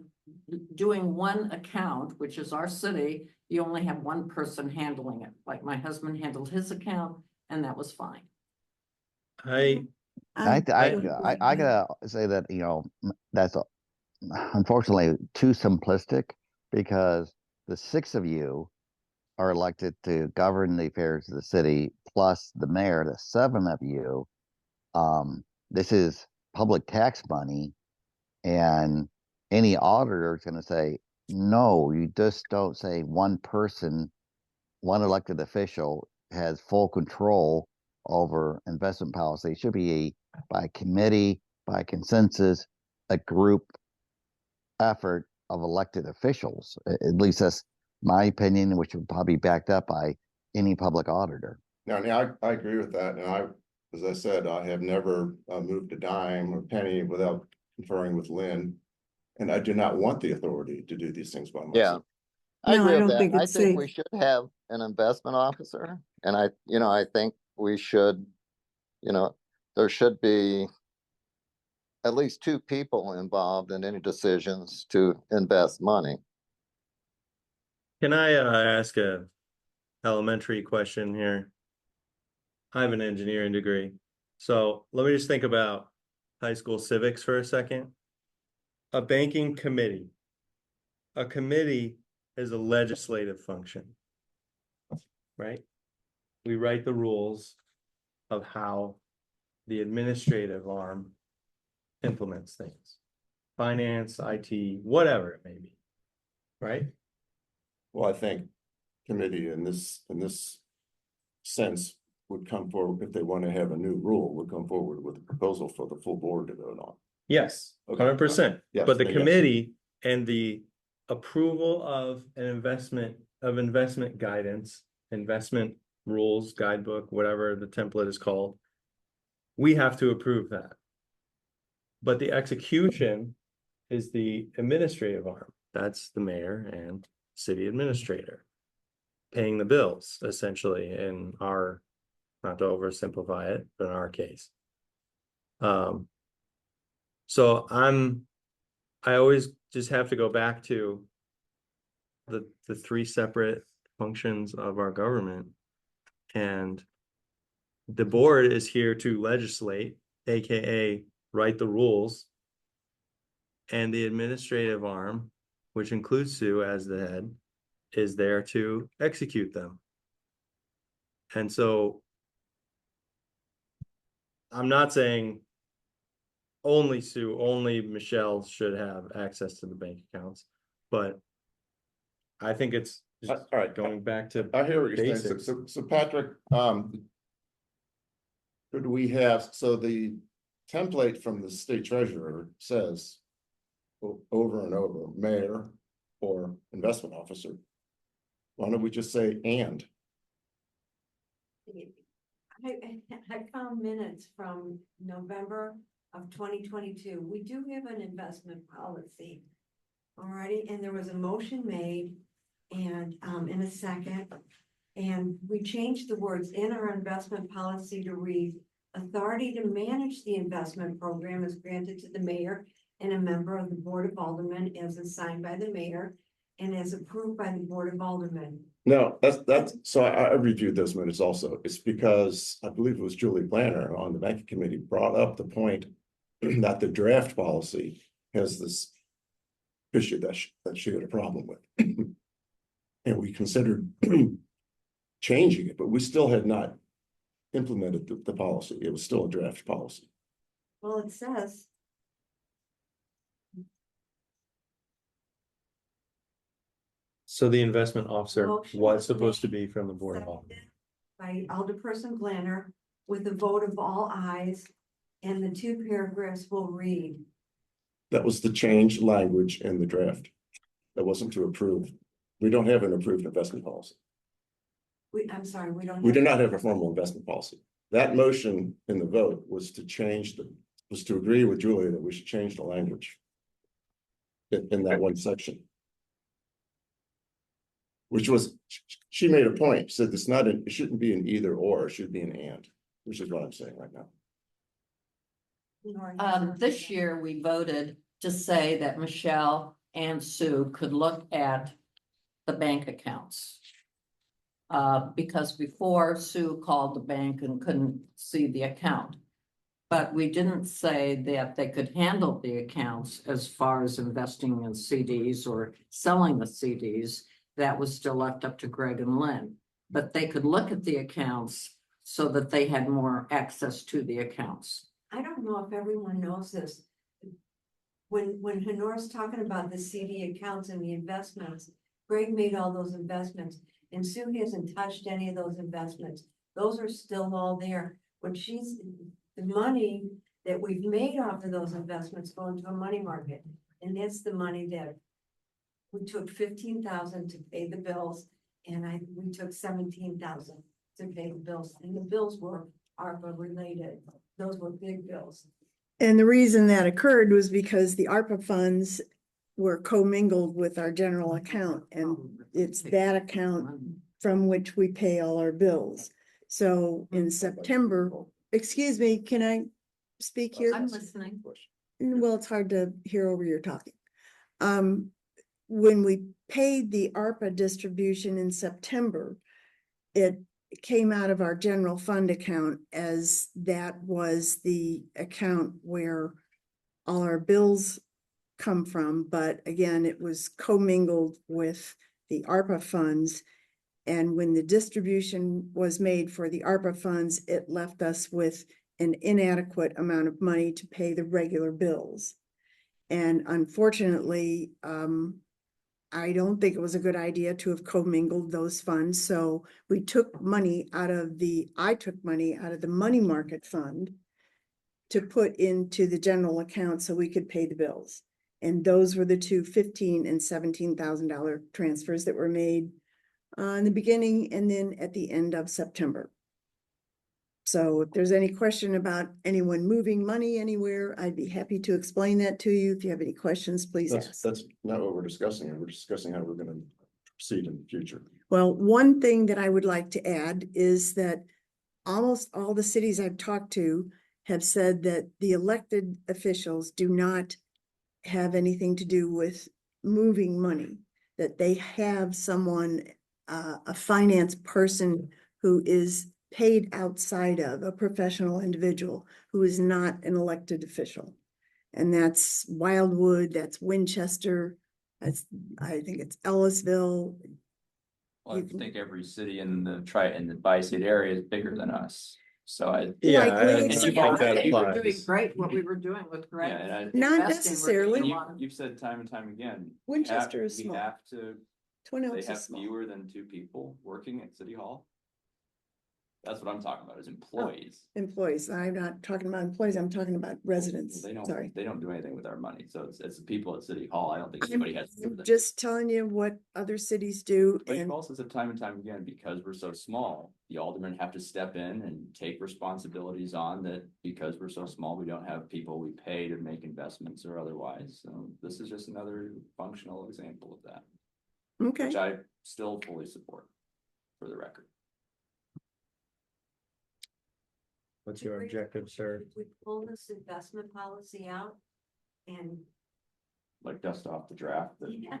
doing one account, which is our city, you only have one person handling it. Like my husband handled his account and that was fine. I gotta say that, that's unfortunately too simplistic because the 6 of you are elected to govern the affairs of the city, plus the mayor, the 7 of you. This is public tax money, and any auditor is going to say, no, you just don't say one person, one elected official has full control over investment policy. It should be by committee, by consensus, a group effort of elected officials. At least that's my opinion, which would probably be backed up by any public auditor. No, I agree with that. And as I said, I have never moved a dime or penny without conferring with Lynn. And I do not want the authority to do these things by myself. Yeah, I agree with that. I think we should have an investment officer. And I think we should, there should be at least 2 people involved in any decisions to invest money. Can I ask a elementary question here? I have an engineering degree. So let me just think about high school civics for a second. A banking committee. A committee is a legislative function, right? We write the rules of how the administrative arm implements things. Finance, IT, whatever it may be, right? Well, I think committee in this sense would come forward if they want to have a new rule, would come forward with a proposal for the full board to vote on. Yes, 100%. Yes, but the committee and the approval of an investment guidance, investment rules, guidebook, whatever the template is called, we have to approve that. But the execution is the administrative arm. That's the mayor and city administrator paying the bills, essentially, in our, not to oversimplify it, but in our case. So I always just have to go back to the three separate functions of our government. And the board is here to legislate, AKA write the rules. And the administrative arm, which includes Sue as the head, is there to execute them. And so I'm not saying only Sue, only Michelle should have access to the bank accounts, but I think it's All right, going back to I hear what you're saying. basics. So Patrick, could we have, so the template from the state treasurer says over and over, mayor or investment officer. Why don't we just say and? I found minutes from November of 2022. We do have an investment policy. Alrighty, and there was a motion made and in a second. And we changed the words in our investment policy to read, authority to manage the investment program is granted to the mayor and a member of the Board of Aldermen as assigned by the mayor and as approved by the Board of Aldermen. No, that's, so I reviewed those minutes also. It's because I believe it was Julie Planner on the banking committee brought up the point that the draft policy has this issue that she had a problem with. And we considered changing it, but we still had not implemented the policy. It was still a draft policy. Well, it says. So the investment officer Motion was was supposed to made, be from the Board of Aldermen. By Alderperson Glanner with a vote of all ayes, and the two paragraphs will read. That was the change language in the draft. That wasn't to approve. We don't have an approved investment policy. I'm sorry, we don't. We do not have a formal investment policy. That motion in the vote was to change was to agree with Julia that we should change the language in that one section. Which was, she made a point, said it's not, it shouldn't be an either or, it should be an and, which is what I'm saying right now. This year we voted to say that Michelle and Sue could look at the bank accounts. Because before Sue called the bank and couldn't see the account. But we didn't say that they could handle the accounts as far as investing in CDs or selling the CDs. That was still left up to Greg and Lynn. But they could look at the accounts so that they had more access to the accounts. I don't know if everyone knows this. When Honor's talking about the CD accounts and the investments, Greg made all those investments and Sue hasn't touched any of those investments. Those are still all there. The money that we've made off of those investments go into a money market. And that's the money that we took 15,000 to pay the bills and we took 17,000 to pay the bills. And the bills were ARPA related. Those were big bills. And the reason that occurred was because the ARPA funds were commingled with our general account, and it's that account from which we pay all our bills. So in September, excuse me, can I speak here? I'm listening. Well, it's hard to hear over your talking. When we paid the ARPA distribution in September, it came out of our general fund account, as that was the account where all our bills come from. But again, it was commingled with the ARPA funds. And when the distribution was made for the ARPA funds, it left us with an inadequate amount of money to pay the regular bills. And unfortunately, I don't think it was a good idea to have commingled those funds. So we took money out of I took money out of the money market fund to put into the general account so we could pay the bills. And those were the two $15,000 and $17,000 transfers that were made in the beginning and then at the end of September. So if there's any question about anyone moving money anywhere, I'd be happy to explain that to you. If you have any questions, please ask. That's not what we're discussing. We're discussing how we're going to proceed in the future. Well, one thing that I would like to add is that almost all the cities I've talked to have said that the elected officials do not have anything to do with moving money, that they have someone, a finance person who is paid outside of a professional individual who is not an elected official. And that's Wildwood, that's Winchester, that's, I think it's Ellisville. Well, I think every city in the bi-state area is bigger than us. So Yeah, Likely. I Yeah, think I that think we're doing applies. great, what we were doing with Greg. Yeah, and Not investing, we're necessarily. doing a lot of- you've said time and time again. Winchester is we small. have to, Twin they Oaks is have small. fewer than 2 people working at City Hall. That's what I'm talking about, is employees. Employees, I'm not talking about employees, I'm talking about residents, They sorry. don't do anything with our money, so it's the people at City Hall. I don't think anybody has to do I'm that. just telling you what other cities do, But you've and also said time and time again, because we're so small, the aldermen have to step in and take responsibilities on that. Because we're so small, we don't have people we pay to make investments or otherwise. So this is just another functional example of that, okay. which I still fully support, for the record. What's your objective, sir? We pull this investment policy out and Like dust off the draft. yeah,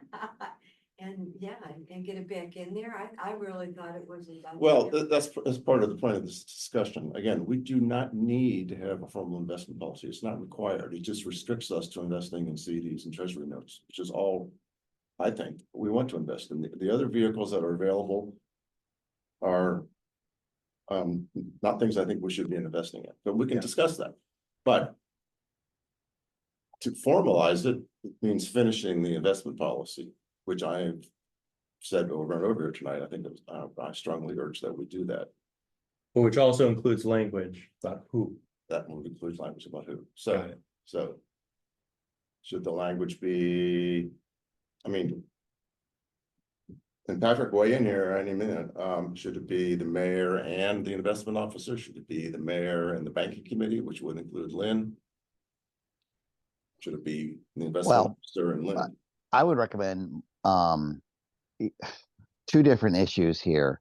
and get it back in there. I really thought it was. Well, that's part of the point of this discussion. Again, we do not need to have a formal investment policy. It's not required. It just restricts us to investing in CDs and treasury notes, which is all I think we want to invest in. The other vehicles that are available are not things I think we should be investing in, but we can discuss that. But to formalize it means finishing the investment policy, which I've said over and over here tonight. I think I strongly urge that we do that. Which also includes language about who. That includes language about who. So should the language be, I mean, and Patrick, weigh in here any minute. Should it be the mayor and the investment officer? Should it be the mayor and the banking committee, which would include Lynn? Should it be the investment officer and Lynn? I would recommend 2 different issues here.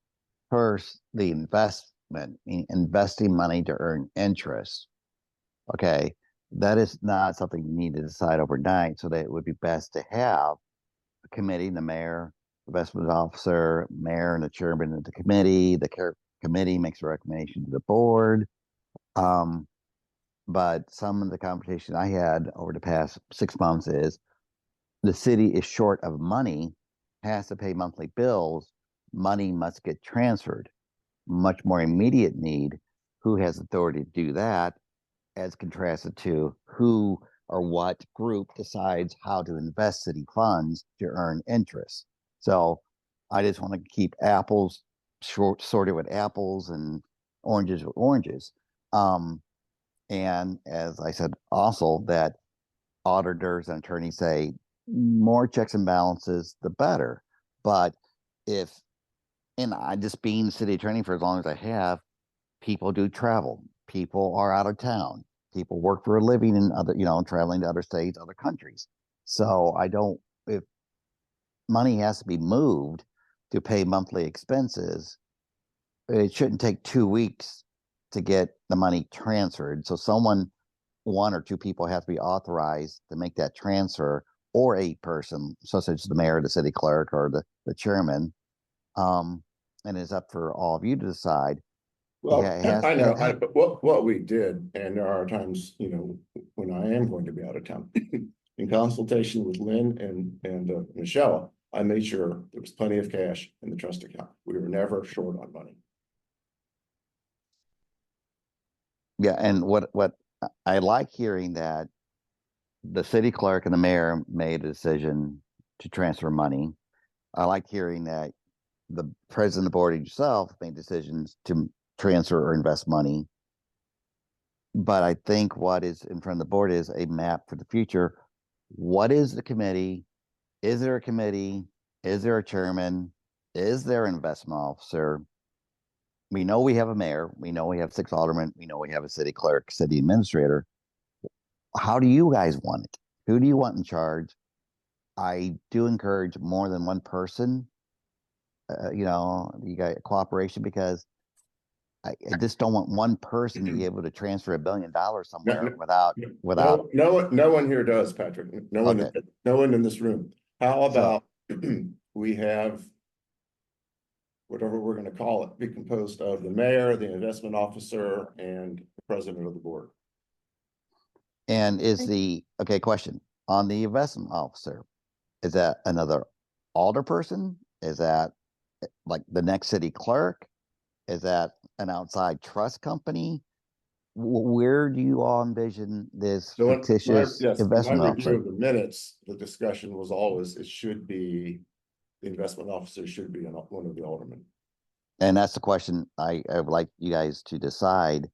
First, the investment, investing money to earn interest. Okay, that is not something you need to decide overnight. So that it would be best to have a committee, the mayor, investment officer, mayor, and the chairman of the committee. The committee makes a recommendation to the board. But some of the conversation I had over the past 6 months is the city is short of money, has to pay monthly bills, money must get transferred. Much more immediate need, who has authority to do that, as contrasted to who or what group decides how to invest city funds to earn interest. So I just want to keep apples sorted with apples and oranges with oranges. And as I said, also that auditors and attorneys say more checks and balances, the better. But and I just being city attorney for as long as I have, people do travel. People are out of town. People work for a living in other, traveling to other states, other countries. So if money has to be moved to pay monthly expenses, it shouldn't take 2 weeks to get the money transferred. So 1 or 2 people have to be authorized to make that transfer, or a person, such as the mayor, the city clerk, or the chairman. And it's up for all of you to decide. Well, Yeah, I know, but what we did, and there are times, when I am going to be out of town, in consultation with Lynn and Michelle, I made sure there was plenty of cash in the trust account. We were never short on money. Yeah, and what I like hearing that the city clerk and the mayor made a decision to transfer money. I like hearing that the president of the board yourself made decisions to transfer or invest money. But I think what is in front of the board is a map for the future. What is the committee? Is there a committee? Is there a chairman? Is there an investment officer? We know we have a mayor. We know we have 6 aldermen. We know we have a city clerk, city administrator. How do you guys want it? Who do you want in charge? I do encourage more than 1 person. You got cooperation, because I just don't want one person to be able to transfer $1 billion somewhere no, without. No one here does, Patrick. No one in this room. How about we have whatever we're going to call it, be composed of the mayor, the investment officer, and the president of the board. And question on the investment officer, is that another alder person? Is that like the next city clerk? Is that an outside trust company? Where do you all envision this fictitious investment my officer? review of the minutes, the discussion was always, the investment officer should be one of the aldermen. And that's the question I would like you guys to decide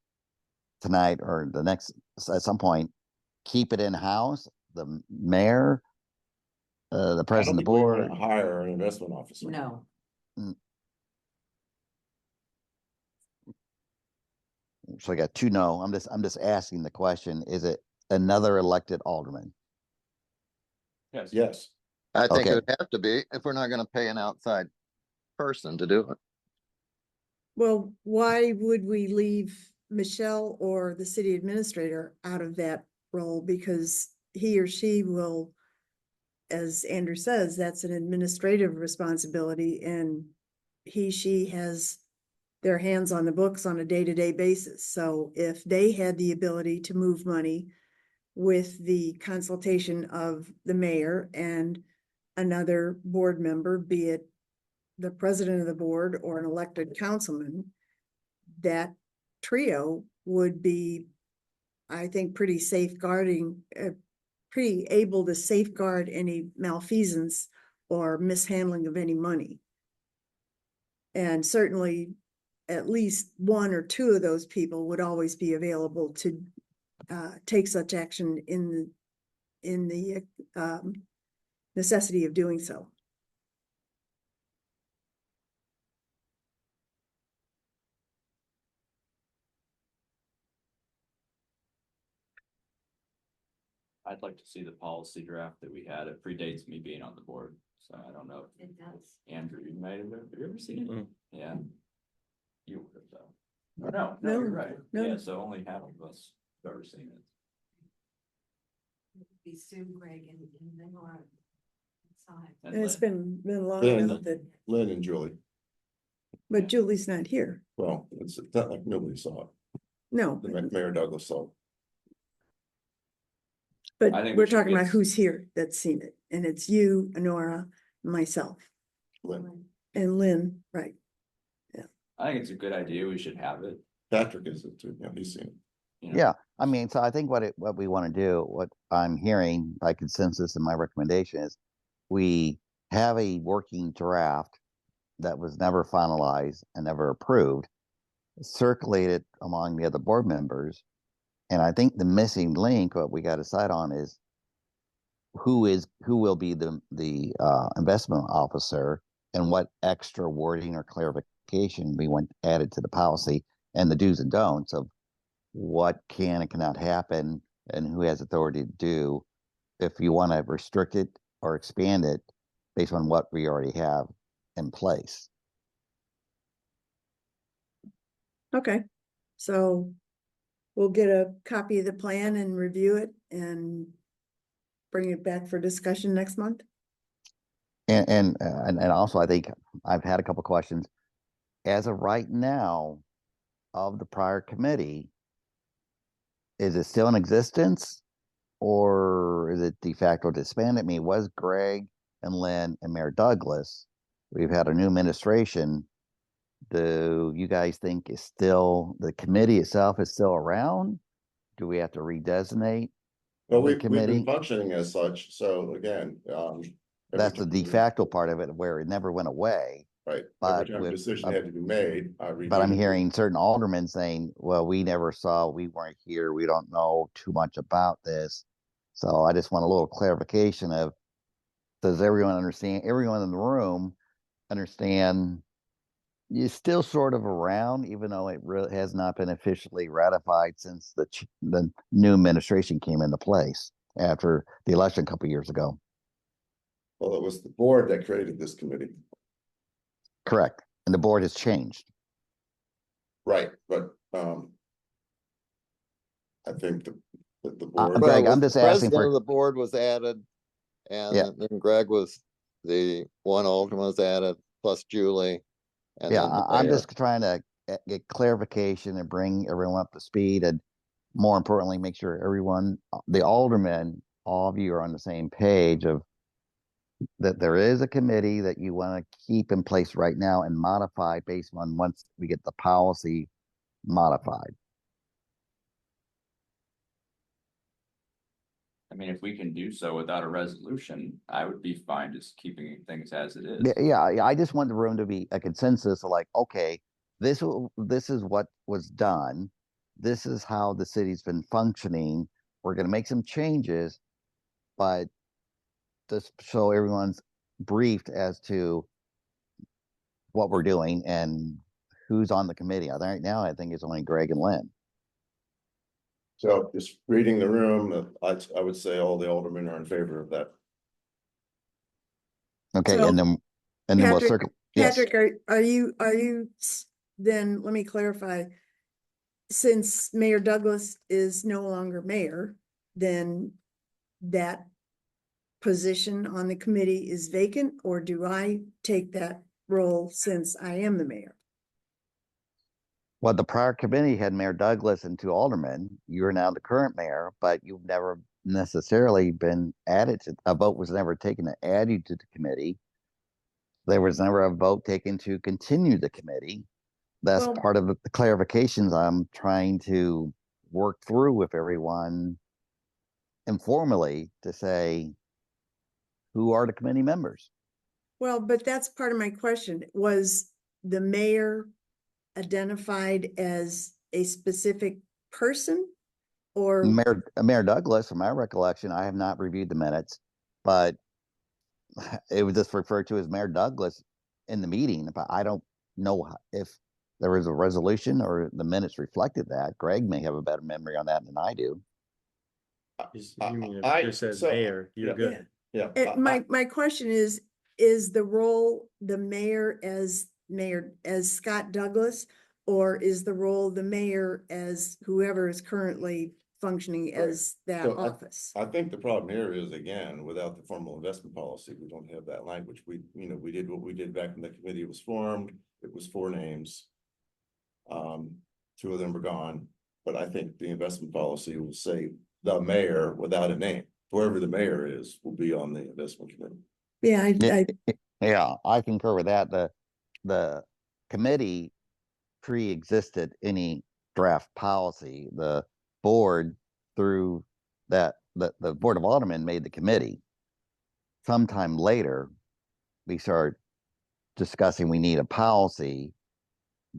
tonight or at some point. Keep it in-house, the mayor, the president of the board. Hire an investment officer. No. So I got 2 no. I'm just asking the question, is it another elected alderman? Yes. I think it would have to be if we're not going to pay an outside person to do it. Well, why would we leave Michelle or the city administrator out of that role? Because he or she will, as Andrew says, that's an administrative responsibility, and she has their hands on the books on a day-to-day basis. So if they had the ability to move money with the consultation of the mayor and another board member, be it the president of the board or an elected councilman, that trio would be, I think, pretty able to safeguard any malfeasance or mishandling of any money. And certainly at least 1 or 2 of those people would always be available to take such action in the necessity of doing so. I'd like to see the policy draft that we had. It predates me being on the board, so I don't know. It does. Andrew, have you ever seen it? Yeah. You would have though. No, you're right. No. Yeah, so only half of us have ever seen it. Be Sue, Greg, and then Laura. And it's been long enough that. Lynn and Julie. But Julie's not here. Well, it's not like nobody saw it. No. Mayor Douglas saw it. But we're talking about who's here that's seen it. And it's you, Honora, myself. Lynn. And Lynn, right. Yeah. I think it's a good idea. We should have it. Patrick is it too. Yeah, he's seen it. You know? Yeah. I mean, so I think what we want to do, what I'm hearing by consensus and my recommendation is we have a working draft that was never finalized and never approved, circulated among the other board members. And I think the missing link, what we got to decide on is who will be the investment officer and what extra wording or clarification we want added to the policy and the do's and don'ts of what can and cannot happen and who has authority to do if you want to restrict it or expand it based on what we already have in place. Okay, so we'll get a copy of the plan and review it and bring it back for discussion next month. And also, I think I've had a couple questions. As of right now, of the prior committee, is it still in existence, or is it de facto disbanded? I mean, was Greg and Lynn and Mayor Douglas? We've had a new administration. Do you guys think is still the committee itself is still around? Do we have to redesignate? Well, we've been functioning as such. So again, that's the de facto part of it, where it never went away. Right. But every time a decision had to be made. But I'm hearing certain aldermen saying, "Well, we never saw, we weren't here, we don't know too much about this." So I just want a little clarification of, does everyone understand? Everyone in the room understand? You're still sort of around, even though it really has not been officially ratified since the new administration came into place after the election a couple of years ago. Well, it was the board that created this committee. Correct. And the board has changed. Right, but, I think the board. Greg, Well, I'm the just asking president for, of the board was added, yeah, and then Greg was the one alderman was added, plus Julie, and yeah, then the I'm mayor. just trying to get clarification and bring everyone up to speed, and more importantly, make sure everyone, the aldermen, all of you are on the same page of that there is a committee that you want to keep in place right now and modify based on once we get the policy modified. I mean, if we can do so without a resolution, I would be fine just keeping things as it is. Yeah, I just want the room to be a consensus of like, okay, this is what was done. This is how the city's been functioning. We're going to make some changes, but just so everyone's briefed as to what we're doing and who's on the committee. Right now, I think it's only Greg and Lynn. So just reading the room, I would say all the aldermen are in favor of that. Okay, So, and then we'll Patrick, circle. Yes. Patrick, are you, then let me clarify. Since Mayor Douglas is no longer mayor, then that position on the committee is vacant, or do I take that role since I am the mayor? Well, the prior committee had Mayor Douglas and 2 aldermen. You're now the current mayor, but you've never necessarily been added to, a vote was never taken to add you to the committee. There was never a vote taken to continue the committee. That's Well, part of the clarifications I'm trying to work through with everyone informally to say, who are the committee members? well, but that's part of my question. Was the mayor identified as a specific person? Or Mayor Douglas, from my recollection, I have not reviewed the minutes, but it was just referred to as Mayor Douglas in the meeting. But I don't know if there was a resolution or the minutes reflected that. Greg may have a better memory on that than I do. You mean if it just says mayor, you're good. Yeah. My question is the role the mayor as Scott Douglas, or is the role the mayor as whoever is currently functioning as that So office? I think the problem here is, again, without the formal investment policy, we don't have that language. We did what we did back when the committee was formed. It was 4 names. 2 of them were gone, but I think the investment policy will say the mayor without a name. Whoever the mayor is will be on the investment committee. Yeah, Yeah, I concur with that. The committee pre-existed any draft policy. The board, through that, the Board of Aldermen made the committee. Sometime later, we started discussing we need a policy.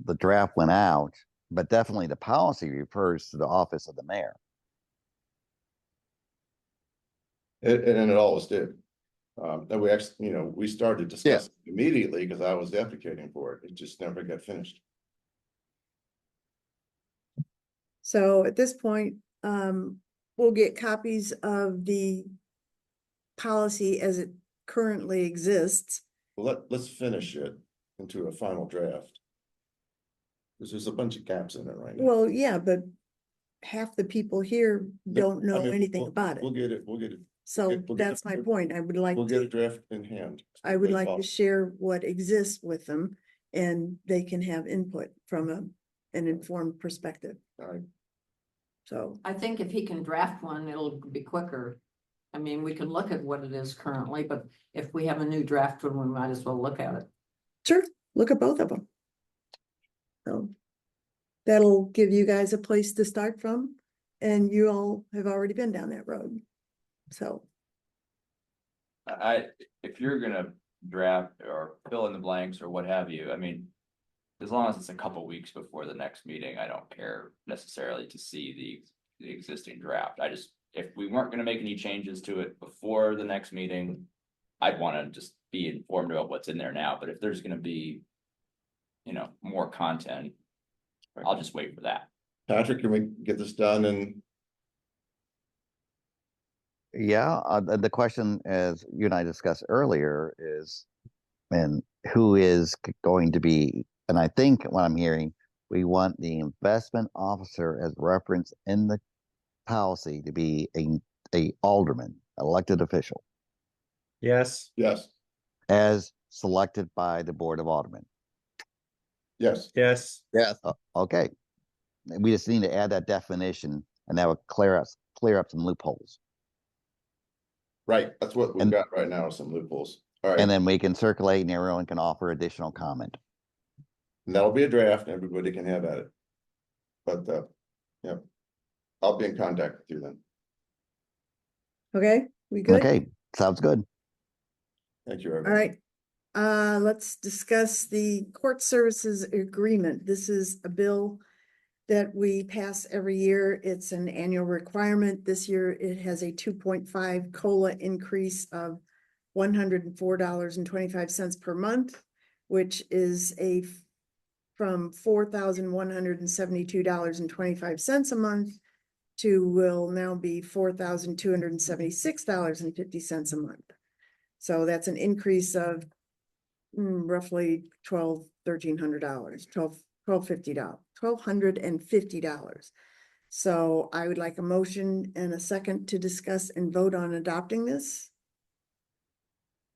The draft went out, but definitely the policy refers to the office of the mayor. And it always did. And we actually, we started discussing immediately because I was advocating for it. It just never got finished. so at this point, we'll get copies of the policy as it currently exists. Well, let's finish it into a final draft. Because there's a bunch of gaps in it right now. Well, yeah, but half the people here don't know anything about it. We'll get it. So that's my point. I would like We'll get a to, draft in hand. I would like to share what exists with them, and they can have input from an informed perspective. All right. So, I think if he can draft one, it'll be quicker. I mean, we can look at what it is currently, but if we have a new draft one, we might as well look at it. sure, look at both of them. So that'll give you guys a place to start from, and you all have already been down that road. So, If you're gonna draft or fill in the blanks or what have you, I mean, as long as it's a couple weeks before the next meeting, I don't care necessarily to see the existing draft. If we weren't gonna make any changes to it before the next meeting, I'd wanna just be informed about what's in there now, but if there's gonna be, more content, I'll just wait for that. Patrick, can we get this done? And Yeah, the question, as you and I discussed earlier, is, and who is going to be, and I think what I'm hearing, we want the investment officer as referenced in the policy to be a alderman, elected official, Yes, Yes, as selected by the Board of Aldermen. yes, yes, Yes. Okay. We just need to add that definition, and that would clear up some loopholes. right. That's what we've And- got right now, some loopholes. All right, And then we can circulate and everyone can offer additional comment. and that'll be a draft, and everybody can have at it. But, yeah, I'll be in contact with you then. Okay, we good? Okay, sounds good. Thank you, All everybody. right. Let's discuss the court services agreement. This is a bill that we pass every year. It's an annual requirement. This year it has a 2.5 COLA increase of $104.25 per month, which is from $4,172.25 a month to will now be $4,276.50 a month. So that's an increase of roughly $1,350, $1,250. So I would like a motion and a second to discuss and vote on adopting this.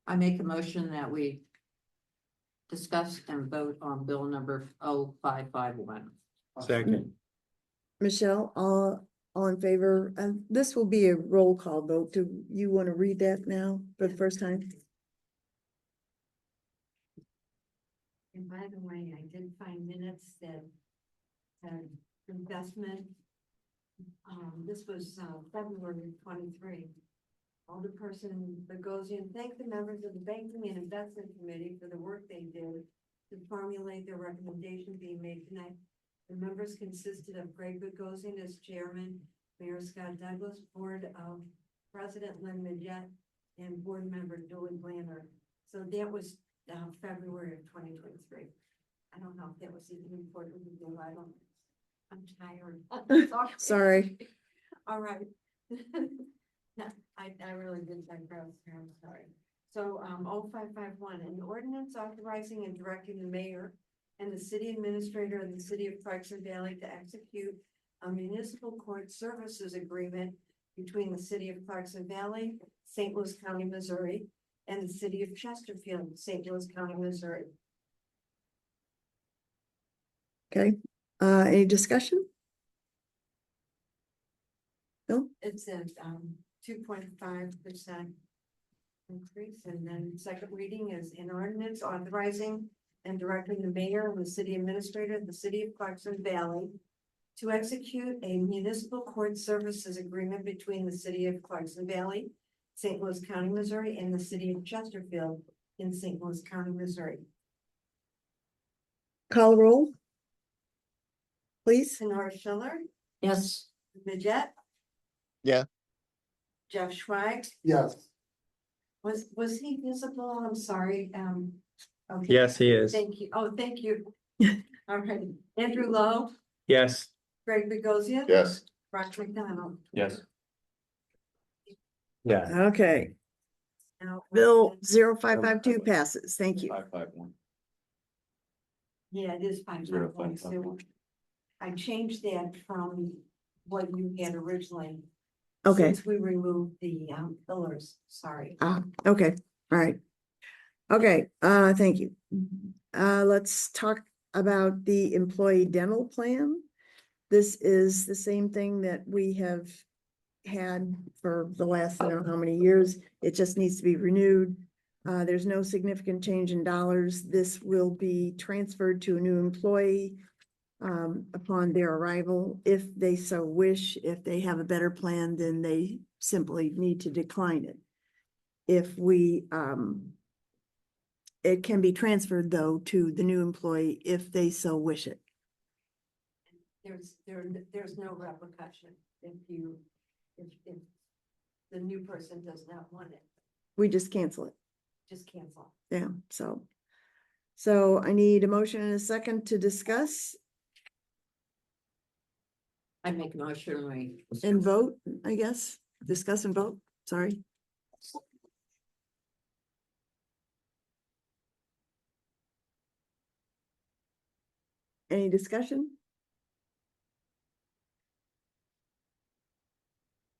I make a motion that we discuss and vote on bill number 0551. second, Michelle, all in favor? And this will be a roll call vote. Do you want to read that now for the first time? And by the way, I did find minutes that had investment. This was February 23. Alderperson Bogosian thanked the members of the Banking and Investment Committee for the work they did to formulate their recommendation being made tonight. The members consisted of Greg Bogosian as chairman, Mayor Scott Douglas, Board of President Lynn Midget, and Board Member Dooley Blanner. So that was February of 2023. I don't know if that was even important to do. I'm tired. Sorry. All right. No, I really did digress here. I'm sorry. So 0551, an ordinance authorizing and directing the mayor and the city administrator of the city of Clarkson Valley to execute a municipal court services agreement between the city of Clarkson Valley, St. Louis County, Missouri, and the city of Chesterfield, St. Louis County, Missouri. Okay, any discussion? No? It's a 2.5% increase, and then second reading is an ordinance authorizing and directing the mayor and the city administrator of the city of Clarkson Valley to execute a municipal court services agreement between the city of Clarkson Valley, St. Louis County, Missouri, and the city of Chesterfield in St. Louis County, Missouri. Call the roll, please. Sonora Schiller, Yes. Midget. Yeah. Jeff Schweig, Yes. was he visible? I'm sorry. Okay. yes, he is, Thank you. Oh, thank you. All right. Andrew Lowe, yes, Greg Bogosian. Yes, Roger McDonald. Yes. yeah, Okay, Now, Bill 0552 passes. Thank you. 551. Yeah, it is 551. I changed that from what you had originally. Okay. Since we removed the pillars, sorry. Okay, all right. Okay, thank you. Let's talk about the employee dental plan. This is the same thing that we have had for the last, I don't know how many years. It just needs to be renewed. There's no significant change in dollars. This will be transferred to a new employee upon their arrival, if they so wish. If they have a better plan, then they simply need to decline it. If we, it can be transferred though to the new employee if they so wish it. There's no repercussion if the new person does not want it, We just cancel it. just cancel. Yeah, so I need a motion and a second to discuss I make a motion, we. and vote, I guess. Discuss and vote, sorry. Any discussion?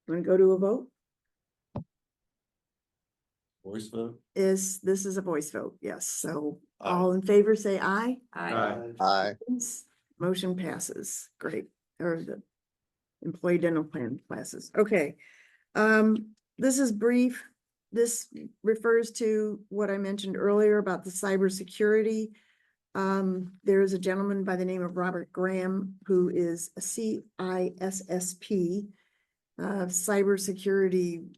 Want to go to a vote? Voice vote? This is a voice vote, yes. So Aye. all in favor, say aye. Aye. Motion passes. Great. Or the employee dental plan classes. Okay. This is brief. This refers to what I mentioned earlier about the cybersecurity. There is a gentleman by the name of Robert Graham who is a CISSP, cybersecurity.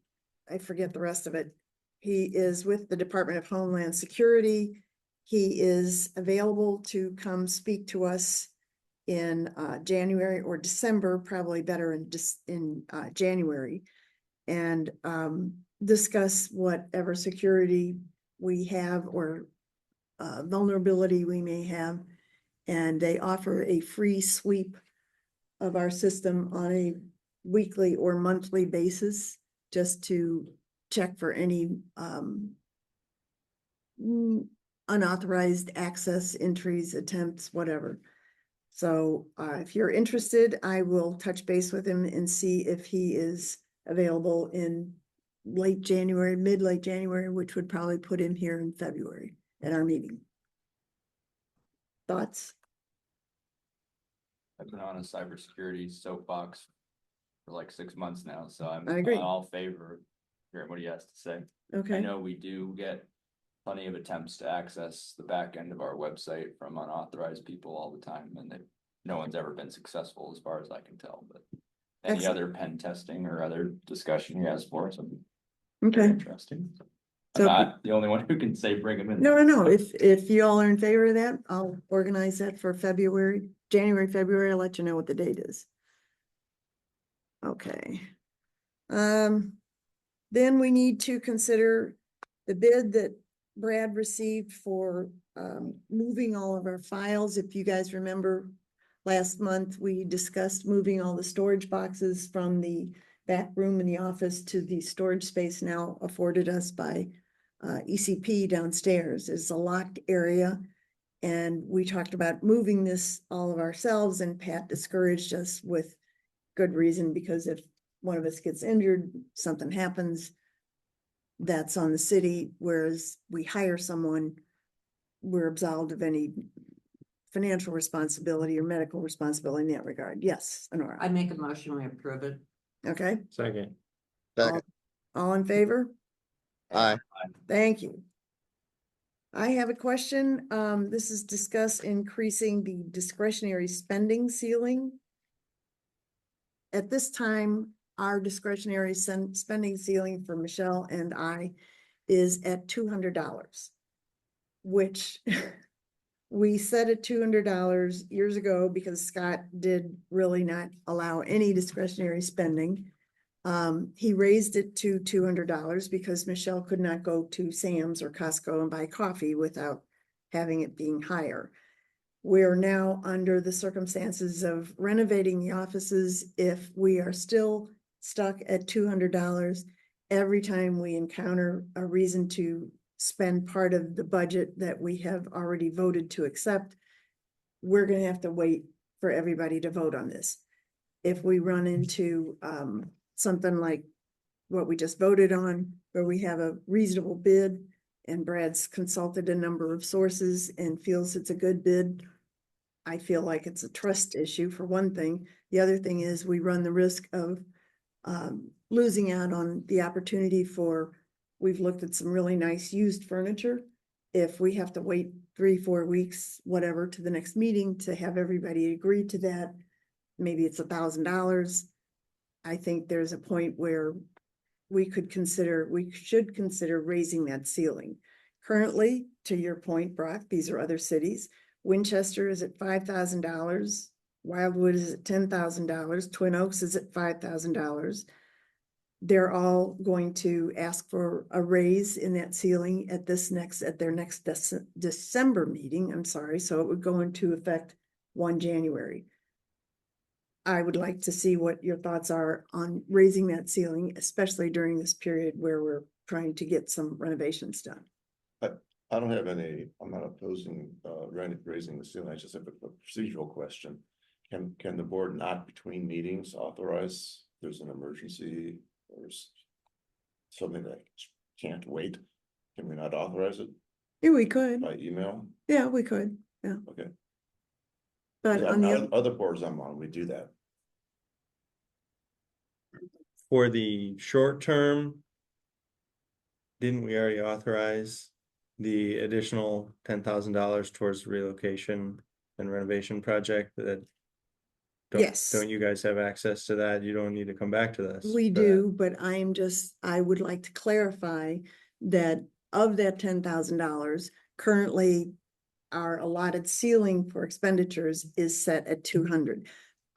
I forget the rest of it. He is with the Department of Homeland Security. He is available to come speak to us in January or December, probably better in January, and discuss whatever security we have or vulnerability we may have. And they offer a free sweep of our system on a weekly or monthly basis, just to check for any unauthorized access, entries, attempts, whatever. So if you're interested, I will touch base with him and see if he is available in late January, mid-late January, which would probably put him here in February at our meeting. Thoughts? I've been on a cybersecurity soapbox for like 6 months now, so I'm I agree. all favor of hearing what he has to say. I Okay, know we do get plenty of attempts to access the back end of our website from unauthorized people all the time, and no one's ever been successful as far as I can tell, but any Excellent. other pen testing or other discussion he has for us, would be very okay. interesting. I'm So- not the only one who can say bring him in. No. If you all are in favor of that, I'll organize that for February, January, February. I'll let you know what the date is. Okay. Then we need to consider the bid that Brad received for moving all of our files. If you guys remember, last month we discussed moving all the storage boxes from the back room in the office to the storage space now afforded us by ECP downstairs. It's a locked area. And we talked about moving this all of ourselves, and Pat discouraged us with good reason, because if one of us gets injured, something happens, that's on the city, whereas we hire someone, we're absolved of any financial responsibility or medical responsibility in that regard. Yes, Honora. I make a motion, we approve it. Okay, Second. Second. all in favor? Aye. Thank you. I have a question. This is discuss increasing the discretionary spending ceiling. At this time, our discretionary spending ceiling for Michelle and I is at $200, which we set at $200 years ago because Scott did really not allow any discretionary spending. He raised it to $200 because Michelle could not go to Sam's or Costco and buy coffee without having it being higher. We're now under the circumstances of renovating the offices. If we are still stuck at $200, every time we encounter a reason to spend part of the budget that we have already voted to accept, we're gonna have to wait for everybody to vote on this. If we run into something like what we just voted on, where we have a reasonable bid and Brad's consulted a number of sources and feels it's a good bid, I feel like it's a trust issue for one thing. The other thing is we run the risk of losing out on the opportunity for, we've looked at some really nice used furniture. If we have to wait 3-4 weeks, whatever, to the next meeting to have everybody agree to that, maybe it's $1,000. I think there's a point where we should consider raising that ceiling. Currently, to your point, Brock, these are other cities. Winchester is at $5,000. Wildwood is at $10,000. Twin Oaks is at $5,000. They're all going to ask for a raise in that ceiling at their next December meeting. I'm sorry. So it would go into effect 1 January. I would like to see what your thoughts are on raising that ceiling, especially during this period where we're trying to get some renovations done. I don't have any, I'm not opposing, raising the ceiling, I just have a procedural question. Can the board not between meetings authorize, there's an emergency, or something that can't wait? Can we not authorize it Yeah, we could. by email? Yeah, we could. Yeah. Okay. But on the Other boards I'm on, we do that. For the short term, didn't we already authorize the additional $10,000 towards relocation and renovation project that? Yes. Don't you guys have access to that? You don't need to come back to this. we for do, but I would like to clarify that of that $10,000, currently our allotted ceiling for expenditures is set at 200.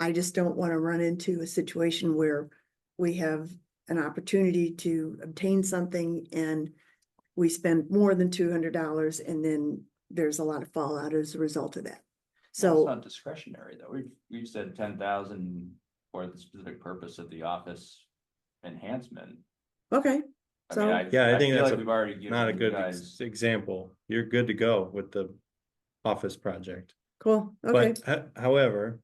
I just don't want to run into a situation where we have an opportunity to obtain something and we spend more than $200 and then there's a lot of fallout as a result of that. Well, it's So, not discretionary though. We've said 10,000 for the specific purpose of the office enhancement. okay, I mean, so, Yeah, I I think feel that's like we've already not a given good you guys. example. You're good to go with the office project. cool, okay. But however,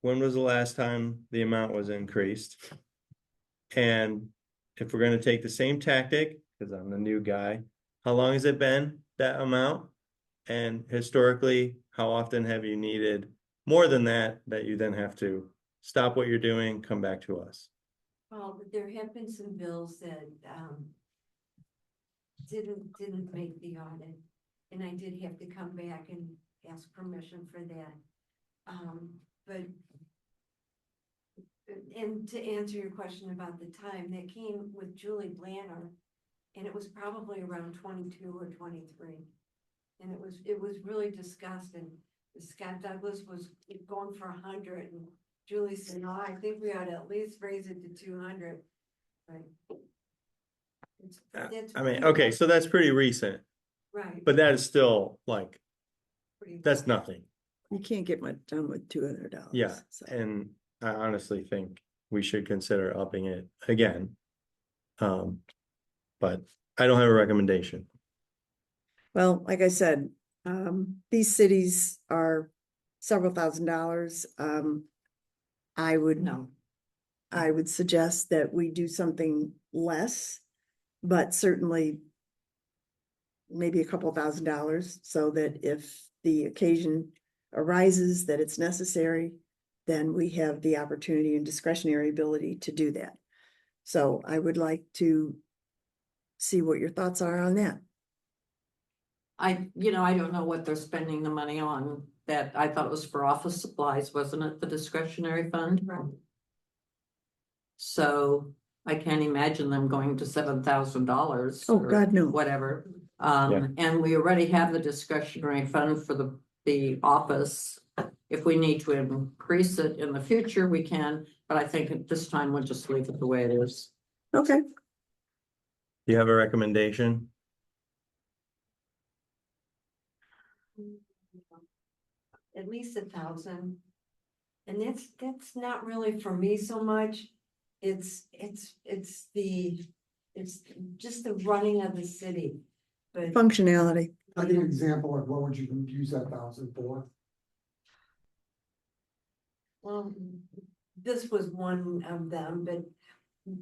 when was the last time the amount was increased? And if we're gonna take the same tactic, because I'm the new guy, how long has it been that amount? And historically, how often have you needed more than that you then have to stop what you're doing, come back to us? Well, but there have been some bills that, didn't make the audit. And I did have to come back and ask permission for that. But. And to answer your question about the time, that came with Julie Blanner. And it was probably around 22 or 23. And it was really discussed, and Scott Douglas was going for 100, and Julie said, no, I think we ought to at least raise it to 200. Right. I mean, okay, so that's pretty recent, Right. but that is still like, Pretty- that's nothing. You can't get much done with $200. Yeah, so. and I honestly think we should consider upping it again. But I don't have a recommendation. Well, like I said, these cities are several $1,000s. I would suggest that we do something less, but certainly maybe a couple $1,000 so that if the occasion arises that it's necessary, then we have the opportunity and discretionary ability to do that. So I would like to see what your thoughts are on that. I don't know what they're spending the money on. That I thought it was for office supplies, wasn't it? The discretionary fund. Right. So I can't imagine them going to $7,000. Oh, God, no. Whatever. Yeah. And we already have the discretionary fund for the office. If we need to increase it in the future, we can, but I think at this time we'll just leave it the way it is. Okay. Do you have a recommendation? At least 1,000. And that's not really for me so much. It's just the running of the city. But Functionality. I think an example of what would you use that 1,000 for? well, this was one of them, but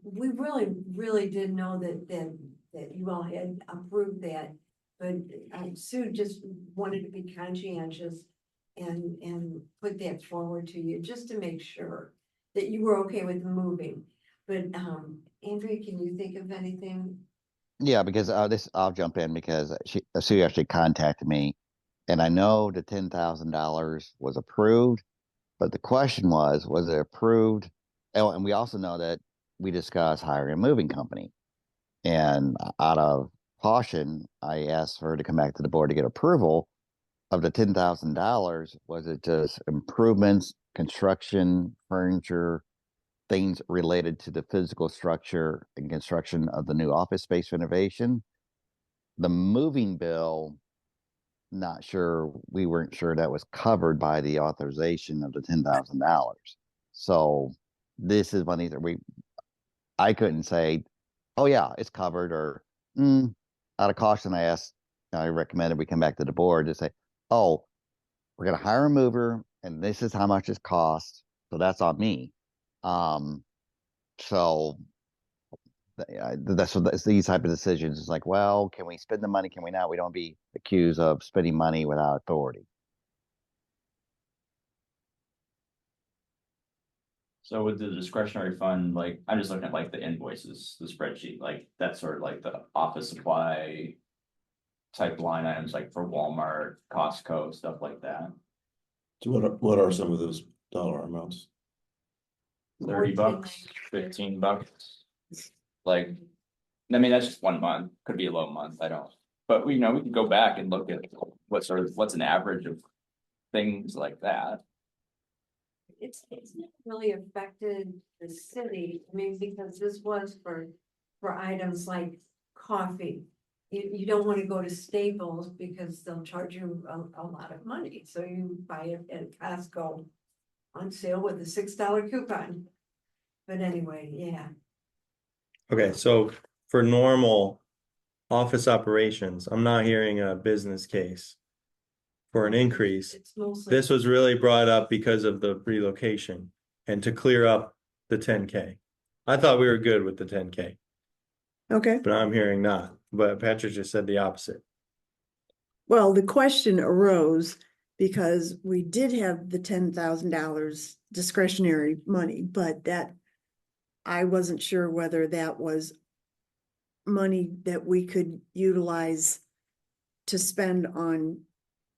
we really didn't know that you all had approved that. But Sue just wanted to be conscientious and put that forward to you, just to make sure that you were okay with moving. But Andrea, can you think of anything? Yeah, because I'll jump in because Sue actually contacted me, and I know the $10,000 was approved, but the question was it approved? Oh, and we also know that we discussed hiring a moving company, and out of caution, I asked her to come back to the board to get approval of the $10,000. Was it just improvements, construction, furniture, things related to the physical structure and construction of the new office space renovation? The moving bill, not sure, we weren't sure that was covered by the authorization of the $10,000. So this is one of these, I couldn't say, oh yeah, it's covered, or out of caution, I recommended we come back to the board to say, oh, we're gonna hire a mover and this is how much it costs. So that's on me. So that's these type of decisions. It's like, well, can we spend the money? Can we not? We don't be accused of spending money without authority. So with the discretionary fund, like, I'm just looking at like the invoices, the spreadsheet, like, that's sort of like the office supply type line items, like for Walmart, Costco, stuff like that. So what are some of those dollar amounts? $30, $15. Like, I mean, that's just 1 month, could be a low month, I don't, but we know we can go back and look at what's an average of things like that. It's not really affected the city, I mean, because this was for items like coffee. You don't wanna go to Staples because they'll charge you a lot of money, so you buy it at Costco on sale with a $6 coupon. But anyway, yeah. Okay, so for normal office operations, I'm not hearing a business case for an increase. It's mostly. This was really brought up because of the relocation and to clear up the 10K. I thought we were good with the 10K, Okay. but I'm hearing not. But Patrick just said the opposite. Well, the question arose because we did have the $10,000 discretionary money, but that I wasn't sure whether that was money that we could utilize to spend on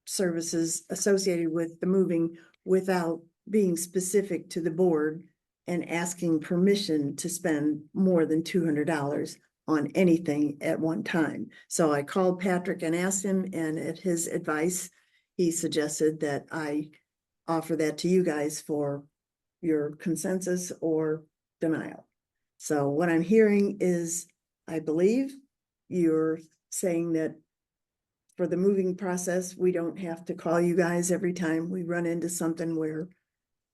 services associated with the moving without being specific to the board and asking permission to spend more than $200 on anything at one time. So I called Patrick and asked him, and at his advice, he suggested that I offer that to you guys for your consensus or denial. So what I'm hearing is, I believe you're saying that for the moving process, we don't have to call you guys every time we run into something where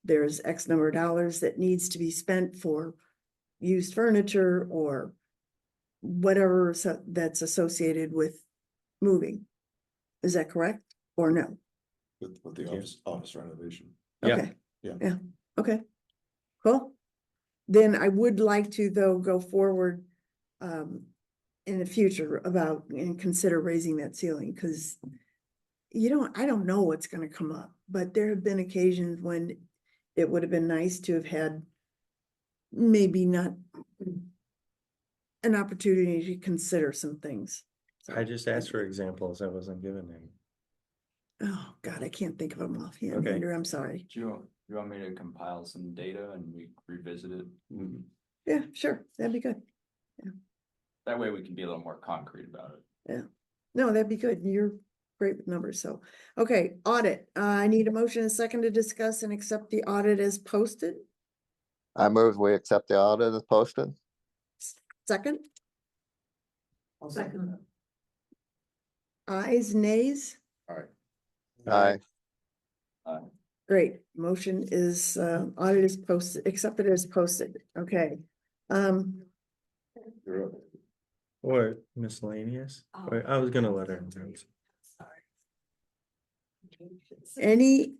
there's X number of dollars that needs to be spent for used furniture or whatever that's associated with moving. Is that correct or no? With the office renovation. Okay. Yeah. Yeah, okay, cool. Then I would like to, though, go forward in the future about and consider raising that ceiling, because I don't know what's gonna come up, but there have been occasions when it would have been nice to have had maybe not an opportunity to consider some things. I just asked for examples. I wasn't given any. Oh, God, I can't think of them offhand, Okay. Andrew, I'm sorry. Do you want me to compile some data and we revisit it? Yeah, sure, that'd be good. That way we can be a little more concrete about it. Yeah, no, that'd be good. You're great with numbers, so. Okay, audit. I need a motion and a second to discuss and accept the audit as posted. I move we accept the audit as posted. Second, I'll second that. ayes, nays? Aye. Great, motion is, audit is posted, accepted as posted, okay. Or miscellaneous. Or I was gonna let her. Any,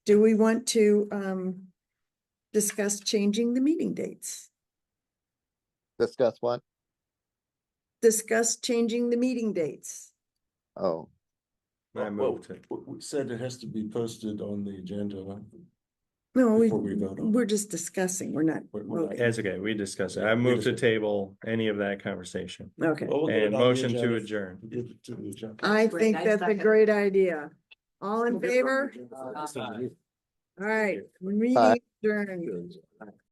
do we want to, discuss changing the meeting dates? Discuss what? Discuss changing the meeting dates. Oh, I moved it. We said it has to be posted on the agenda. No, Before we vote on it. we're just discussing, we're not We're not- voting. It's okay, we discussed it. I moved to table any of that conversation. Okay, Well, we'll get it And on the motion to agenda. adjourn. Give it to the agenda. I Great, think I that's a second. great idea. All in favor? All right, meeting adjourned.